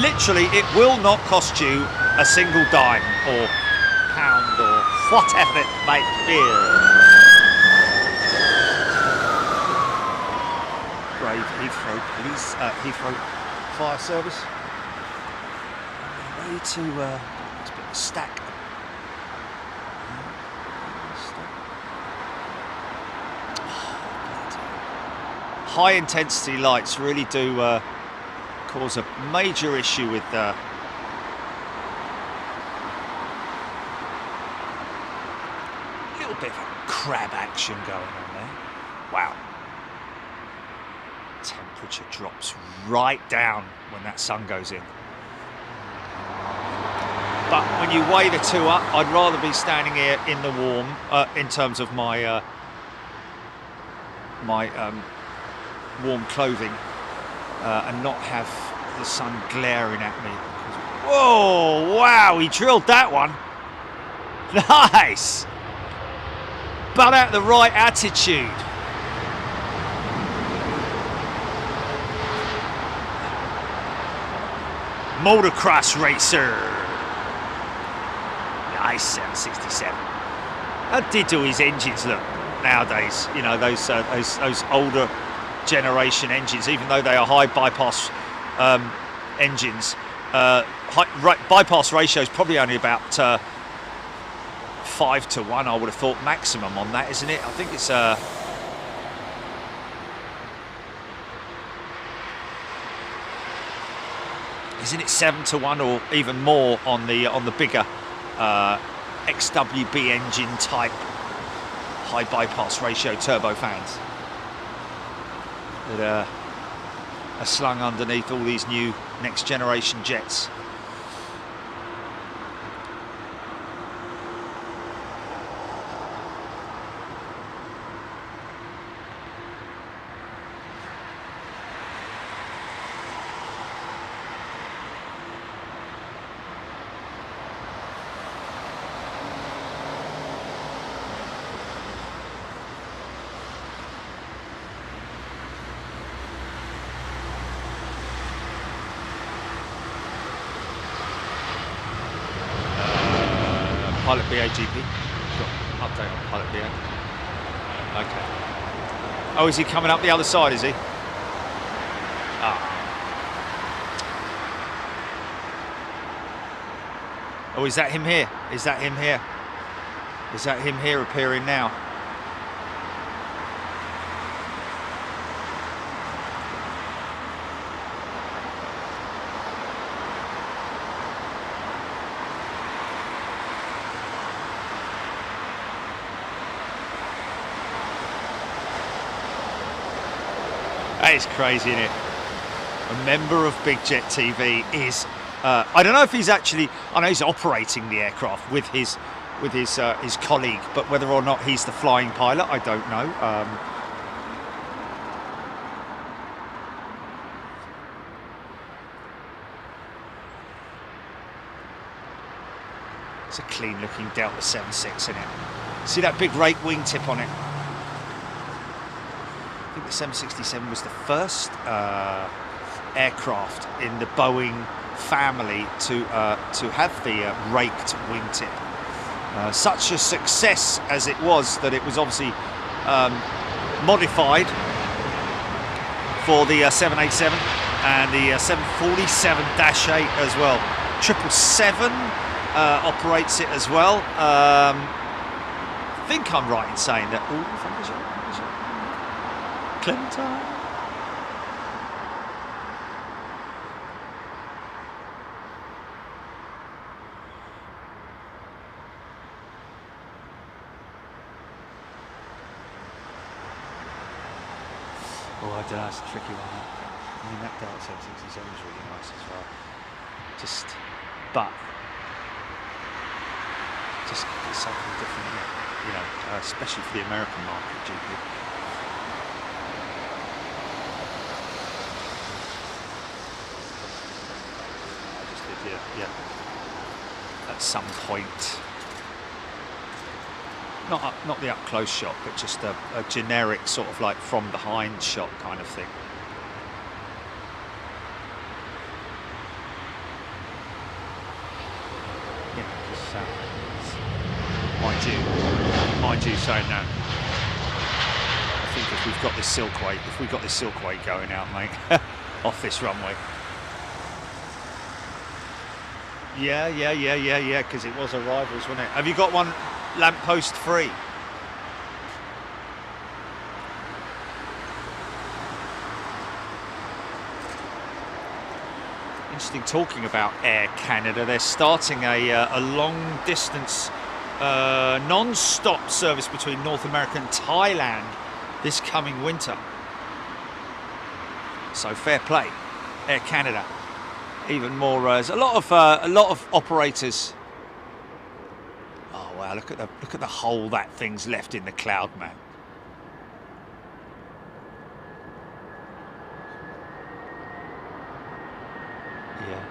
Literally, it will not cost you a single dime or pound or whatever it might be. Brave Heathrow Police, Heathrow Fire Service. Way to it's a bit of a stack. High intensity lights really do cause a major issue with a little bit of a crab action going on there. Wow. Temperature drops right down when that sun goes in. But when you weigh the two up, I'd rather be standing here in the warm, in terms of my warm clothing, and not have the sun glaring at me. Whoa, wow, he drilled that one. Nice. But at the right attitude. Motocross racer. Nice 767. How did do his engines look nowadays? You know, those older generation engines, even though they are high bypass engines, bypass ratio is probably only about 5 to 1, I would have thought, maximum on that, isn't it? I think it's isn't it 7 to 1 or even more on the bigger XWB engine type high bypass ratio turbofans that are slung underneath all these new next generation jets. Pilot BA GP. Got an update on Pilot BA. Okay. Oh, is he coming up the other side, is he? Ah. Oh, is that him here? Is that him here? Is that him here appearing now? That is crazy, isn't it? A member of Big Jet TV is, I don't know if he's actually, I know he's operating the aircraft with his colleague, but whether or not he's the flying pilot, I don't know. It's a clean looking Delta 76, isn't it? See that big rake wingtip on it? I think the 767 was the first aircraft in the Boeing family to have the raked wingtip. Such a success as it was that it was obviously modified for the 787 and the 747-8 as well. 777 operates it as well. I think I'm right in saying that. Clementine. Oh, I don't know, it's a tricky one. I mean, that Delta 767 is really nice as well. But it's something different, isn't it? You know, especially for the American market, GP. Yeah, at some point, not the up close shot, but just a generic sort of like from behind shot kind of thing. Yeah, just mind you saying that. I think if we've got this Silkway going out, mate, off this runway. Yeah, because it was arrivals, wasn't it? Have you got one lamppost free? Interesting, talking about Air Canada, they're starting a long distance non-stop service between North America and Thailand this coming winter. So fair play, Air Canada. Even more, there's a lot of operators. Oh wow! Look at the hole that thing's left in the cloud, man. Yeah.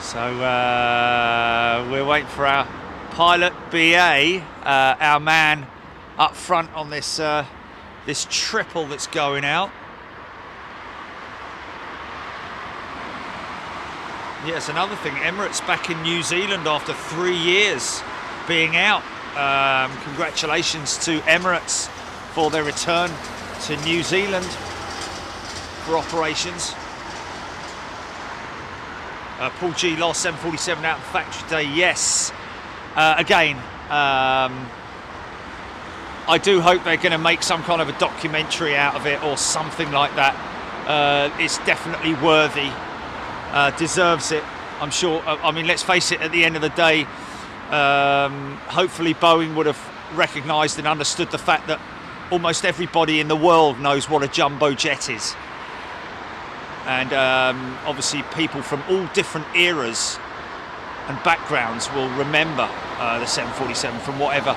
So we're waiting for our pilot BA, our man up front on this this triple that's going out. Yes, another thing, Emirates back in New Zealand after 3 years being out. Congratulations to Emirates for their return to New Zealand for operations. Paul G lost 747 out of the factory today. Yes, again, I do hope they're going to make some kind of a documentary out of it or something like that. It's definitely worthy, deserves it, I'm sure. I mean, let's face it, at the end of the day, hopefully Boeing would have recognised and understood the fact that almost everybody in the world knows what a jumbo jet is. And obviously people from all different eras and backgrounds will remember the 747 from whatever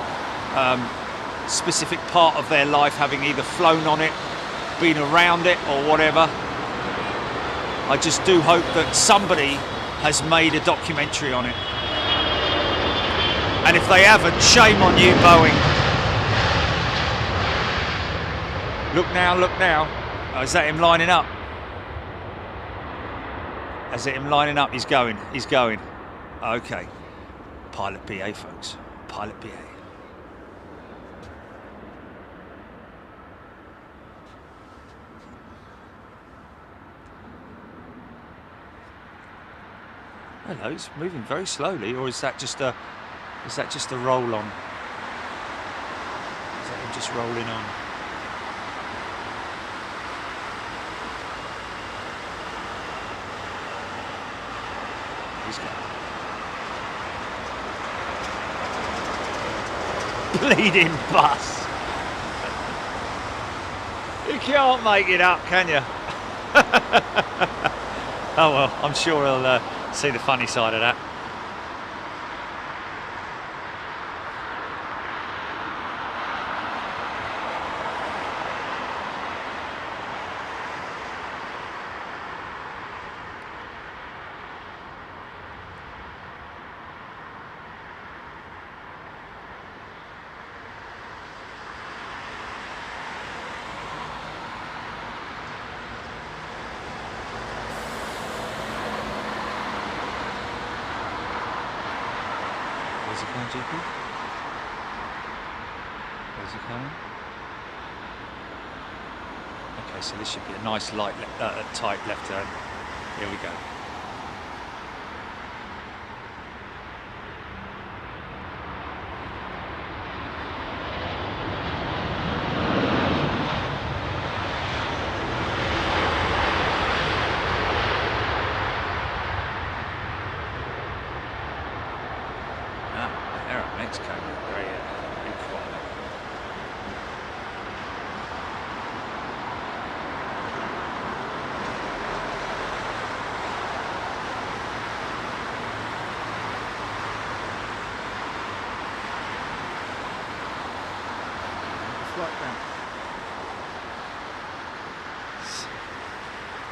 specific part of their life, having either flown on it, been around it, or whatever. I just do hope that somebody has made a documentary on it. And if they haven't, shame on you, Boeing. Look now, look now. Oh, is that him lining up? Is it him lining up? He's going, he's going. Okay. Pilot BA, folks. Pilot BA. Hello, it's moving very slowly, or is that just a roll on? Is that him just rolling on? He's going. Bleeding bus. You can't make it up, can you? Oh well, I'm sure he'll see the funny side of that. Where's he going, GP? Where's he going? Okay, so this should be a nice light, tight left turn. Here we go.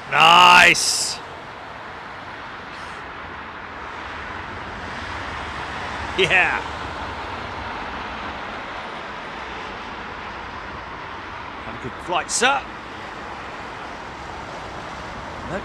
Nice! Yeah! Have a good flight, sir. Nope.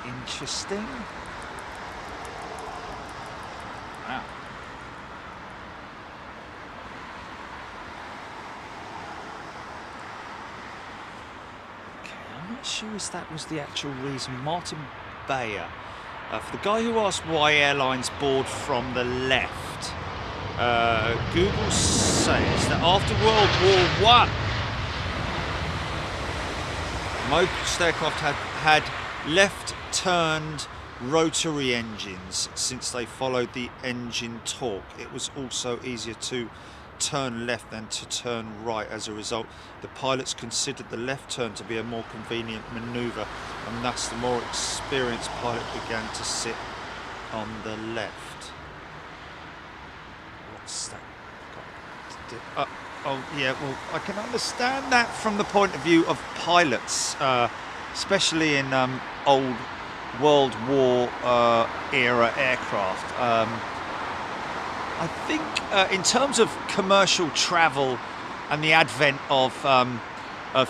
Interesting. Wow. Okay, I'm not sure if that was the actual reason. Martin Bayer, for the guy who asked why airlines board from the left, Google says that after World War I, most aircraft had left-turned rotary engines. Since they followed the engine torque, it was also easier to turn left than to turn right. As a result, the pilots considered the left turn to be a more convenient maneuver, and thus the more experienced pilot began to sit on the left. What's that got to do? Oh yeah, well, I can understand that from the point of view of pilots, especially in old World War era aircraft. I think in terms of commercial travel and the advent of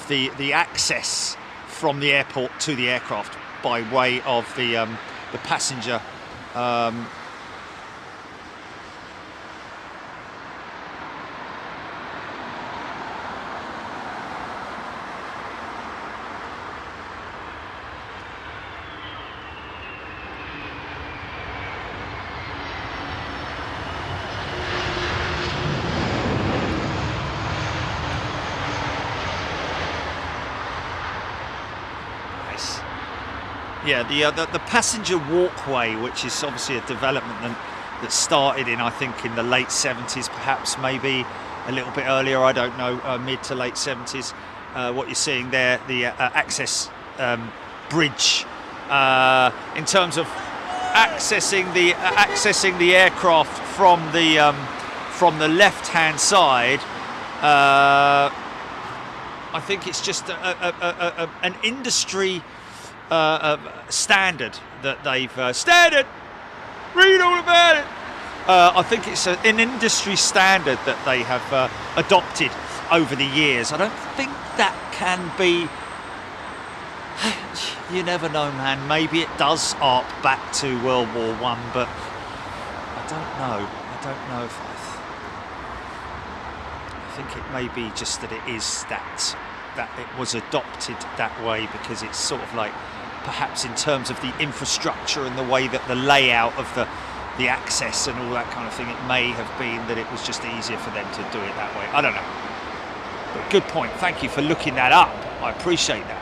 the access from the airport to the aircraft by way of the passenger Yeah, the passenger walkway, which is obviously a development that started in, I think, in the late 70s, perhaps maybe a little bit earlier, I don't know, mid to late 70s. What you're seeing there, the access bridge, in terms of accessing the aircraft from the left-hand side. I think it's just an industry standard that they've standard. Read all about it. I think it's an industry standard that they have adopted over the years. I don't think that can be. You never know, man. Maybe it does arc back to World War I, but I don't know. I don't know if I think it may be just that it is that it was adopted that way, because it's sort of like, perhaps in terms of the infrastructure and the way that the layout of the access and all that kind of thing, it may have been that it was just easier for them to do it that way. I don't know. But good point. Thank you for looking that up. I appreciate that.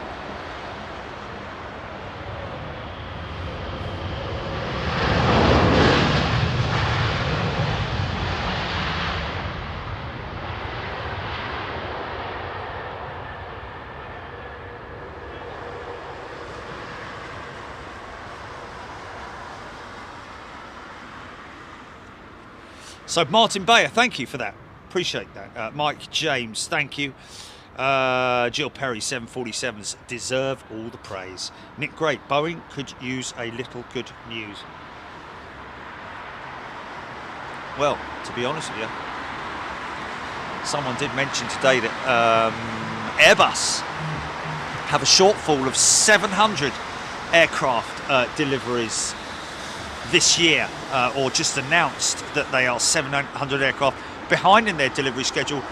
So Martin Bayer, thank you for that. Appreciate that. Mike James, thank you. Jill Perry, 747s deserve all the praise. Nick Great, Boeing could use a little good news. Well, to be honest with you, someone did mention today that Airbus have a shortfall of 700 aircraft deliveries this year, or just announced that they are 700 aircraft behind in their delivery schedule,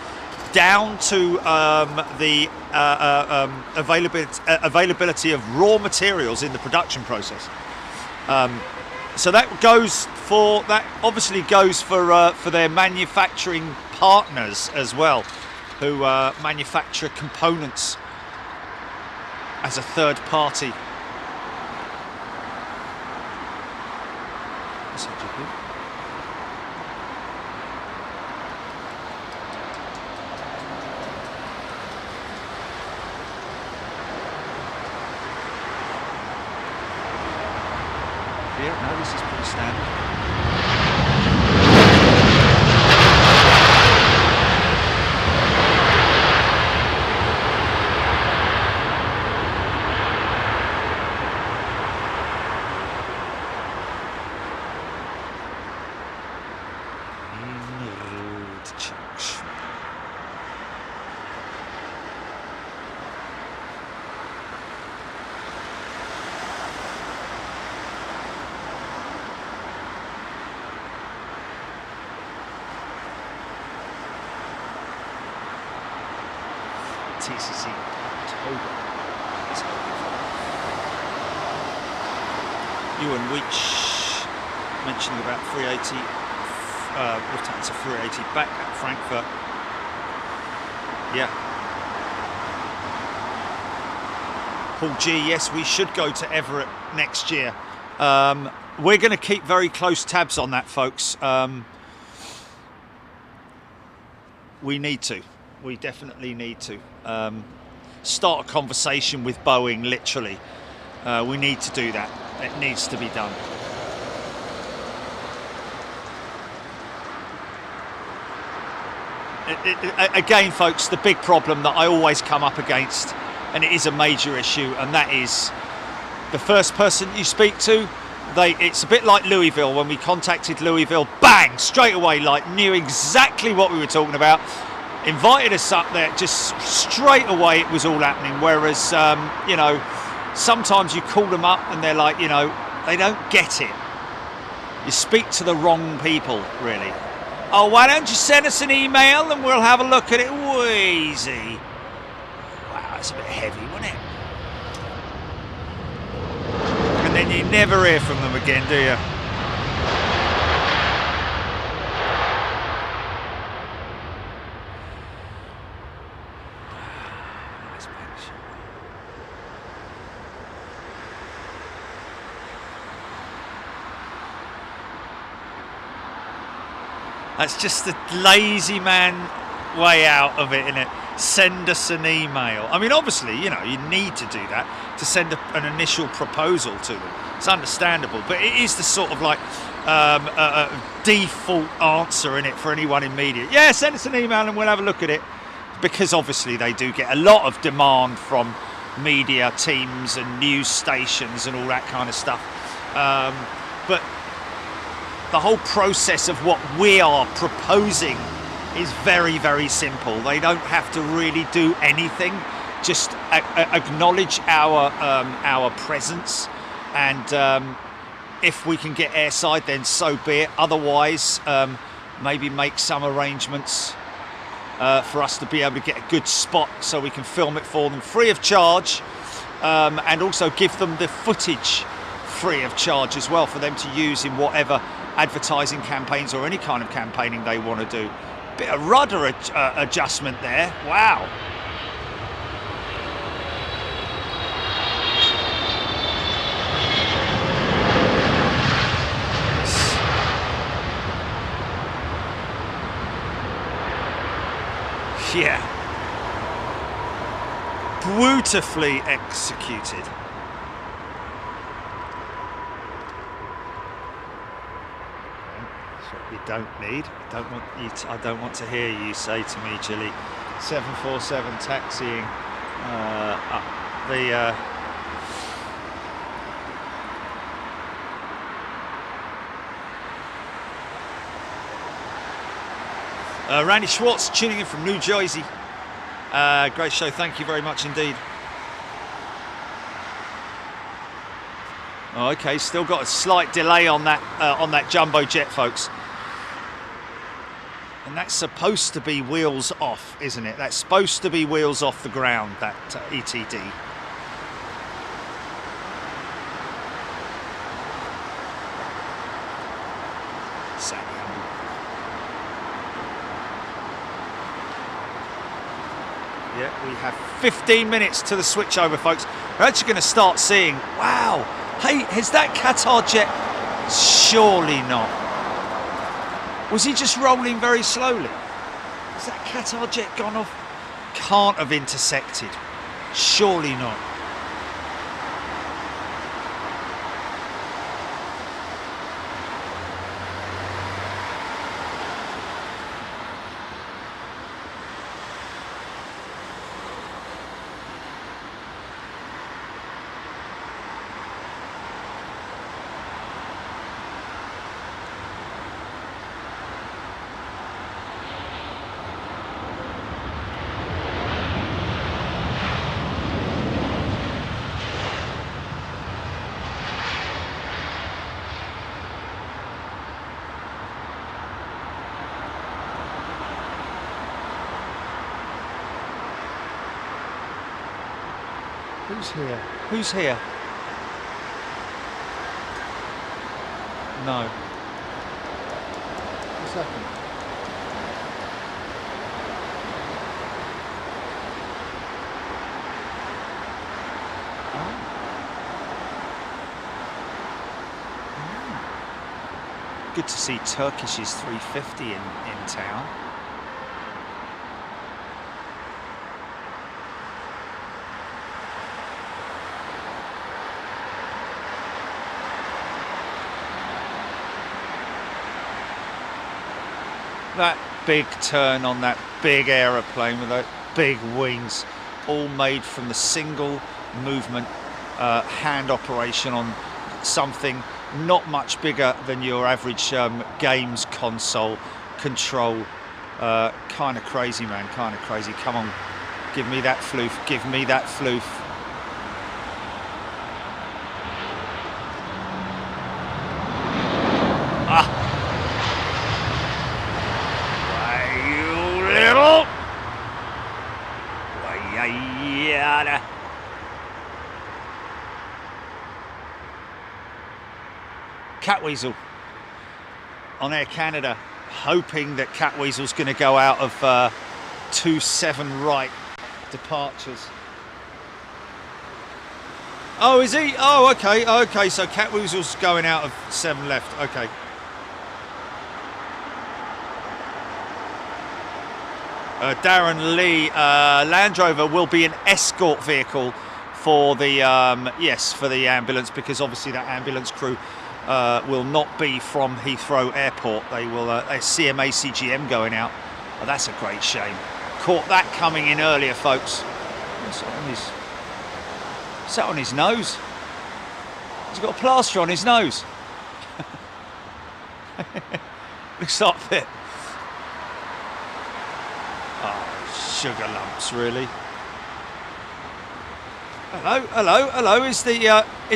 down to the availability of raw materials in the production process. So that obviously goes for their manufacturing partners as well, who manufacture components as a third party. No, this is pretty standard. TCC October. Ewan Weech mentioning about 380, Lufthansa 380 back at Frankfurt. Yeah. Paul G, yes, we should go to Everett next year. We're going to keep very close tabs on that, folks. We need to. We definitely need to start a conversation with Boeing, literally. We need to do that. It needs to be done. Again, folks, the big problem that I always come up against, and it is a major issue, and that is the first person you speak to, it's a bit like Louisville. When we contacted Louisville, bang, straight away, like knew exactly what we were talking about. Invited us up there, just straight away it was all happening. Whereas, you know, sometimes you call them up and they're like, you know, they don't get it. You speak to the wrong people, really. Oh, why don't you send us an email and we'll have a look at it? Wheezy. Wow, that's a bit heavy, wasn't it? And then you never hear from them again, do you? That's just the lazy man way out of it, innit? Send us an email. I mean, obviously, you know, you need to do that to send an initial proposal to them. It's understandable, but it is the sort of like default answer in it for anyone in media. Yeah, send us an email and we'll have a look at it, because obviously they do get a lot of demand from media teams and news stations and all that kind of stuff. But the whole process of what we are proposing is very, very simple. They don't have to really do anything. Just acknowledge our presence, and if we can get airside, then so be it. Otherwise, maybe make some arrangements for us to be able to get a good spot so we can film it for them free of charge, and also give them the footage free of charge as well for them to use in whatever advertising campaigns or any kind of campaigning they want to do. Bit of rudder adjustment there. Wow. Yeah. Beautifully executed. We don't need. I don't want to hear you say to me, Chile. 747 taxiing up the. Randy Schwartz tuning in from New Jersey. Great show. Thank you very much indeed. Oh, okay, still got a slight delay on that jumbo jet, folks. And that's supposed to be wheels off, isn't it? That's supposed to be wheels off the ground, that ETD. Yeah, we have 15 minutes to the switchover, folks. We're actually going to start seeing, wow, hey, is that Qatar jet? Surely not. Was he just rolling very slowly? Has that Qatar jet gone off? Can't have intersected. Surely not. Who's here? Who's here? No. What's happened? Oh. Good to see Turkish's 350 in town. That big turn on that big aeroplane with those big wings, all made from the single movement hand operation on something not much bigger than your average games console control. Kind of crazy, man, kind of crazy. Come on, give me that floof, give me that floof. Catweasel on Air Canada, hoping that Catweasel's going to go out of 27 right departures. Oh, is he? Oh, okay, okay. So Catweasel's going out of 7 left. Okay. Darren Lee, Land Rover will be an escort vehicle for the for the ambulance, because obviously that ambulance crew will not be from Heathrow Airport. They will a CMA CGM going out. Oh, that's a great shame. Caught that coming in earlier, folks. Sat on his nose. He's got a plaster on his nose. Looks like it. Oh, sugar lumps, really. Hello. Is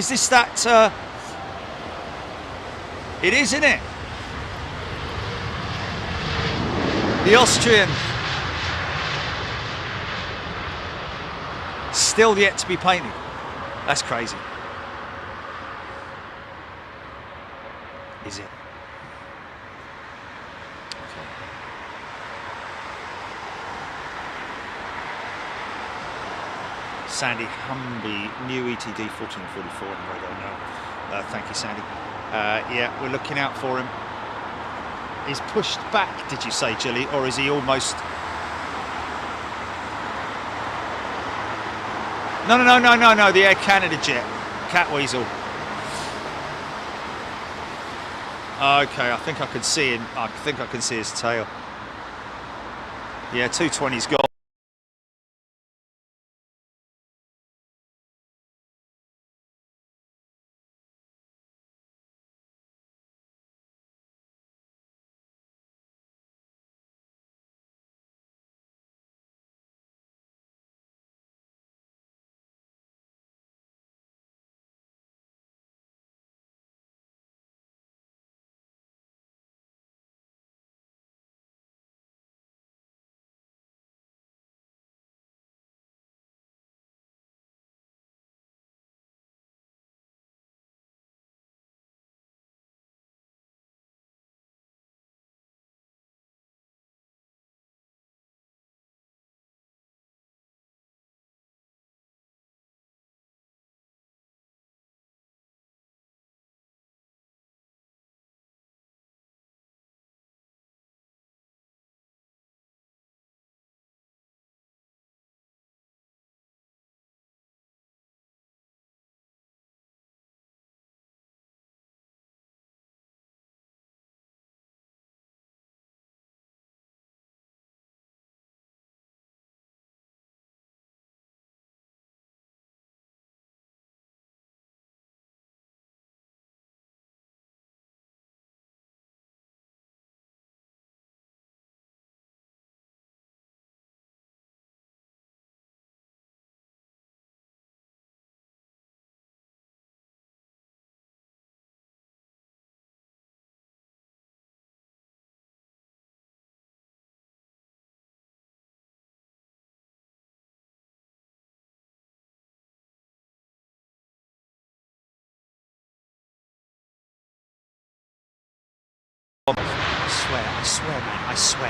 this that? It is, isn't it? The Austrian. Still yet to be painted. That's crazy. Is it? Okay. Sandy Humby, new ETD 1444 in the radar now. Thank you, Sandy. Yeah, we're looking out for him. He's pushed back, did you say, Gilly, or is he almost? No, the Air Canada jet. Catweasel. Okay, I think I can see him. I think I can see his tail. Yeah, 220's gone. I swear, man, I swear.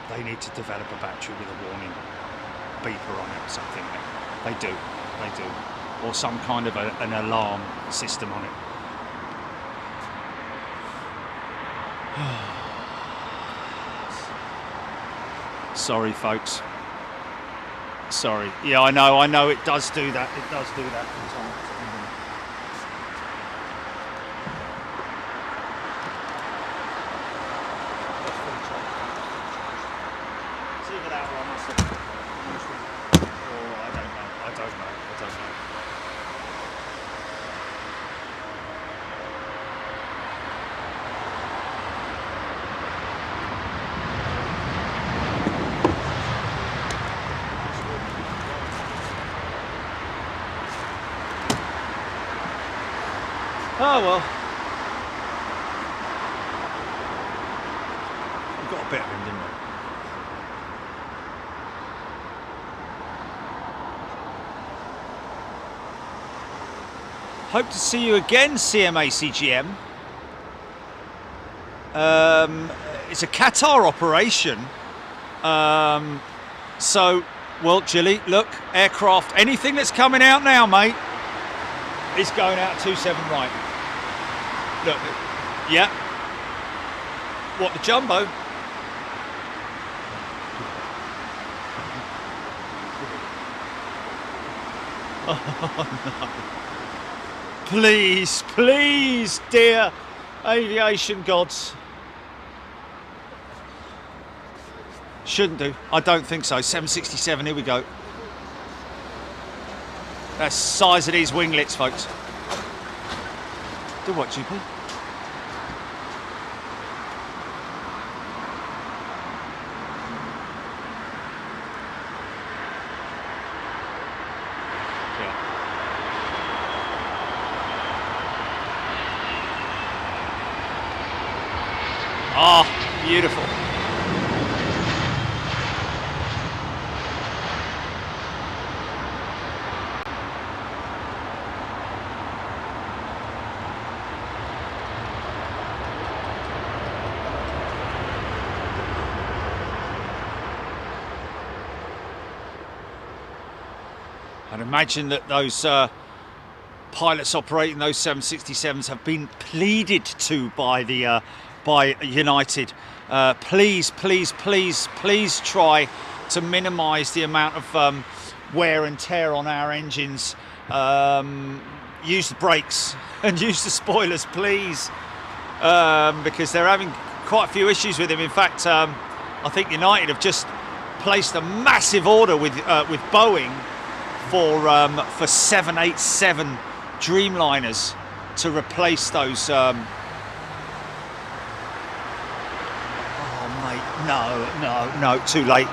They need to develop a battery with a warning beeper on it or something. They do, or some kind of an alarm system on it. Sorry, folks. Sorry. Yeah, I know. It does do that. It does do that from time to time. It's either that or I must have. Oh, I don't know. Oh well. We've got a bit of him, didn't we? Hope to see you again, CMA CGM. it's a Qatar operation. So, well, Jilly, look, aircraft, anything that's coming out now, mate, is going out 27 right. Look, yeah. What, the jumbo? Oh, no. Please, please, dear aviation gods. Shouldn't do. I don't think so. 767, here we go. That's the size of these winglets, folks. Do what, GP? Oh, beautiful. I'd imagine that those pilots operating those 767s have been pleaded to by the by United. Please, please, please, please try to minimise the amount of wear and tear on our engines. Use the brakes and use the spoilers, please, because they're having quite a few issues with them. In fact, I think United have just placed a massive order with Boeing for 787 Dreamliners to replace those. Oh mate, no, too late.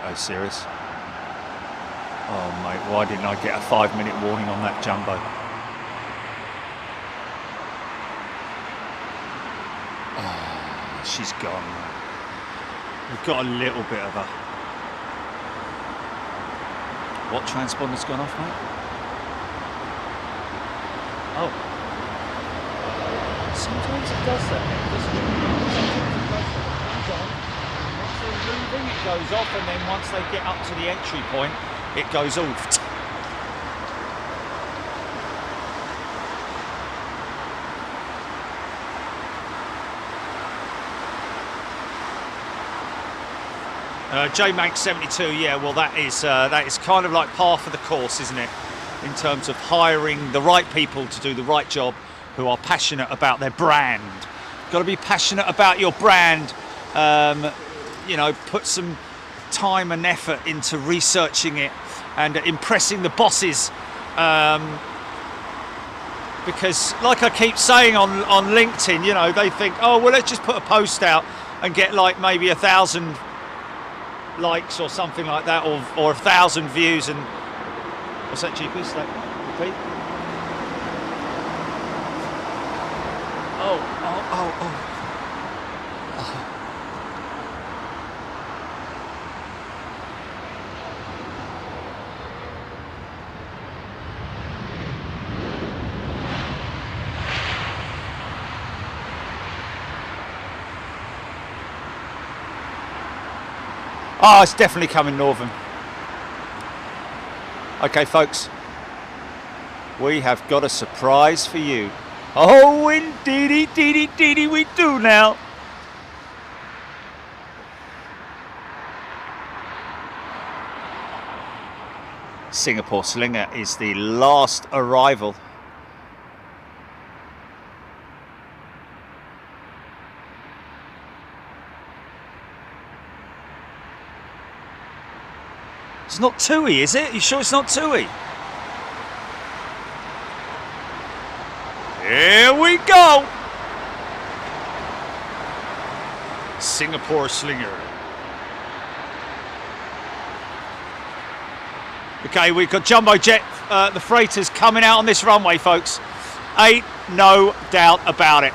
Oh, serious? Oh mate, why didn't I get a 5-minute warning on that jumbo? Oh, she's gone. We've got a little bit of a... What transponder's gone off, mate? Oh. Sometimes it does that, doesn't it? Once they're moving, it goes off, and then once they get up to the entry point, it goes off. JMank 72, yeah, well that is kind of like par for the course, isn't it? In terms of hiring the right people to do the right job, who are passionate about their brand. Got to be passionate about your brand. You know, put some time and effort into researching it and impressing the bosses. Because, like I keep saying on LinkedIn, you know, they think, oh well, let's just put a post out and get like maybe 1,000 likes or something like that, or 1,000 views, and what's that, GP? Is that repeat? Oh. Oh, it's definitely coming northern. Okay, folks, we have got a surprise for you. Oh, indeedy, we do now. Singapore Slinger is the last arrival. It's not TUI, is it? You sure it's not TUI? Here we go! Singapore Slinger. Okay, we've got Jumbo Jet, the freighters coming out on this runway, folks. Ain't no doubt about it.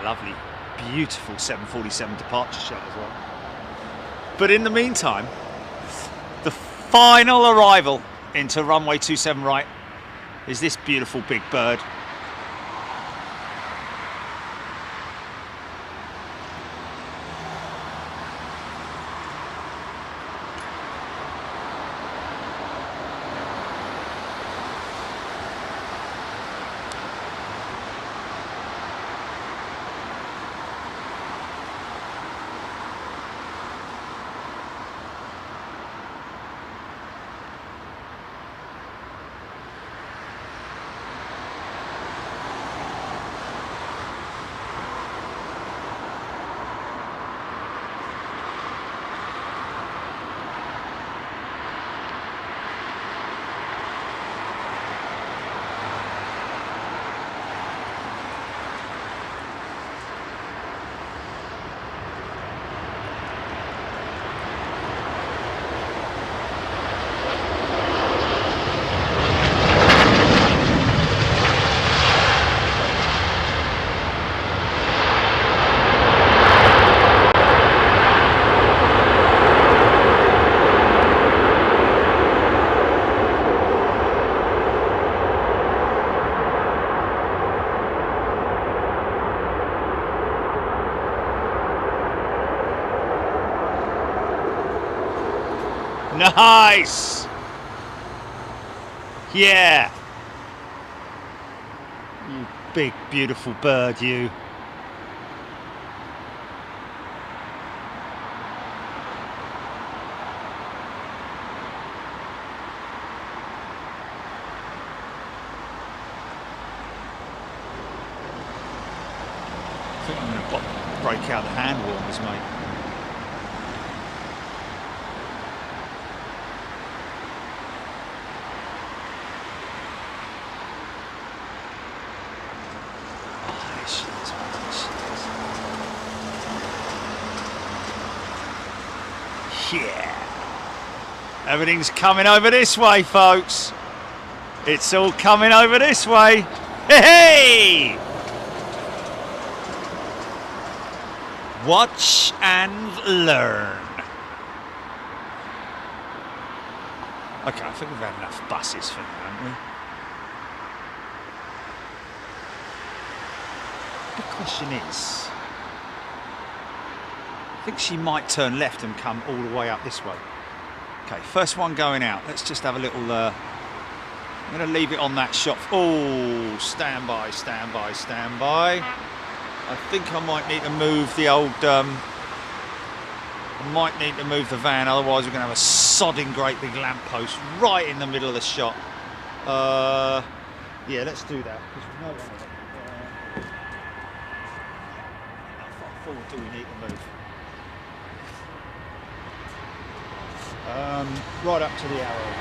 lovely, beautiful 747 departure shot as well. But in the meantime, the final arrival into runway 27 right is this beautiful big bird. Nice! Yeah! You big, beautiful bird, you. I think I'm going to break out the hand warmers, mate. Yeah, everything's coming over this way, folks. It's all coming over this way. Hey! Watch and learn. Okay, I think we've had enough buses for now, haven't we? The question is, I think she might turn left and come all the way up this way. Okay, first one going out. Let's just have a little, I'm going to leave it on that shot. Oh, stand by, stand by, stand by. I think I might need to move the old, I might need to move the van, otherwise we're going to have a sodding great big lamppost right in the middle of the shot. Yeah, let's do that. How far forward do we need to move? Right up to the arrow.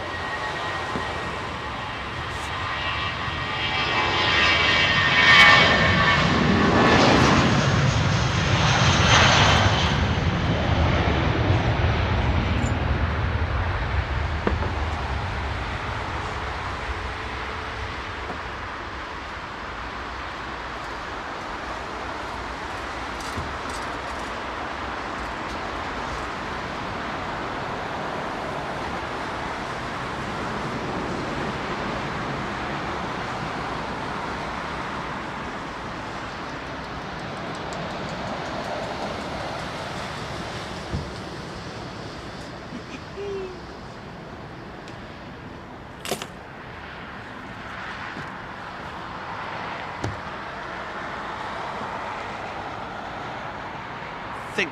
I think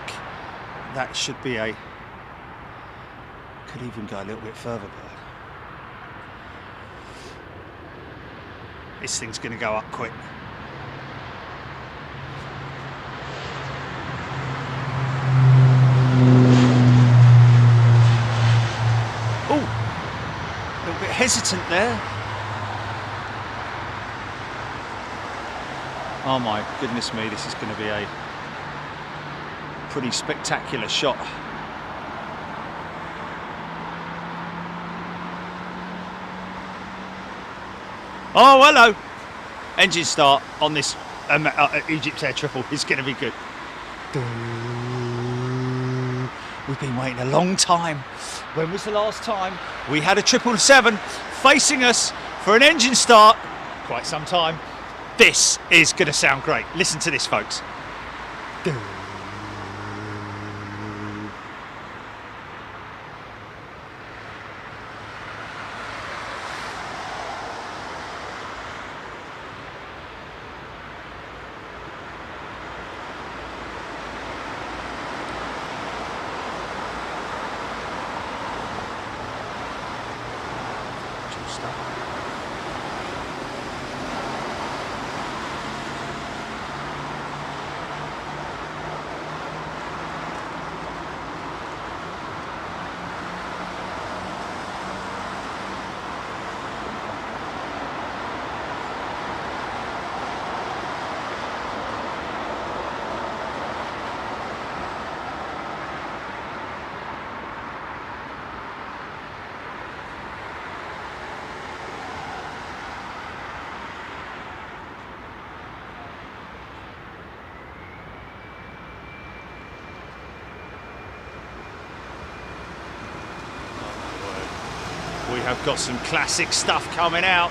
that should be a, could even go a little bit further, but this thing's going to go up quick. Oh, a little bit hesitant there. Oh my goodness me, this is going to be a pretty spectacular shot. Oh, hello. Engine start on this Egypt Air Triple is going to be good. We've been waiting a long time. When was the last time we had a 777 facing us for an engine start? Quite some time. This is going to sound great. Listen to this, folks. We have got some classic stuff coming out.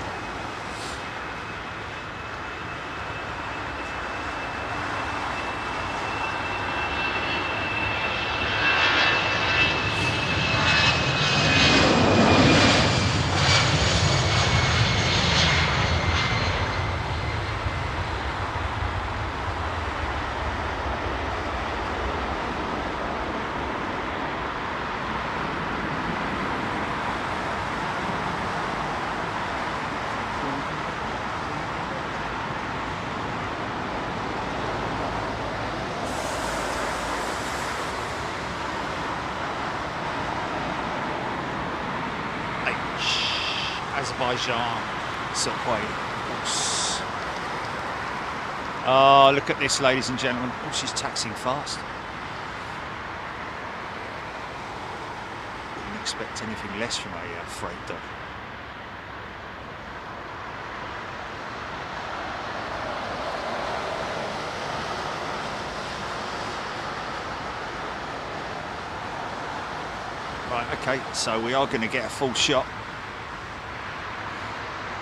Aviation. Oh, look at this, ladies and gentlemen. Oh, she's taxiing fast. Wouldn't expect anything less from a freight dog. Right, okay, so we are going to get a full shot.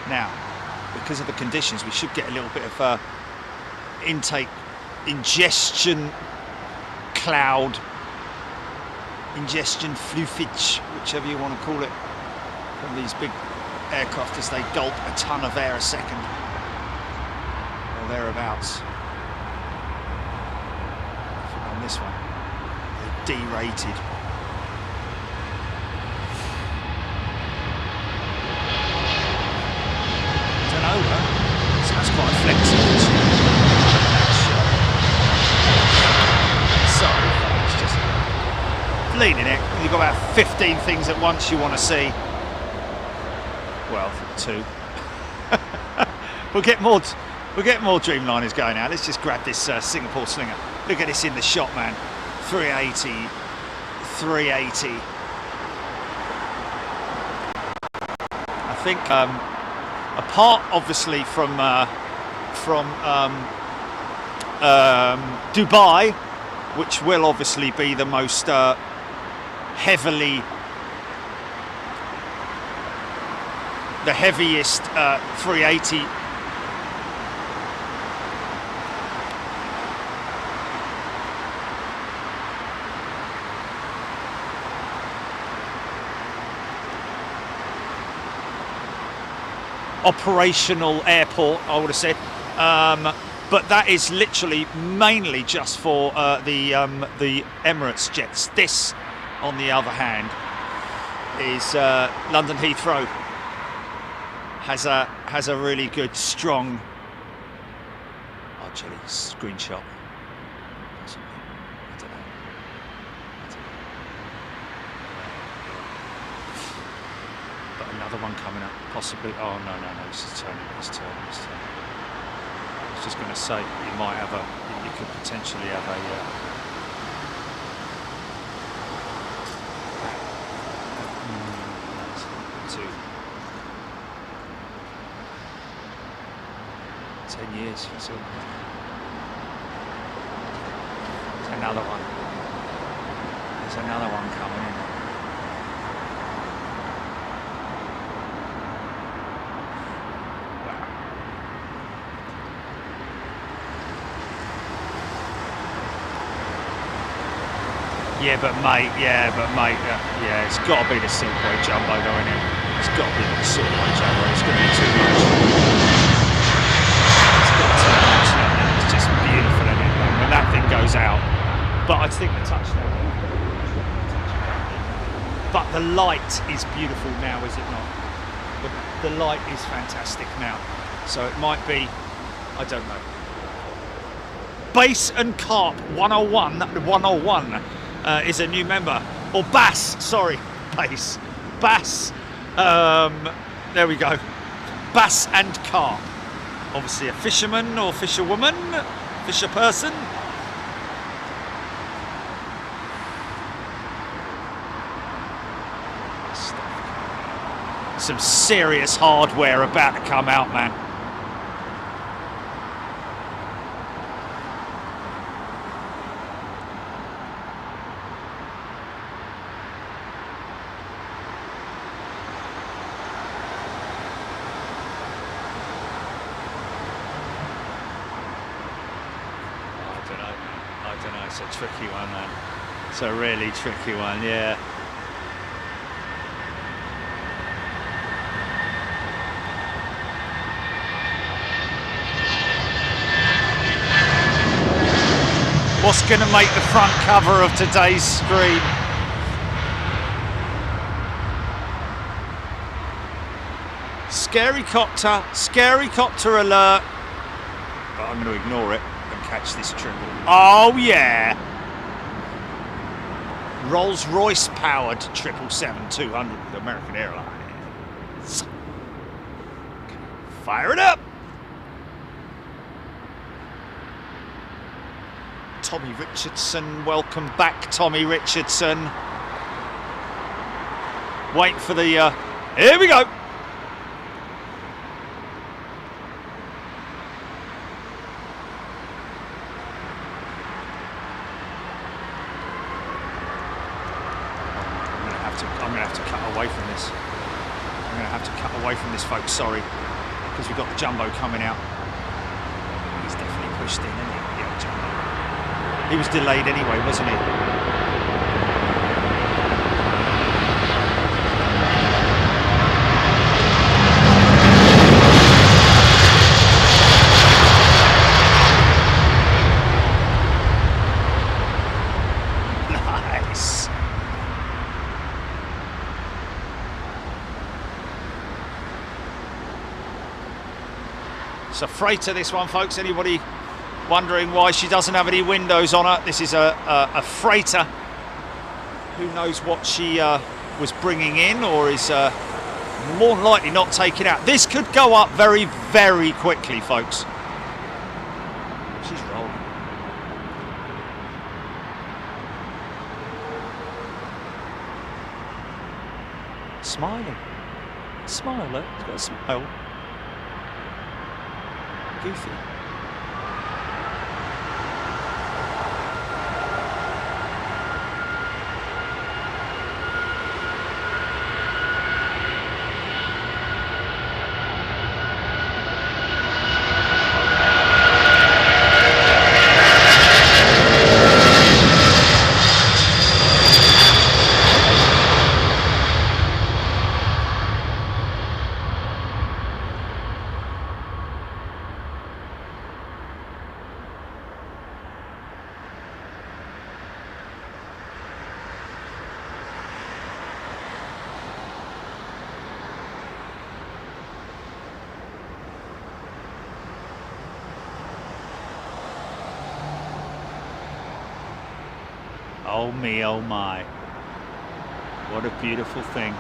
Now, because of the conditions, we should get a little bit of intake, ingestion cloud, ingestion fluffage, whichever you want to call it, from these big aircraft as they gulp a ton of air a second, or thereabouts. On this one, they're derated. So that's quite flexible. Sorry, it's just leaning it. You've got about 15 things at once you want to see. Well, 2. We'll get more Dreamliners going out. Let's just grab this Singapore Slinger. Look at this in the shot, man. 380. I think. Apart, obviously, from Dubai, which will obviously be the most the heaviest 380. Operational airport, I would have said, but that is literally mainly just for the Emirates jets. This, on the other hand, is London Heathrow. Has a really good, strong, actually, screenshot. I don't know. But another one coming up, possibly. Oh no, this is turning. I was just going to say, you could potentially have a. 10 years. So there's another one. There's another one coming in. Yeah, but mate, yeah, it's got to be the Silkway Jumbo going in. It's got to be the Silkway Jumbo. It's going to be too much. It's got too much. It's just beautiful, isn't it? When that thing goes out. But I think the touchdown. But the light is beautiful now, is it not? The light is fantastic now. So it might be, I don't know. Bass and Carp 101 is a new member. Or Bass, sorry. Bass. Bass. There we go. Bass and Carp. Obviously a fisherman or fisherwoman, fisher person. Some serious hardware about to come out, man. I don't know. It's a tricky one, man. It's a really tricky one, yeah. What's going to make the front cover of today's screen? Scary copter alert. But I'm going to ignore it and catch this triple. Oh yeah! Rolls-Royce powered 777-200 with American Airlines. Fire it up! Tommy Richardson, welcome back, Tommy Richardson. Wait for the, here we go. I'm gonna have to cut away from this. I'm gonna have to cut away from this, folks, sorry. Because we've got the Jumbo coming out. He's definitely pushed in, isn't he? Yeah, Jumbo. He was delayed anyway, wasn't he? Nice. It's a freighter, this one, folks. Anybody wondering why she doesn't have any windows on her? This is a freighter. Who knows what she was bringing in, or is more than likely not taking out. This could go up very, very quickly, folks. She's rolling. Smiling. Smiler. He's got a smile. Goofy. Oh me, oh my. What a beautiful thing.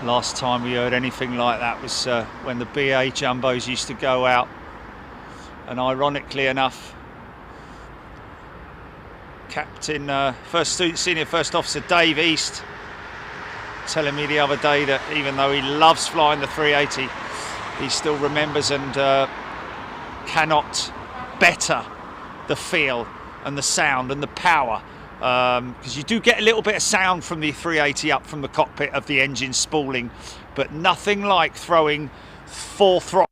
Last time we heard anything like that was when the BA Jumbos used to go out. And ironically enough, Captain, Senior First Officer Dave East telling me the other day that even though he loves flying the 380, he still remembers and cannot better the feel and the sound and the power, because you do get a little bit of sound from the 380 up from the cockpit of the engine spooling, but nothing like throwing full throttle.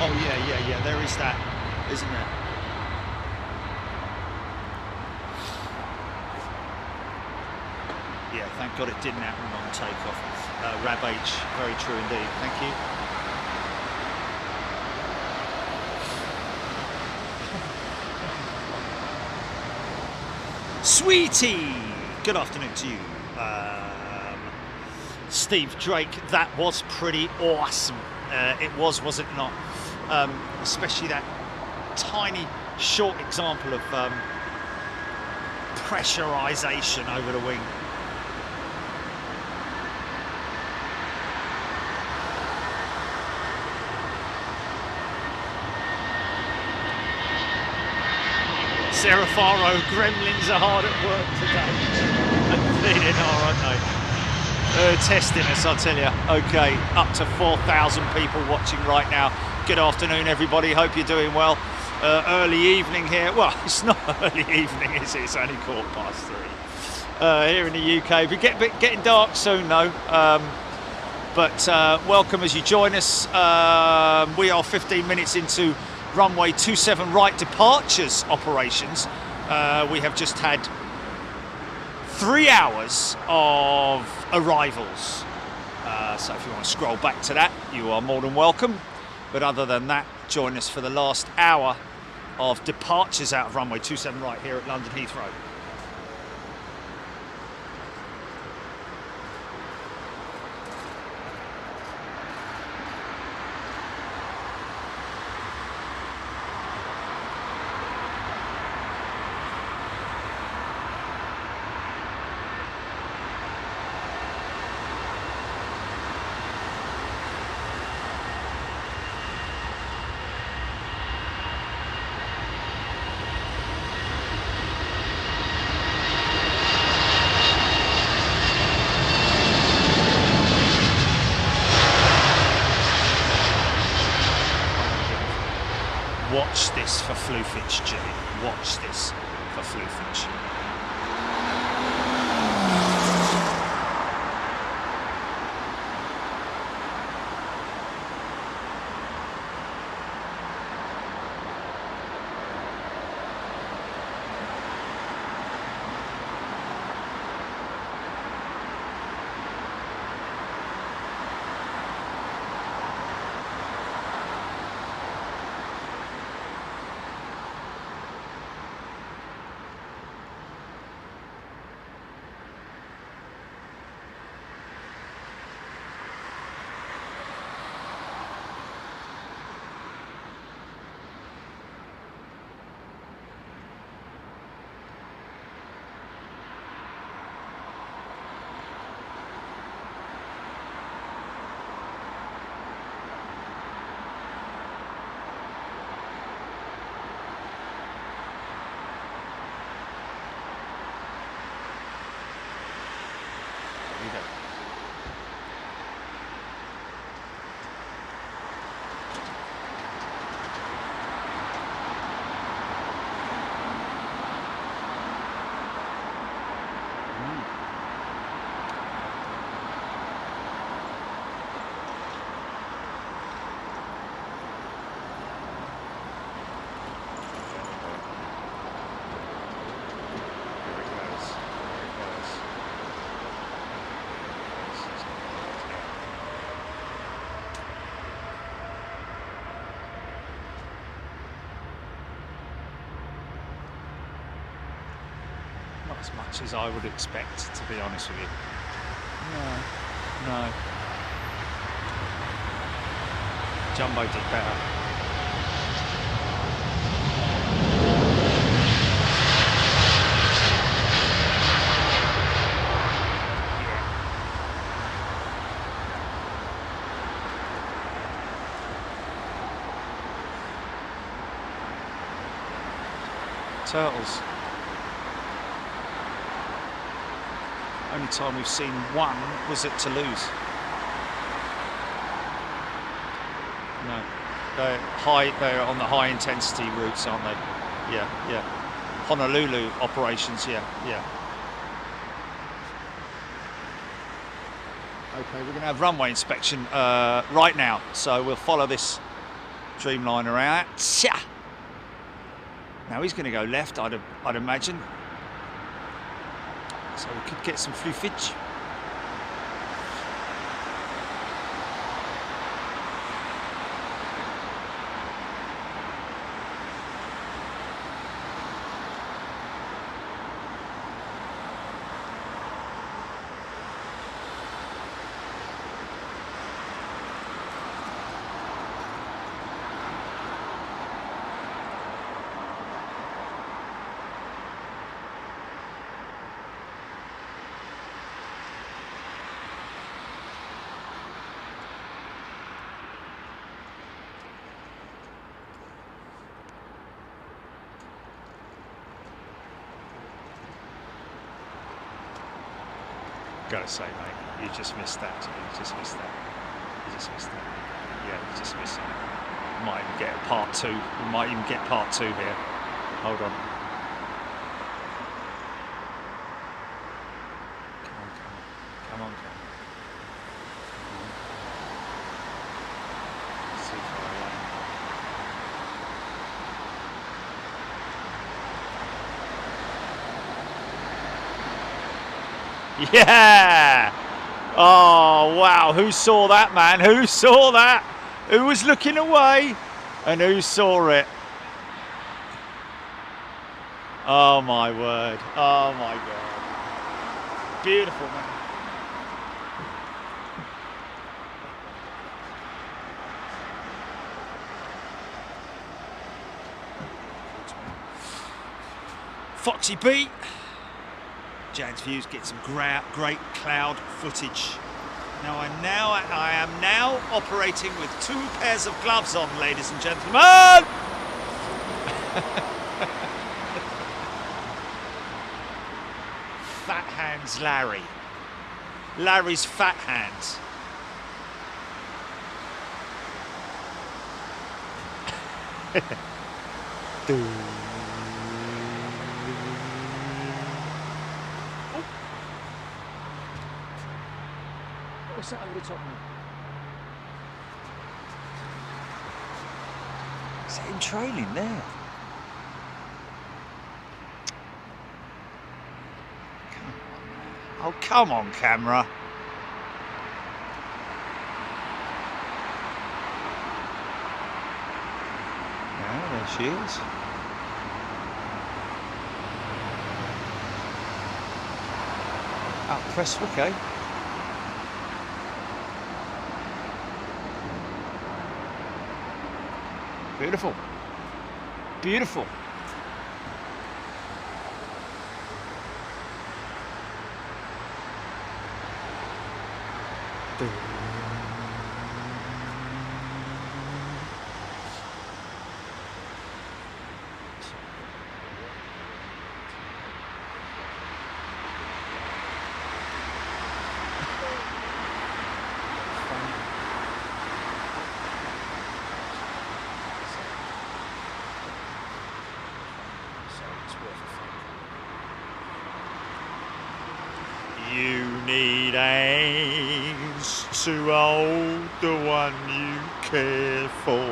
Oh yeah, there is that, isn't there? Yeah, thank God it didn't happen on takeoff. Rab H, very true indeed. Thank you. Sweetie, good afternoon to you. Steve Drake, that was pretty awesome. It was it not? Especially that tiny, short example of pressurization over the wing. Sarah Faro, gremlins are hard at work today. They are, aren't they? Testing us, I'll tell you. Okay, up to 4,000 people watching right now. Good afternoon, everybody. Hope you're doing well. Early evening here. Well, it's not early evening, is it? It's only 3:15 here in the UK. But getting dark soon, though. But welcome as you join us. We are 15 minutes into runway 27 right departures operations. We have just had 3 hours of arrivals. So if you want to scroll back to that, you are more than welcome. But other than that, join us for the last hour of departures out of runway 27 right here at London Heathrow. Watch this for floofage, Jimmy. Watch this for floofage. not as much as I would expect, to be honest with you. No. Jumbo did better. Turtles. Only time we've seen one was at Toulouse. No, they're on the high intensity routes, aren't they? Yeah. Honolulu operations, yeah. Okay, we're going to have runway inspection right now, so we'll follow this Dreamliner out. Now he's going to go left, I'd imagine. So we could get some fluffage. Gotta say, mate, you just missed that. You just missed that. Yeah, you just missed it. Might even get a part two. We might even get part two here. Hold on. Come on. Let's see if I land. Yeah! Oh, wow. Who saw that, man? Who saw that? Who was looking away? And who saw it? Oh, my word. Oh, my God. Beautiful, man. Foxy beat. Jan's Views get some great cloud footage. Now I am now operating with 2 pairs of gloves on, ladies and gentlemen. Fat hands Larry. Larry's fat hands. What's that over the top of me? Is that him trailing there? Oh, come on, camera. Yeah, there she is. Press, okay. Beautiful. Beautiful. You need hands to hold the one you care for.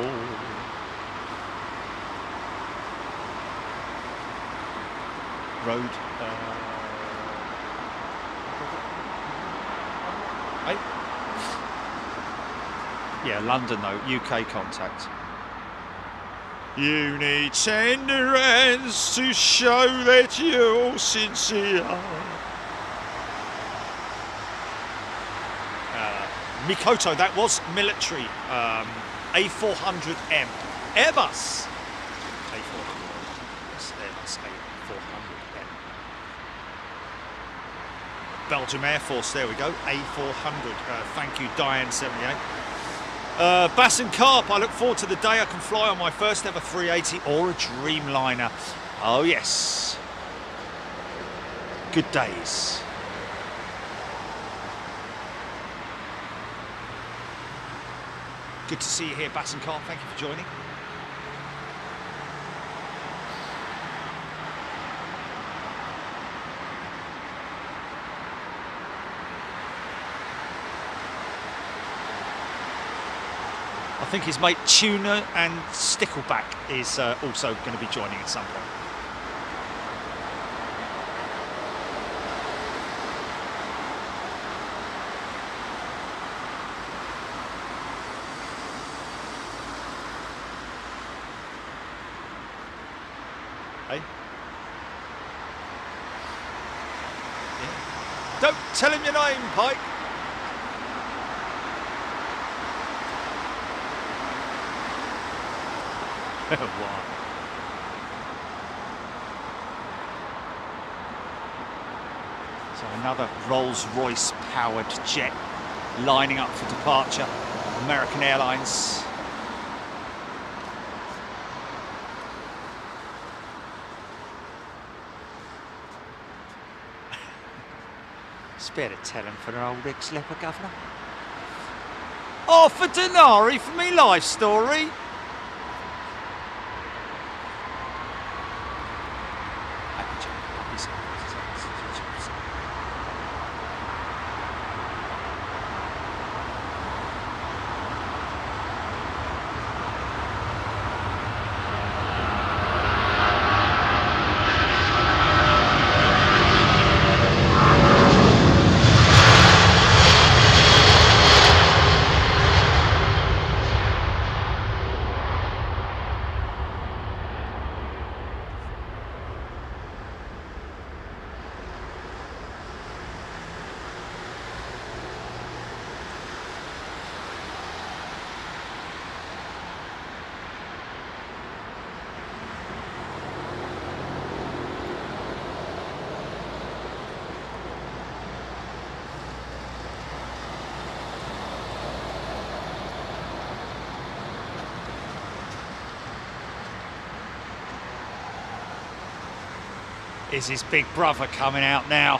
Road. Hey. Yeah, London though, UK contact. You need tender hands to show that you're sincere. Mikoto, that was military. A400M. Airbus. A400. Yes, Airbus A400M. Belgium Air Force, there we go. A400. Thank you, Diane78. Bass and Carp, I look forward to the day I can fly on my first ever 380 or a Dreamliner. Oh yes. Good days. Good to see you here, Bass and Carp. Thank you for joining. I think his mate Tuna and Stickleback is also going to be joining at some point. Hey? Yeah. Don't tell him your name, Pike. Wow. So another Rolls-Royce powered jet lining up for departure. American Airlines. Spare to tell him for our old ex-leper governor. Oh, for Denari for me life story. Is his big brother coming out now?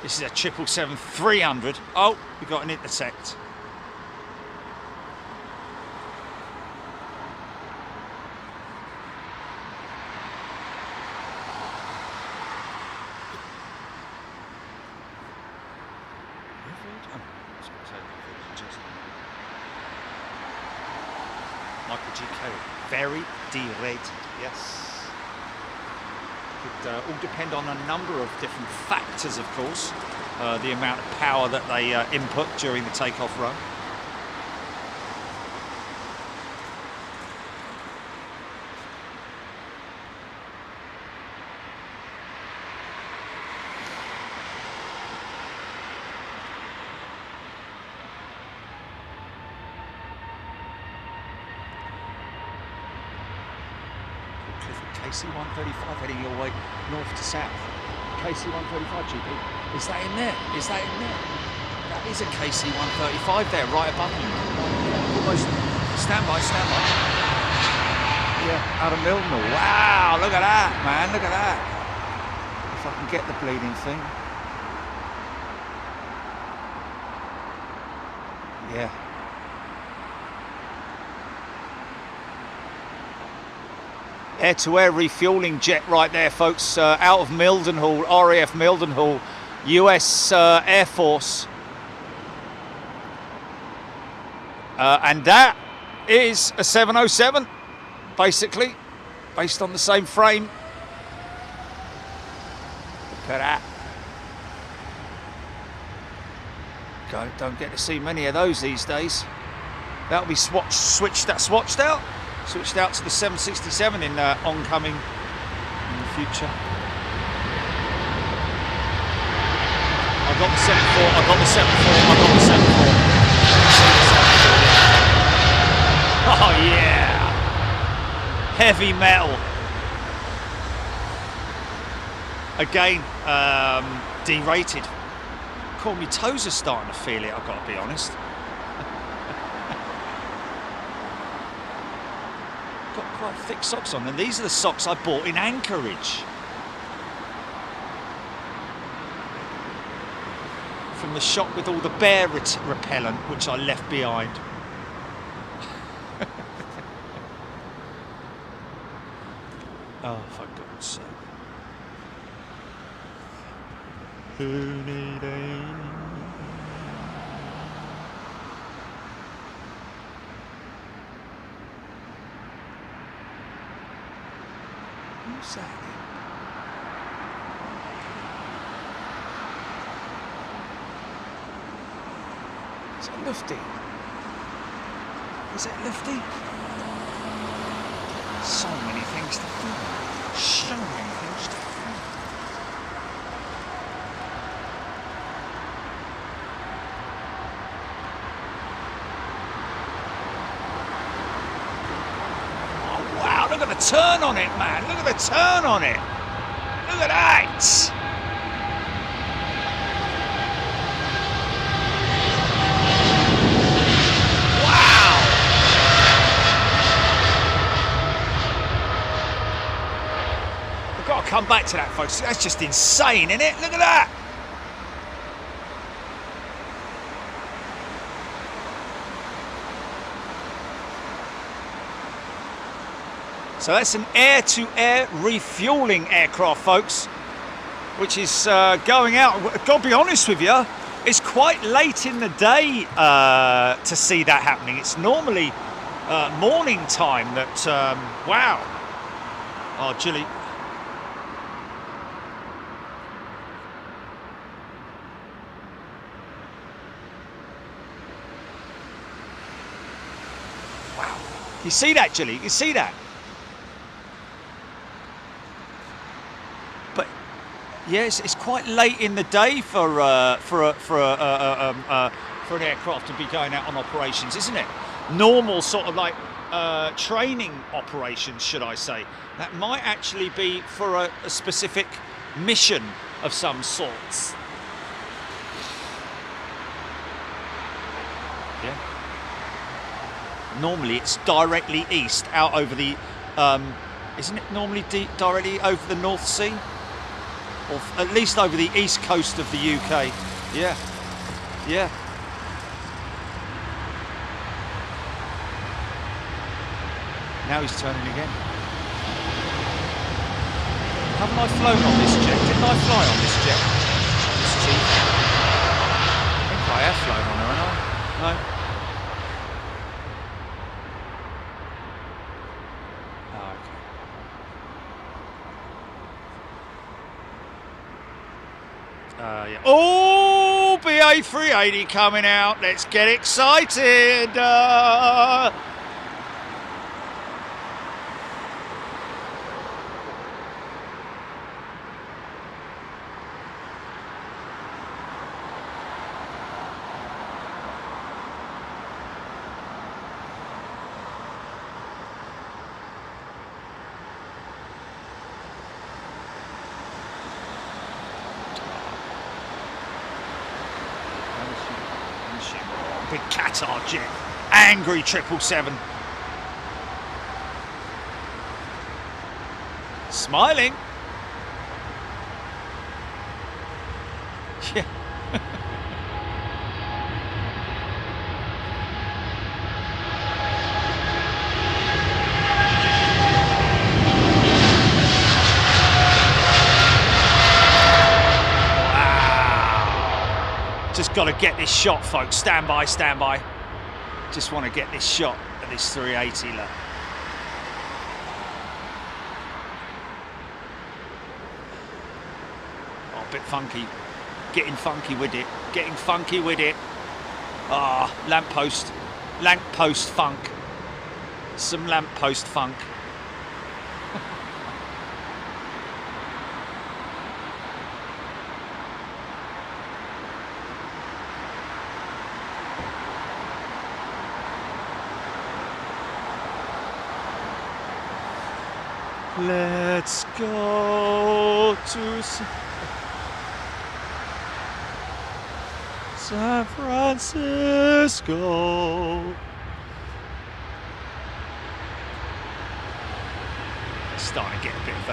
This is a 777-300. Oh, we got an intercept. Michael G. Kelly, very derated, yes. Could all depend on a number of different factors, of course. The amount of power that they input during the takeoff run. KC-135 heading your way north to south. KC-135 GP. Is that in there? Is that in there? That is a KC-135 there, right above you. Almost. Stand by, stand by. Yeah, out of Mildenhall. Wow, look at that, man, look at that. If I can get the bleeding thing. Yeah. Air-to-air refueling jet right there, folks, out of Mildenhall, RAF Mildenhall, US Air Force. And that is a 707, basically, based on the same frame. Look at that. Don't get to see many of those these days. That'll be switched out. Switched out to the 767 in oncoming in the future. I got the 74, I got the 74, I got the 74. Oh yeah! Heavy metal. Again, derated. Cool, my toes are starting to feel it, I've got to be honest. Got quite thick socks on, and these are the socks I bought in Anchorage. From the shop with all the bear repellent, which I left behind. Oh, for God's sake. Who's that? Is it Lufty? Is it Lufty? So many things to film. So many things to film. Oh wow, look at the turn on it, man. Look at the turn on it. Look at that. Got to come back to that, folks. That's just insane, isn't it? Look at that. So that's an air-to-air refueling aircraft, folks, which is going out. I've got to be honest with you, it's quite late in the day to see that happening. It's normally morning time that, wow. Oh, Gilly. You see that, Gilly? You see that? But yes, it's quite late in the day for an aircraft to be going out on operations, isn't it? Normal sort of like training operations, should I say? That might actually be for a specific mission of some sorts. Yeah. Normally it's directly east out over the isn't it normally directly over the North Sea, or at least over the east coast of the UK? Yeah, yeah. Now he's turning again. Haven't I flown on this jet? Didn't I fly on this jet? This Chief. I think I have flown on her, haven't I? No. Yeah. Oh, BA 380 coming out. Let's get excited. Big Qatar jet, angry 777. Smiling. Yeah. Just got to get this shot, folks. Stand by, stand by. Just want to get this shot at this 380. Look. Oh, a bit funky. Getting funky with it. Getting funky with it. Ah, lamppost. Lamppost funk. some lamppost funk. Let's go to San Francisco. Starting to get a bit of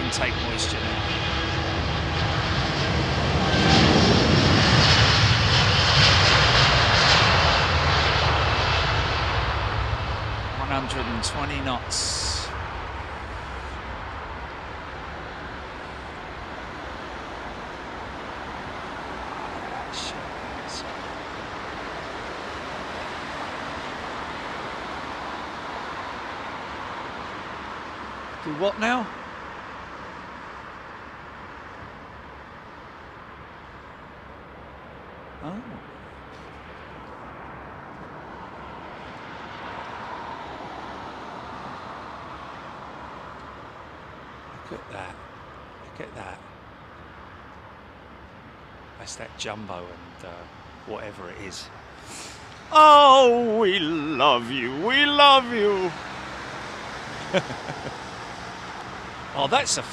intake moisture now. $120 knots. Do what now? Oh. Look at that. Look at that. That's that jumbo and whatever it is. Oh, we love you. We love you. Oh, that's a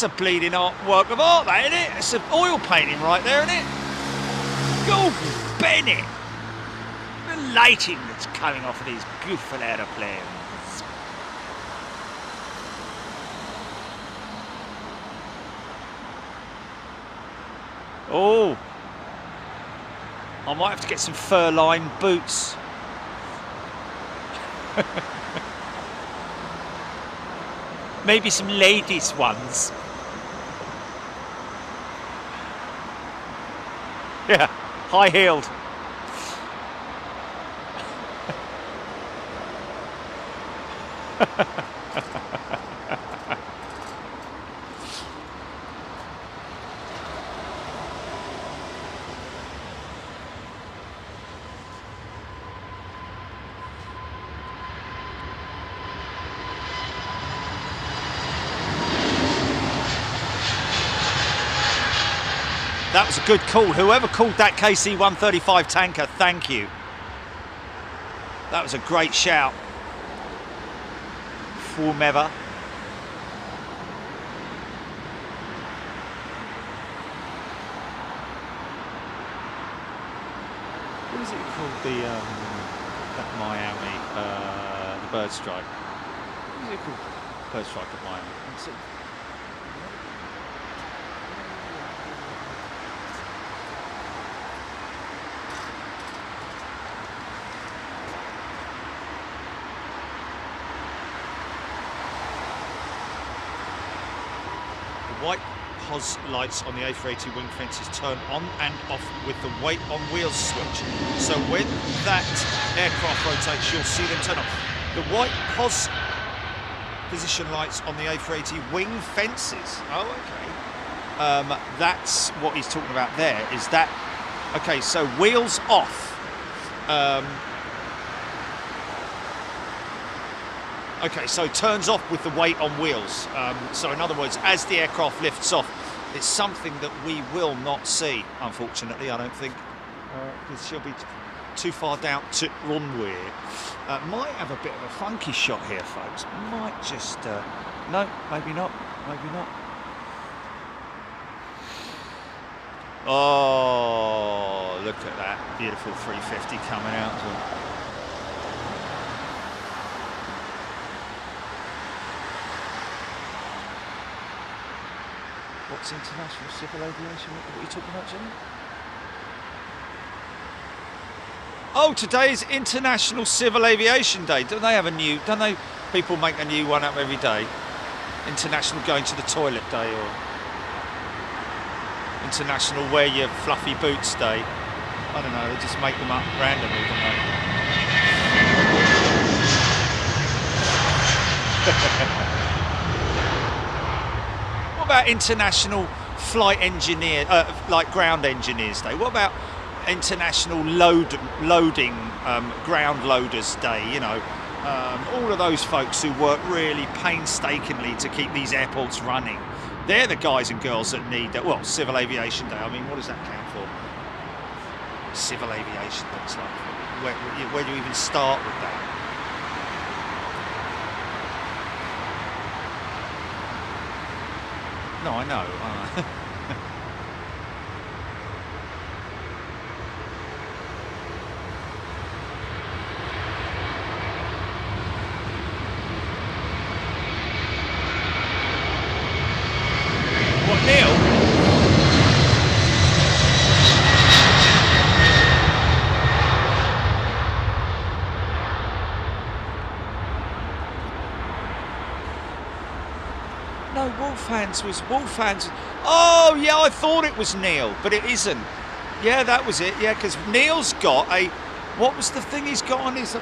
bleeding work of art, that, isn't it? It's an oil painting right there, isn't it? Go, Bennett! The lighting that's coming off of these beautiful aeroplanes. Oh, I might have to get some fur-lined boots. Maybe some ladies' ones. Yeah, high-heeled. That was a good call. Whoever called that KC-135 tanker, thank you. That was a great shout. Whomever. What is it called? That Miami, the bird strike. What is it called? Bird strike at Miami. White POS lights on the A380 wing fences turn on and off with the wait on wheels switch. So when that aircraft rotates, you'll see them turn off. The white POS position lights on the A380 wing fences. Oh, okay. That's what he's talking about there. Is that okay? So wheels off. Okay, so turns off with the weight on wheels. So in other words, as the aircraft lifts off, it's something that we will not see, unfortunately, I don't think. Because she'll be too far down to runway. Might have a bit of a funky shot here, folks. Might just... no, maybe not. Maybe not. Oh, look at that. Beautiful 350 coming out. What's International Civil Aviation? What are you talking about, Jimmy? Oh, today is International Civil Aviation Day. Don't they have a new... Don't they... People make a new one up every day? International Going to the Toilet Day, or... International Wear Your Fluffy Boots Day. I don't know, they just make them up randomly, don't they? What about International Flight Engineer, like Ground Engineers Day? What about International Loading Ground Loaders Day, you know. All of those folks who work really painstakingly to keep these airports running. They're the guys and girls that need that. Well, Civil Aviation Day. I mean, what does that count for? Civil Aviation Day. It's like, where do you even start with that? No, I know. What, Neil? No, Wolfhands was Wolfhands. Oh, yeah, I thought it was Neil, but it isn't. Yeah, that was it. Yeah, because Neil's got a. What was the thing he's got on his?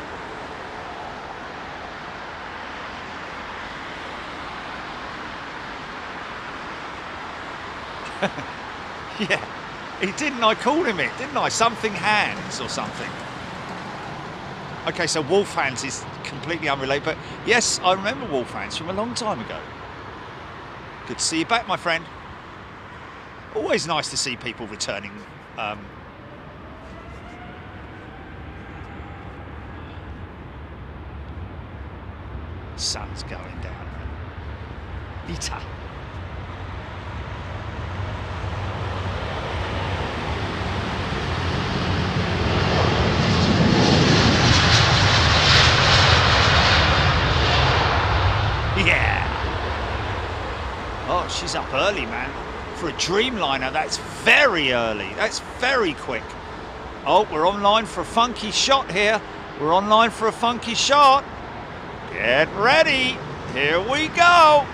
Yeah, he didn't. I called him it, didn't I? Something Hands or something. Okay, so Wolfhands is completely unrelated, but yes, I remember Wolfhands from a long time ago. Good to see you back, my friend. Always nice to see people returning. Sun's going down. Lita. Yeah. Oh, she's up early, man. For a Dreamliner, that's very early. That's very quick. Oh, we're online for a funky shot here. We're online for a funky shot. Get ready. Here we go.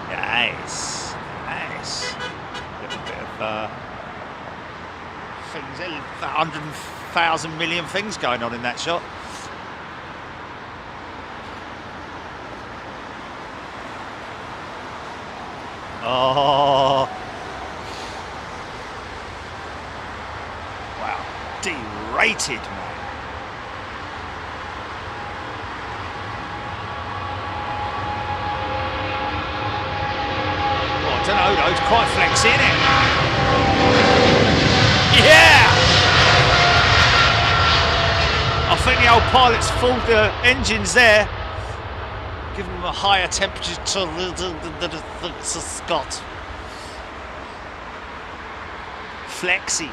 Nice. Nice. A little bit of things. 100,000 million things going on in that shot. Oh, wow, derated, man. Well, I don't know, though, it's quite flexy, isn't it? Yeah! I think the old pilot's fooled the engines there. Give them a higher temperature to Scott. Flexy.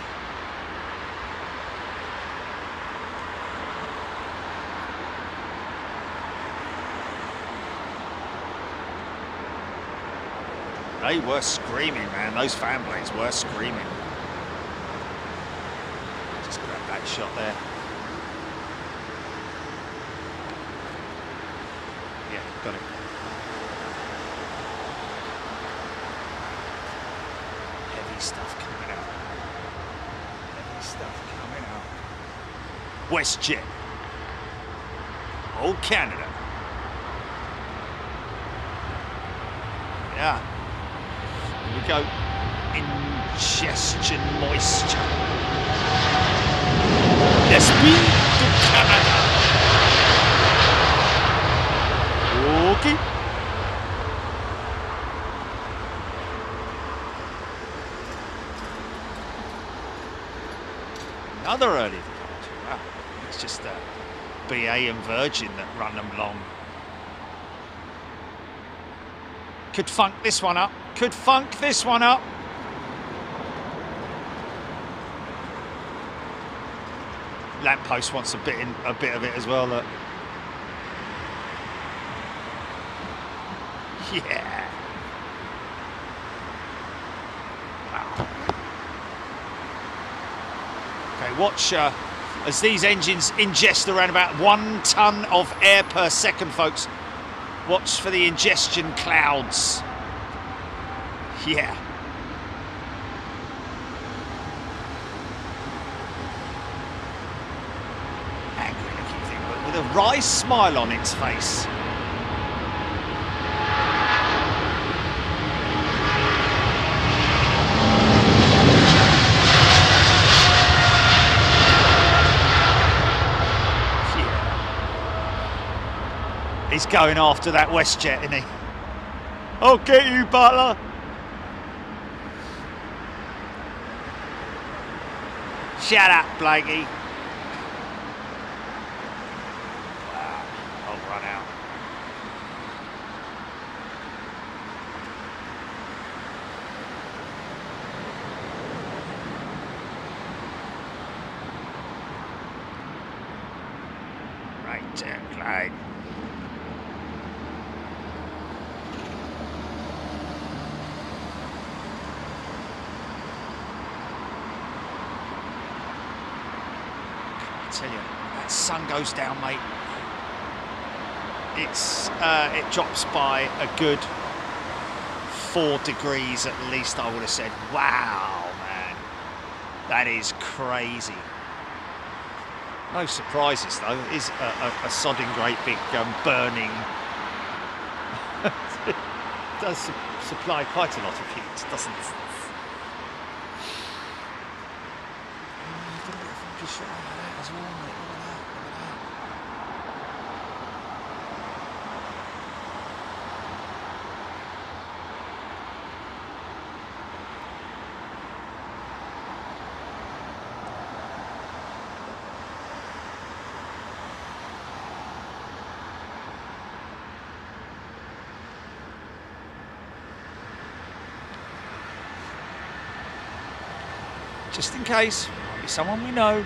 They were screaming, man. Those fan blades were screaming. Just grab that shot there. Yeah, got it. Heavy stuff coming out. Heavy stuff coming out. WestJet. Old Canada. Yeah. Here we go. Ingestion moisture. Let's be to Canada. Okay. Another early departure. Wow. It's just BA and Virgin that run them long. Could funk this one up. Could funk this one up. Lamppost wants a bit of it as well. Look. Yeah. Wow. Okay, watch as these engines ingest around about 1 ton of air per second, folks. Watch for the ingestion clouds. Yeah. Angry looking thing, but with a wry smile on its face. He's going after that WestJet, isn't he? I'll get you, Butler. Shut up, Blakey. Wow, I'll run out. Right there, Clyde. Tell you, that sun goes down, mate. It drops by a good 4 degrees at least, I would have said. Wow, man, that is crazy. No surprises though. It is a sodding great big burning. It does supply quite a lot of heat, doesn't it? Just in case, might be someone we know.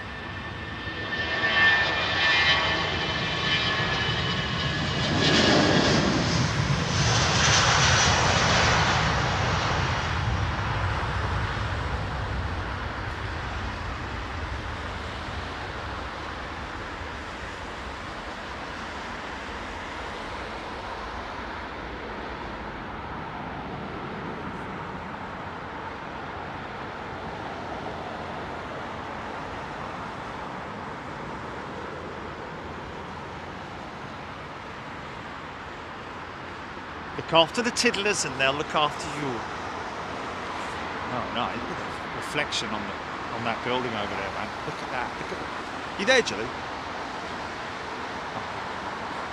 Look after the tiddlers and they'll look after you. Oh no, look at the reflection on that building over there, man. Look at that. You there, Julie? Oh.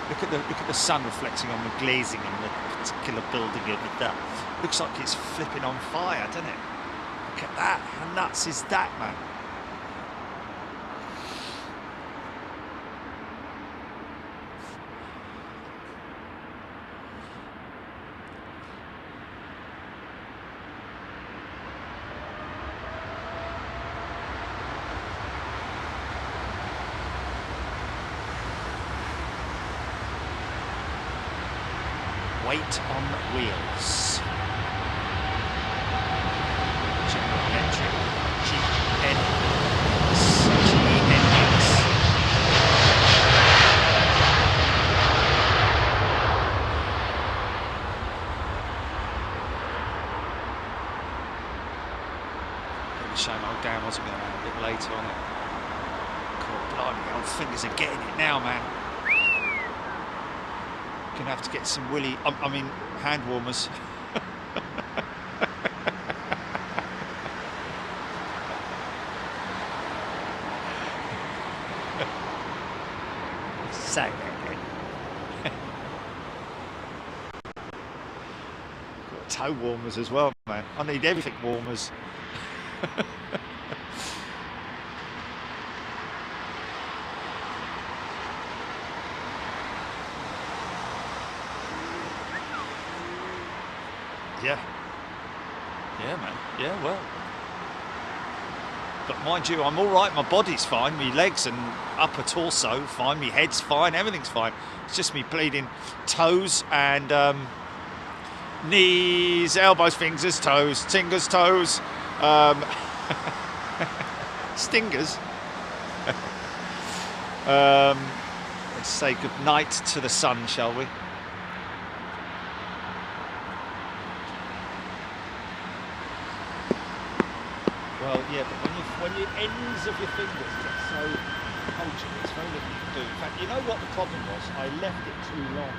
Look at the sun reflecting on the glazing on the particular building over there. Looks like it's flipping on fire, doesn't it? Look at that. How nuts is that, man? Weight on wheels. General Electric GNX. Shame old Dan wasn't going to have a bit later on it. God, blimey, old fingers are getting it now, man. Gonna have to get some hand warmers. So got toe warmers as well, man. I need everything warmers. Yeah, man. Yeah, well. But mind you, I'm all right. My body's fine. My legs and upper torso fine. My head's fine. Everything's fine. It's just me bleeding toes and knees, elbows, fingers, toes, tingers, toes, stingers. Let's say good night to the sun, shall we? Well, yeah, but when your ends of your fingers get so punctured, it's very little you can do. In fact, you know what the problem was? I left it too long.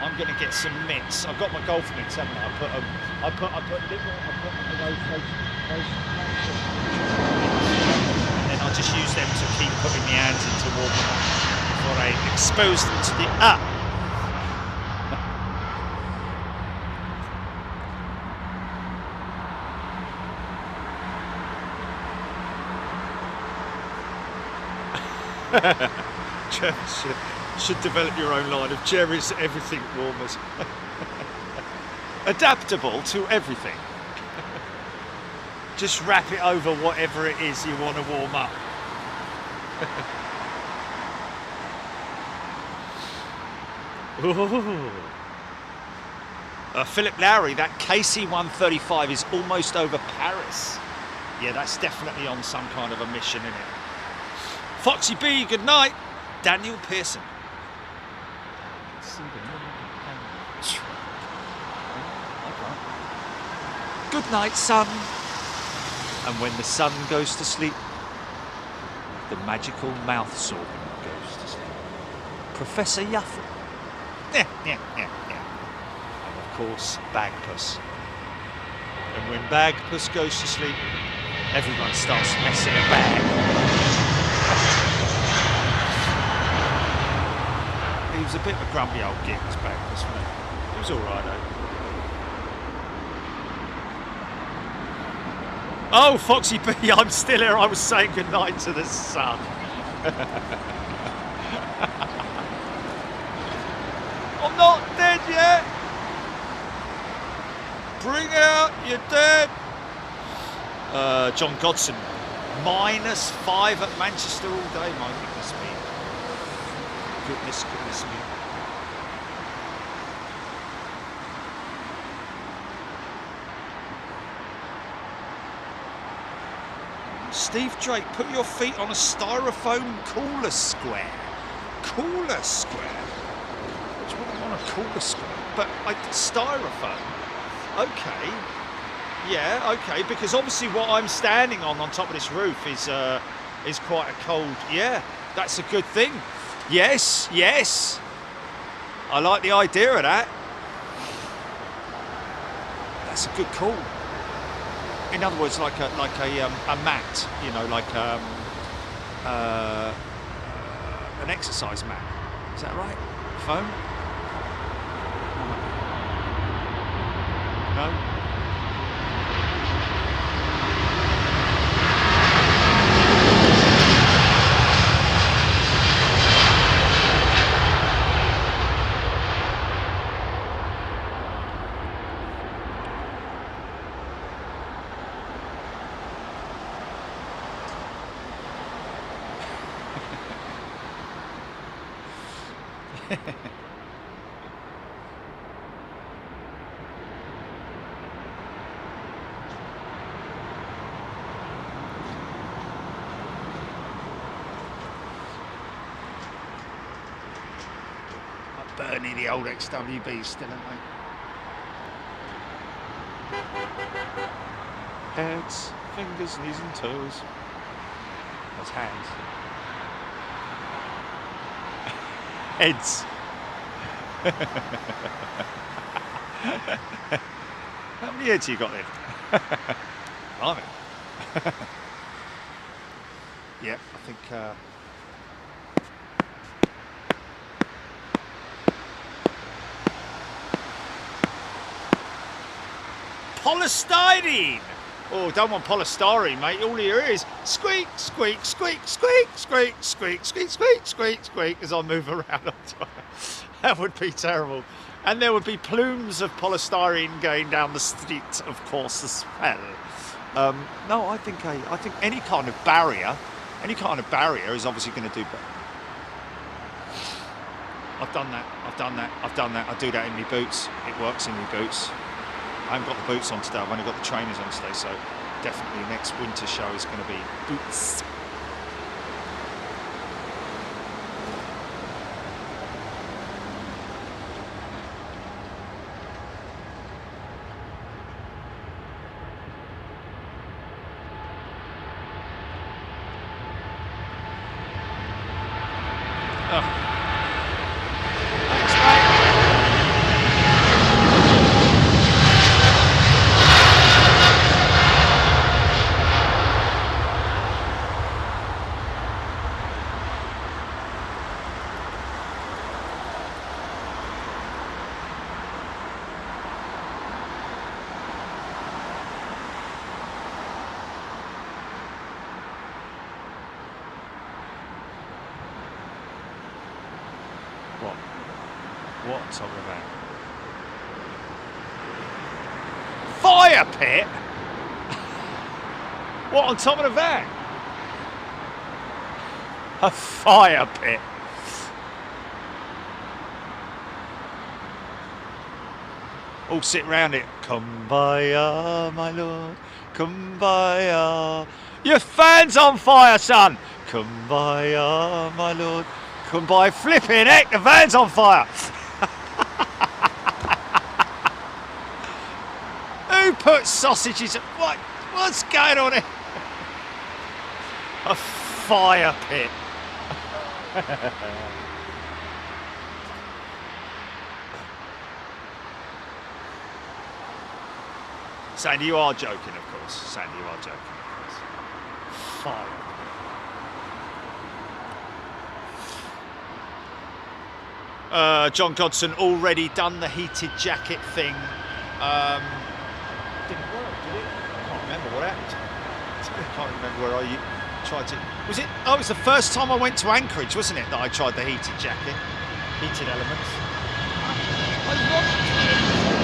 I'm going to get some mitts. I've got my golf mitts, haven't I? I put those and then I'll just use them to keep putting my hands into warming up. before I expose them to the Jerry should develop your own line of Jerry's everything warmers. Adaptable to everything. Just wrap it over whatever it is you want to warm up. Philip Lowry, that KC-135 is almost over Paris. Yeah, that's definitely on some kind of a mission, isn't it? Foxy B, good night. Daniel Pearson. Good night, son. And when the sun goes to sleep, the magical mouth sorghum goes to sleep. Professor Yuffle. Yeah. And of course, Bagpuss. And when Bagpuss goes to sleep, everyone starts messing a bag. He was a bit of a grumpy old git, this Bagpuss, wasn't he? He was alright, though. Oh, Foxy B, I'm still here. I was saying goodnight to the sun. I'm not dead yet. Bring out your dead. John Godson, -5 at Manchester all day. My goodness me. Goodness me. Steve Drake, put your feet on a styrofoam cooler square. Cooler square? Which one on a cooler square? But styrofoam. Okay. Yeah, okay, because obviously what I'm standing on top of this roof is quite a cold. Yeah, that's a good thing. Yes. I like the idea of that. That's a good call. In other words, like a mat, you know, like an exercise mat. Is that right? Foam? No? Bernie, the old XWB, still, aren't they? Heads, fingers, knees and toes. That's hands. Heads. How many heads you got then? Blimey. Yeah, I think polystyrene. Oh, don't want polystyrene, mate. All you hear is squeak, squeak, squeak, squeak, squeak, squeak, squeak, squeak, squeak, squeak as I move around on top. That would be terrible. And there would be plumes of polystyrene going down the street, of course, as well. No, I think any kind of barrier is obviously going to do better. I've done that. I do that in my boots. It works in my boots. I haven't got the boots on today, I've only got the trainers on today, so definitely next winter show is going to be boots. What? What on top of the van? Fire pit? What on top of the van? A fire pit. All sit round it. Kumbaya, my lord. Kumbaya. Your fan's on fire, son. Kumbaya, my lord. Kumbaya, flipping heck, the van's on fire. Who put sausages? What's going on here? A fire pit. Sandy, you are joking, of course. Sandy, you are joking, of course. Fire. John Godson already done the heated jacket thing. Didn't work, did it? I can't remember what happened. I can't remember where I tried to. Was it? Oh, it was the first time I went to Anchorage, wasn't it? That I tried the heated jacket, heated elements. I watched it.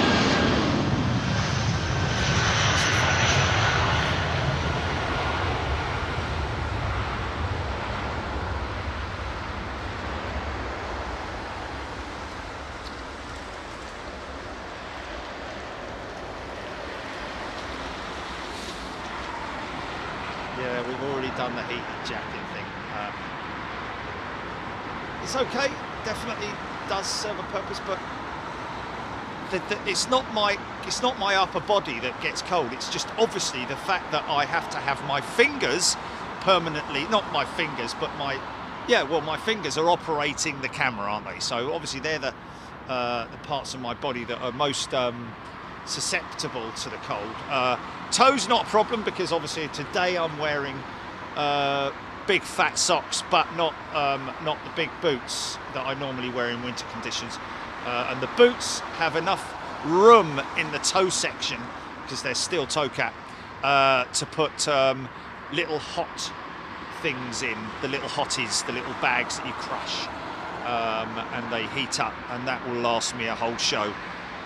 Yeah, we've already done the heated jacket thing. It's okay, definitely does serve a purpose, but it's not my upper body that gets cold. It's just obviously the fact that I have to have my fingers permanently, not my fingers, but my fingers are operating the camera, aren't they? So obviously they're the parts of my body that are most susceptible to the cold. Toes not a problem, because obviously today I'm wearing big fat socks, but not the big boots that I normally wear in winter conditions. And the boots have enough room in the toe section, because they're steel toe cap, to put little hot things in, the little hotties, the little bags that you crush, and they heat up, and that will last me a whole show.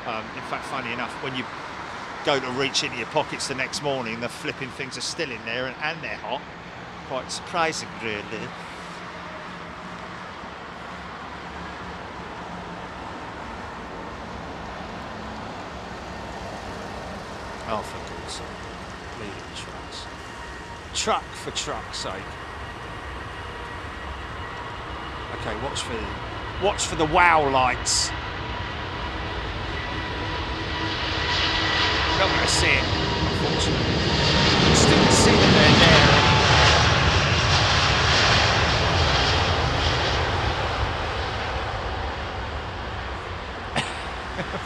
In fact, funny enough, when you go to reach into your pockets the next morning, the flipping things are still in there, and they're hot. Quite surprising, really. Oh, for God's sake. Bleeding trucks. Truck for truck's sake. Okay, watch for the wow lights. You're not going to see it, unfortunately. You still see them there.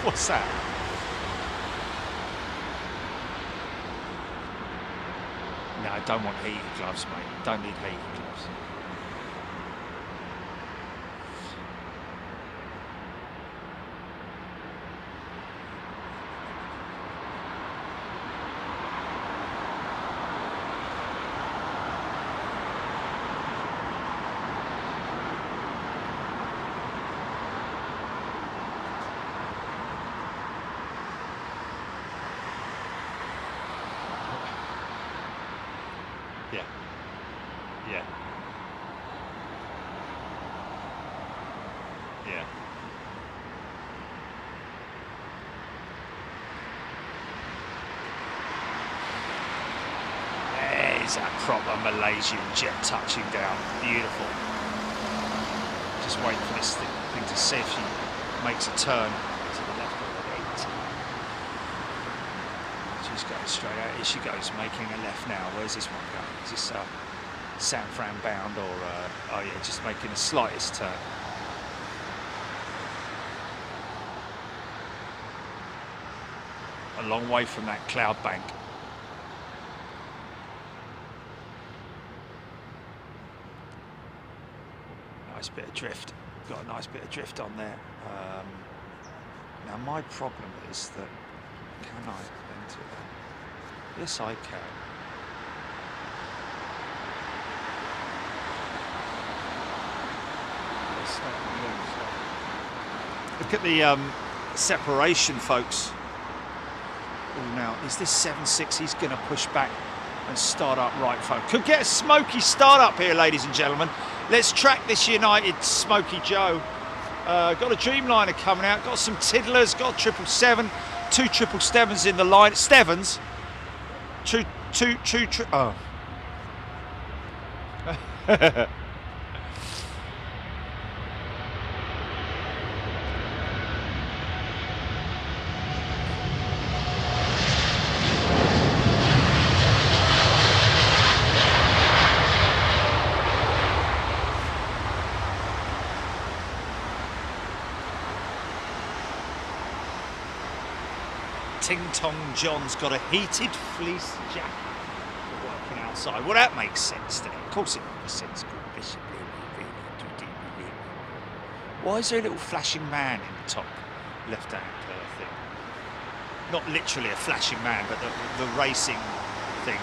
What's that? No, I don't want heated gloves, mate. Don't need heated gloves. Yeah. Yeah. Yeah. There's that proper Malaysian jet touching down. Beautiful. Just waiting for this thing to see if she makes a turn to the left or the right. She's going straight out. Here she goes, making a left now. Where's this one going? Is this San Fran bound, or oh yeah, just making the slightest turn? A long way from that cloud bank. Nice bit of drift. Got a nice bit of drift on there. Now my problem is that, can I enter that? Yes, I can. It's not loose. Look at the separation, folks. Oh, now, is this 7.6? He's going to push back and start up right, folks. Could get a smoky start up here, ladies and gentlemen. Let's track this United Smoky Joe. Got a Dreamliner coming out. Got some Tiddlers. Got a 777. 2 777s in the line. Stevens. Oh. Ting Tong John's got a heated fleece jacket for working outside. Well, that makes sense, doesn't it? Of course it makes sense. Why is there a little flashing man in the top left-hand thing? Not literally a flashing man, but the racing thing.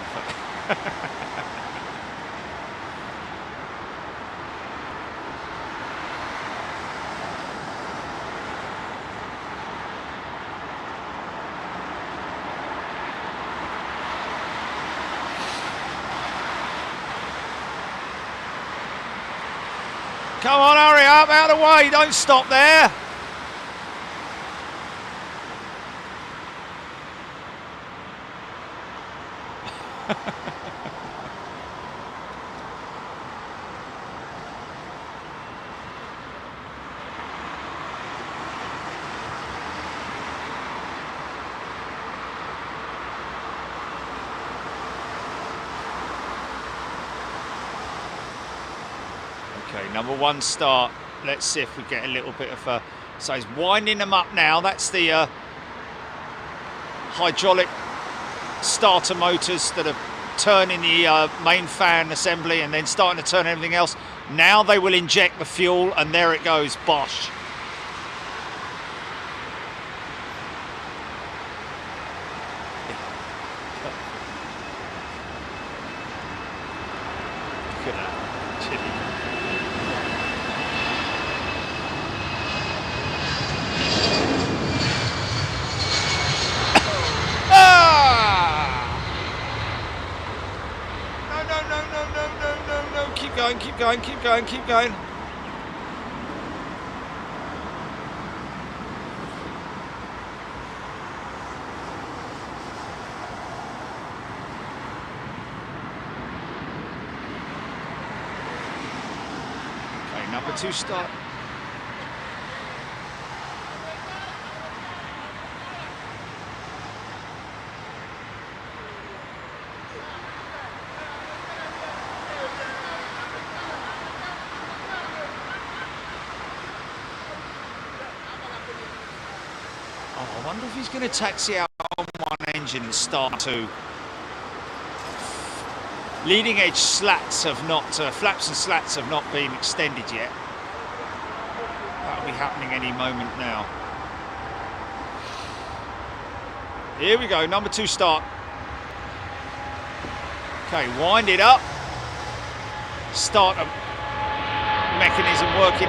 Come on, hurry up, out of the way, don't stop there. Okay, number 1 start. Let's see if we get a little bit of a... So he's winding them up now. That's the hydraulic starter motors that are turning the main fan assembly and then starting to turn everything else. Now they will inject the fuel and there it goes, bosh. Look at that, chilly. Keep going, keep going, keep going, keep going. Okay, number 2 start. I wonder if he's going to taxi out on 1 engine and start 2. Leading edge slats have not, flaps and slats have not been extended yet. That'll be happening any moment now. Here we go, number 2 start. Okay, wind it up. Start a mechanism working.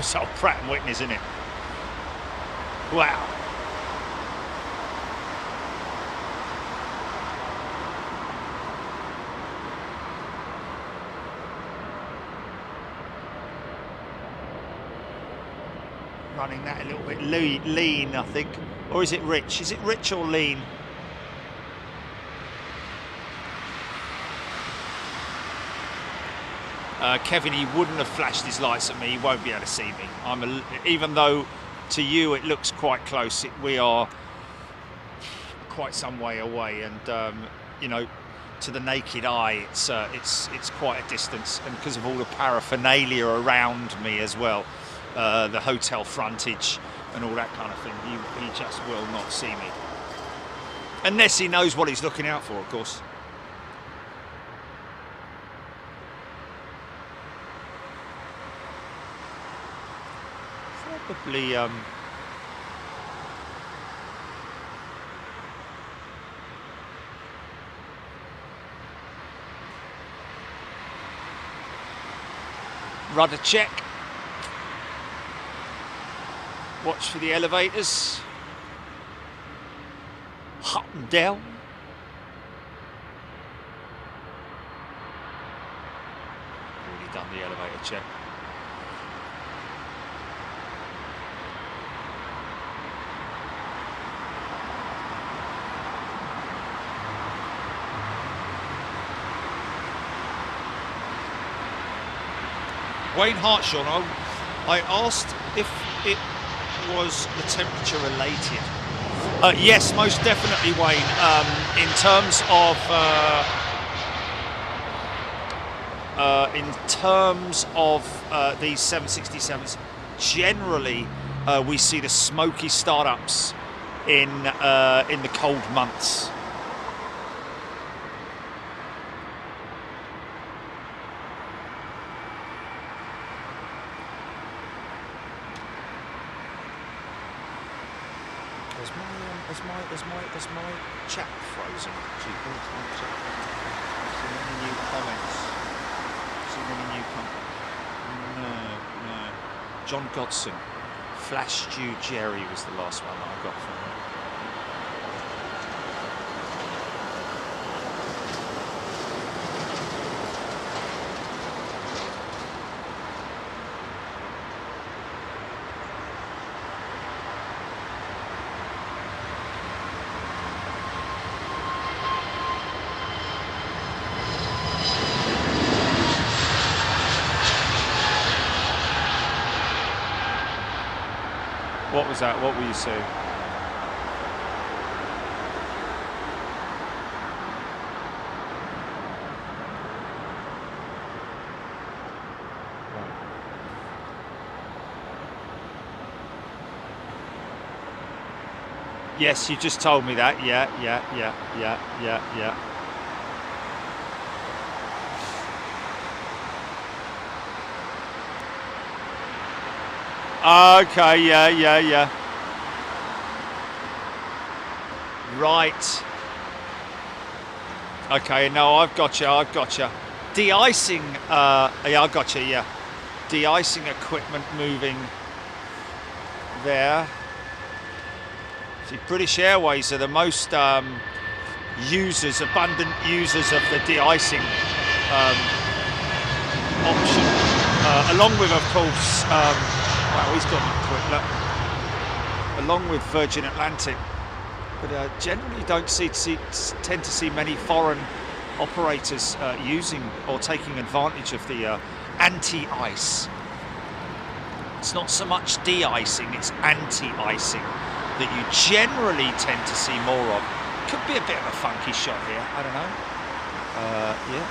So Pratt & Whitney, isn't it? Wow. Running that a little bit lean, I think. Or is it rich? Is it rich or lean? Kevin, he wouldn't have flashed his lights at me. He won't be able to see me. Even though to you it looks quite close, we are quite some way away, and you know, to the naked eye, it's quite a distance, and because of all the paraphernalia around me as well, the hotel frontage and all that kind of thing, he just will not see me, unless he knows what he's looking out for, of course. probably rudder check. Watch for the elevators. Up and down. Already done the elevator check. Wayne Hartshaw, I asked if it was the temperature related. Yes, most definitely, Wayne. In terms of these 767s, generally we see the smoky startups in the cold months. Is my chat frozen? See any new comments? See any new comments? No. John Godson, Flash Stew Jerry was the last one that I got from him. What was that? What were you saying? Yes, you just told me that. Yeah. Okay, yeah. Right. Okay, no, I've got you. De-icing, yeah, I got you, yeah. De-icing equipment moving there. See, British Airways are the most abundant users of the de-icing option, along with, of course, wow, he's got a quick look. Along with Virgin Atlantic, but generally don't tend to see many foreign operators using or taking advantage of the anti-ice. It's not so much de-icing, it's anti-icing that you generally tend to see more of. Could be a bit of a funky shot here, I don't know. Yeah.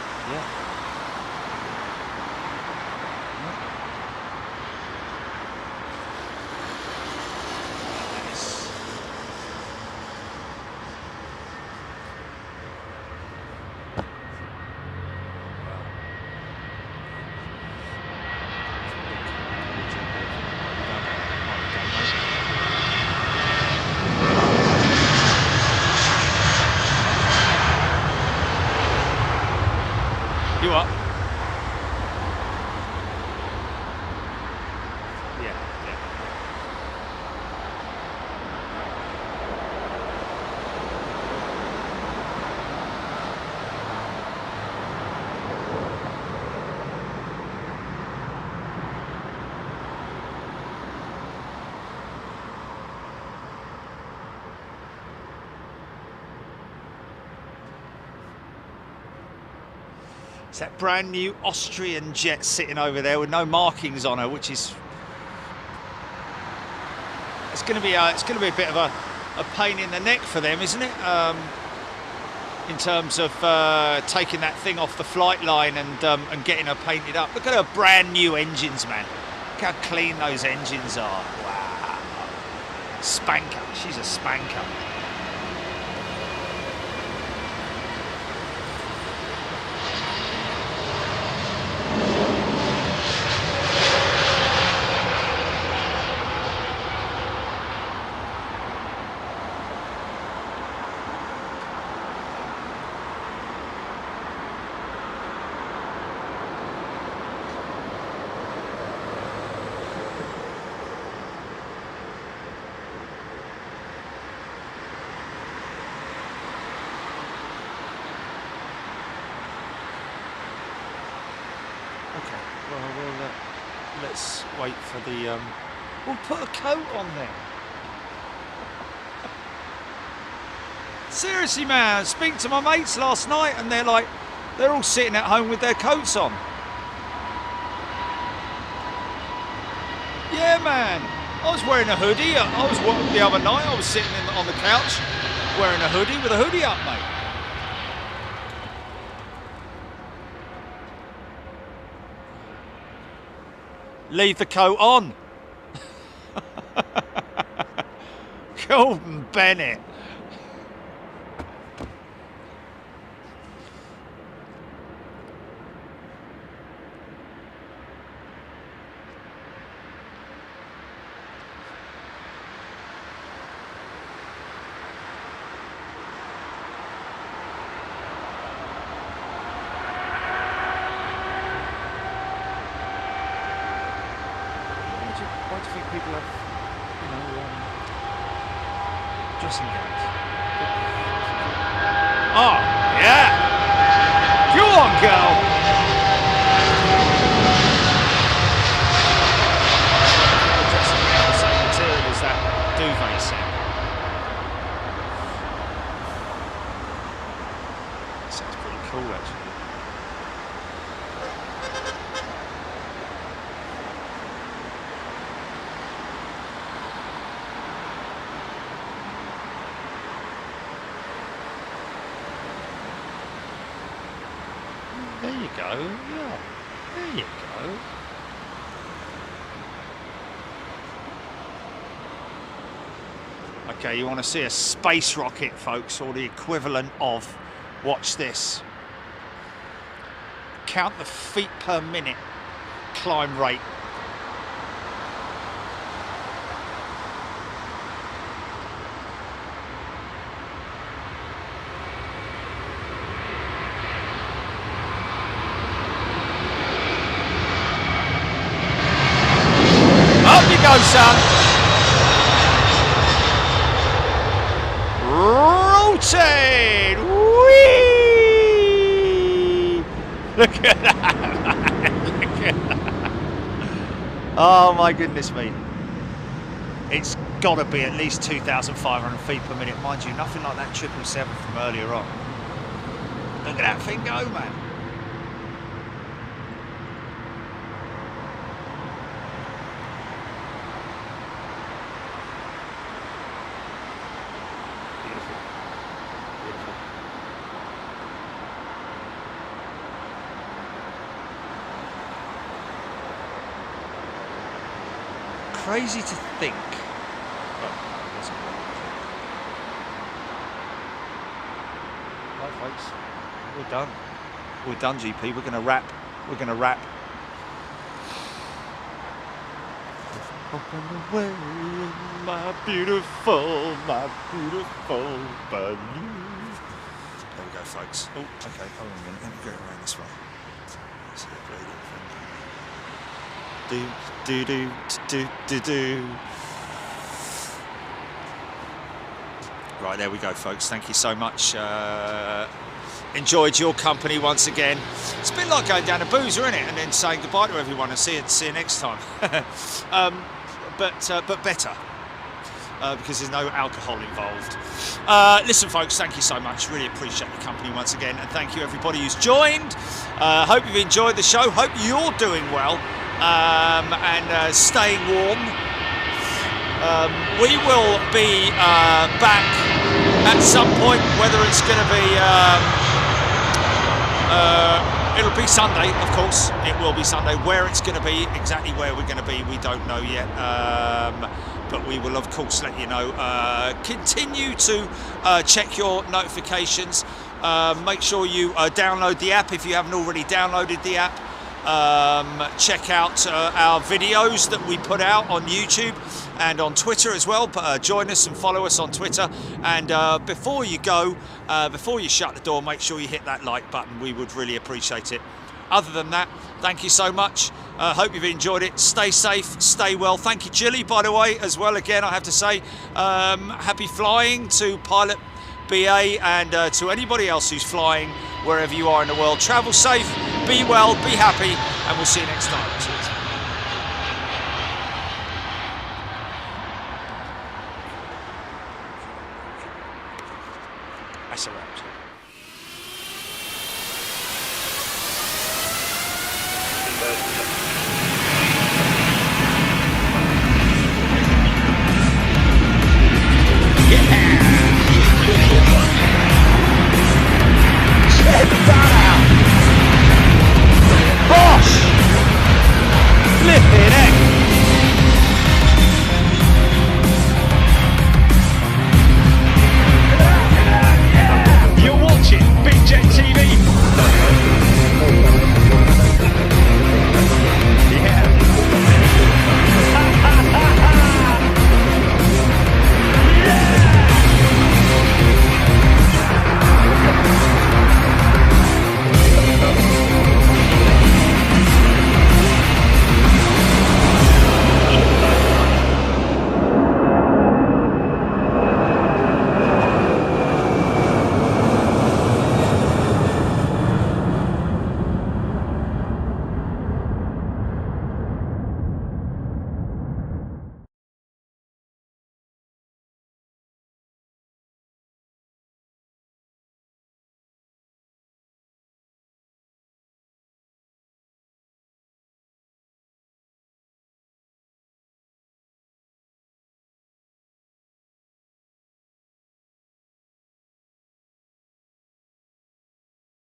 You are? Yeah. It's that brand new Austrian jet sitting over there with no markings on her, which is it's going to be a bit of a pain in the neck for them, isn't it? In terms of taking that thing off the flight line and getting her painted up. Look at her brand new engines, man. Look how clean those engines are. Wow. Spanker. She's a spanker. Well, let's wait for the... We'll put a coat on then. Seriously, man, speaking to my mates last night and they're all sitting at home with their coats on. Yeah, man. I was wearing a hoodie. The other night I was sitting on the couch wearing a hoodie with a hoodie up, mate. Leave the coat on. Colton Bennett. Why do you think people have, dressing gowns? Oh, yeah! Go on, girl! Dressing gown, the same material as that duvet set. Sounds pretty cool, actually. There you go, yeah. There you go. Okay, you want to see a space rocket, folks, or the equivalent of, watch this. Count the feet per minute climb rate. Go, son. Rotate. Whee! Look at that. Look at that. Oh my goodness me. It's got to be at least 2,500 feet per minute. Mind you, nothing like that 777 from earlier on. Look at that thing go, man. Crazy to think. Right, folks, we're done. We're done, GP. We're going to wrap. We're going to wrap. Up and away, my beautiful balloon. There we go, folks. Oh, okay. Hold on a minute. Let me go around this way. Let's see the radio thing. Do. Right, there we go, folks. Thank you so much. Enjoyed your company once again. It's a bit like going down a boozer, isn't it? And then saying goodbye to everyone and see you next time. But better. Because there's no alcohol involved. Listen, folks, thank you so much. Really appreciate your company once again. And thank you, everybody who's joined. Hope you've enjoyed the show. Hope you're doing well. And staying warm. We will be back at some point, whether it's going to be it'll be Sunday, of course. It will be Sunday. Where it's going to be, exactly where we're going to be, we don't know yet. But we will, of course, let you know. Continue to check your notifications. Make sure you download the app if you haven't already downloaded the app. Check out our videos that we put out on YouTube and on Twitter as well. Join us and follow us on Twitter. And before you go, before you shut the door, make sure you hit that like button. We would really appreciate it. Other than that, thank you so much. Hope you've enjoyed it. Stay safe, stay well. Thank you, Jilly, by the way, as well. Again, I have to say, happy flying to Pilot BA and to anybody else who's flying wherever you are in the world. Travel safe, be well, be happy, and we'll see you next time. Cheers. That's a wrap.